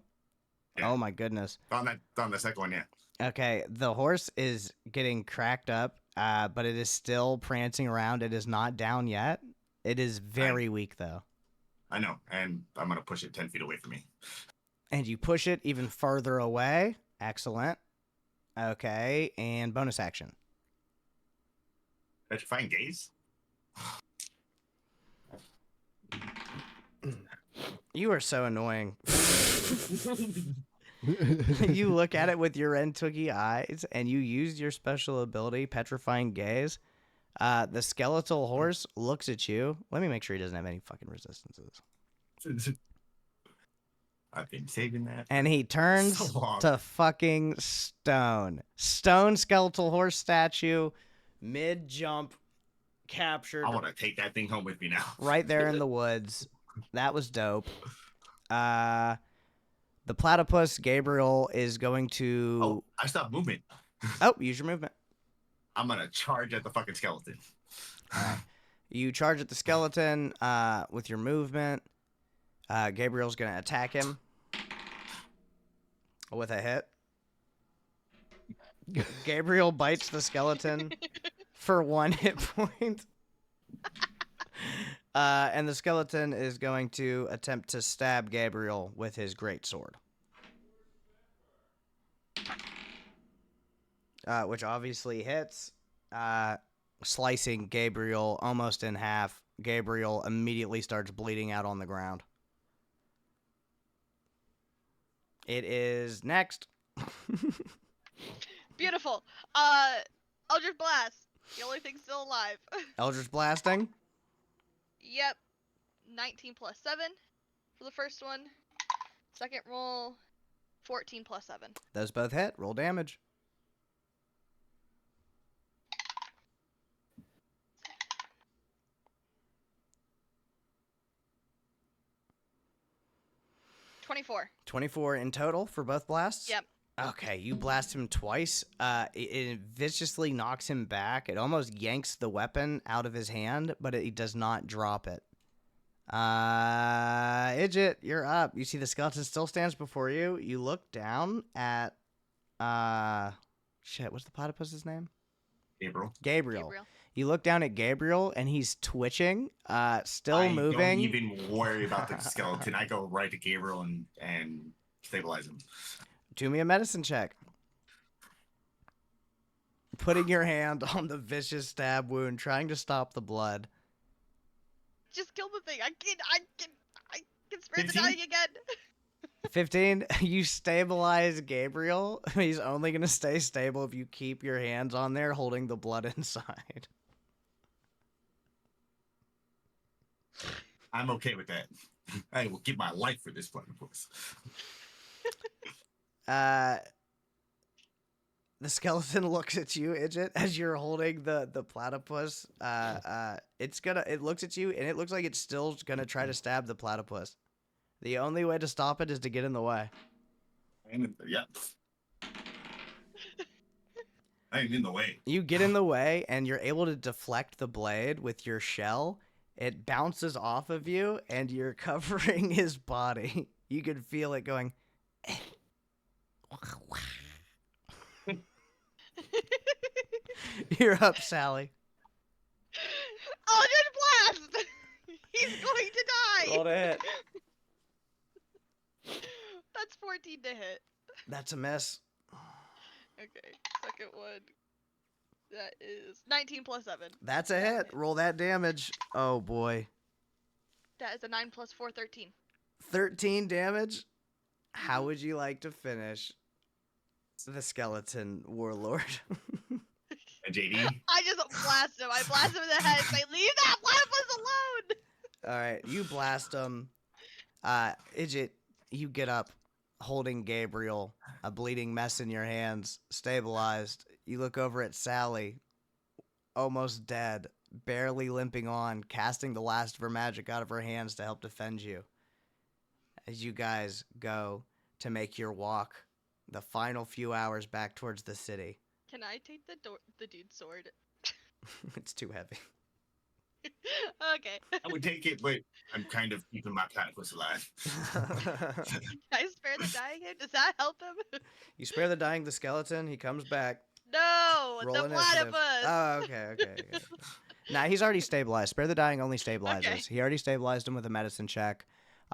Yeah. Oh my goodness. On the second one, yeah. Okay, the horse is getting cracked up, but it is still prancing around. It is not down yet. It is very weak, though. I know, and I'm going to push it 10 feet away from me. And you push it even further away. Excellent. Okay, and bonus action. Petrifying Gaze? You are so annoying. You look at it with your Rentucky eyes, and you use your special ability, Petrifying Gaze. The skeletal horse looks at you. Let me make sure he doesn't have any fucking resistances. I've been saving that. And he turns So long. to fucking stone. Stone skeletal horse statue, mid-jump, captured I want to take that thing home with me now. right there in the woods. That was dope. The platypus, Gabriel, is going to... Oh, I stopped movement. Oh, use your movement. I'm going to charge at the fucking skeleton. You charge at the skeleton with your movement. Gabriel's going to attack him with a hit. Gabriel bites the skeleton for 1 hit point. And the skeleton is going to attempt to stab Gabriel with his greatsword. Which obviously hits, slicing Gabriel almost in half. Gabriel immediately starts bleeding out on the ground. It is next. Beautiful. Eldritch Blast. The only thing still alive. Eldritch Blasting. Yep. 19 plus 7 for the first one. Second roll, 14 plus 7. Those both hit. Roll damage. $24. 24 in total for both blasts? Yep. Okay, you blast him twice. It viciously knocks him back. It almost yanks the weapon out of his hand, but it does not drop it. Idjit, you're up. You see the skeleton still stands before you. You look down at, shit, what's the platypus's name? Gabriel. You look down at Gabriel, and he's twitching, still moving. I don't even worry about the skeleton. I go right to Gabriel and stabilize him. Do me a medicine check. Putting your hand on the vicious stab wound, trying to stop the blood. Just kill the thing. I can spare the 15? dying again. 15, you stabilize Gabriel. He's only going to stay stable if you keep your hands on there holding the blood inside. I'm okay with that. I will give my life for this platypus. The skeleton looks at you, Idjit, as you're holding the platypus. It looks at you, and it looks like it's still gonna try to stab the platypus. The only way to stop it is to get in the way. Yeah. I'm in the way. You get in the way, and you're able to deflect the blade with your shell. It bounces off of you, and you're covering his body. You can feel it going. You're up, Sally. Eldritch Blast! He's going to die! Roll to hit. That's 14 to hit. That's a miss. Okay, second one. That is 19 plus 7. That's a hit. Roll that damage. Oh, boy. That is a 9 plus 4, 13. 13 damage? How would you like to finish the skeleton warlord? JD? I just blast him. I blast him in the head and say, leave that platypus alone! All right, you blast him. Idjit, you get up, holding Gabriel, a bleeding mess in your hands, stabilized. You look over at Sally, almost dead, barely limping on, casting the last of her magic out of her hands to help defend you. As you guys go to make your walk the final few hours back towards the city. Can I take the dude's sword? It's too heavy. Okay. I would take it, but I'm kind of keeping my platypus alive. Can I spare the dying him? Does that help him? You spare the dying the skeleton, he comes back. No, Roll the initiative. platypus. Oh, okay. Nah, he's already stabilized. Spare the dying only stabilizes. Okay. He already stabilized him with a medicine check.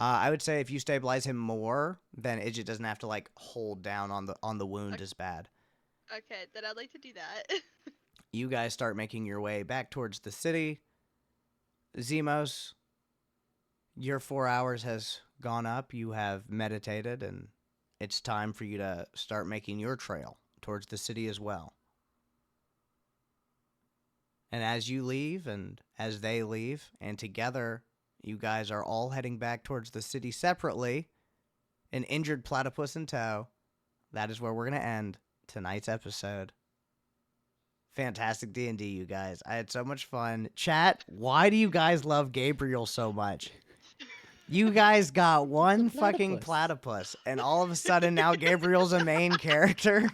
I would say if you stabilize him more, then Idjit doesn't have to like hold down on the wound Okay. as bad. Okay, then I'd like to do that. You guys start making your way back towards the city. Zemos, your 4 hours has gone up. You have meditated, and it's time for you to start making your trail towards the city as well. And as you leave, and as they leave, and together, you guys are all heading back towards the city separately, an injured platypus in tow. That is where we're going to end tonight's episode. Fantastic D&D, you guys. I had so much fun. Chat, why do you guys love Gabriel so much? You guys got one It's a fucking platypus, and all of a sudden now Gabriel's a main character.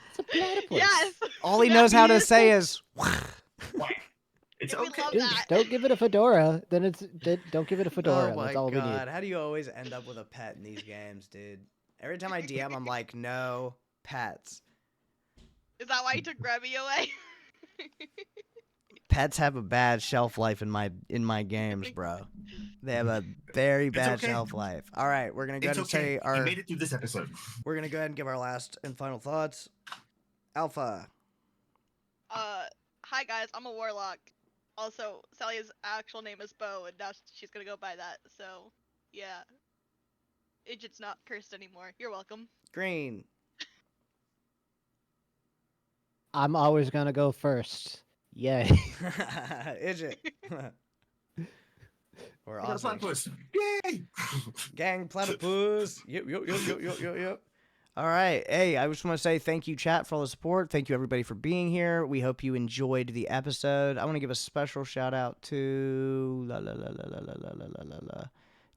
It's a platypus. Yes. All he Yeah, knows how to is. say is... It's We okay. love Dude, that. don't give it a fedora. Don't give it a fedora. Oh my That's all we need. god, how do you always end up with a pet in these games, dude? Every time I DM, I'm like, no pets. Is that why you took Grubby away? Pets have a bad shelf life in my games, bro. They have a very bad okay. shelf life. All right, we're gonna go ahead It's and okay. say our. You made it through this episode. We're gonna go ahead and give our last and final thoughts. Alpha. Hi guys, I'm a warlock. Also, Sally's actual name is Bo, and now she's gonna go by that. So, yeah. Idjit's not cursed anymore. You're welcome. Green. I'm always gonna go first. Yay. Idjit. Or That's Ozzy. platypus. Yay! Gang platypus. Yep. All right. Hey, I just want to say thank you, chat, for all the support. Thank you, everybody, for being here. We hope you enjoyed the episode. I want to give a special shout out to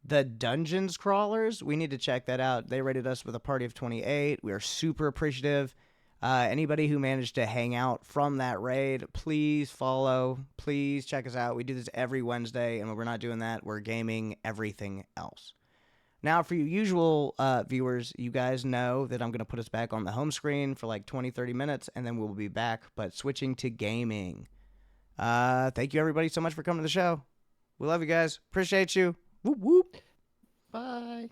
the Dungeons Crawlers. We need to check that out. They rated us with a party of 28. We are super appreciative. Anybody who managed to hang out from that raid, please follow. Please check us out. We do this every Wednesday, and when we're not doing that, we're gaming everything else. Now, for you usual viewers, you guys know that I'm going to put us back on the home screen for like 20, 30 minutes, and then we'll be back, but switching to gaming. Thank you, everybody, so much for coming to the show. We love you guys. Appreciate you. Whoop, whoop. Bye.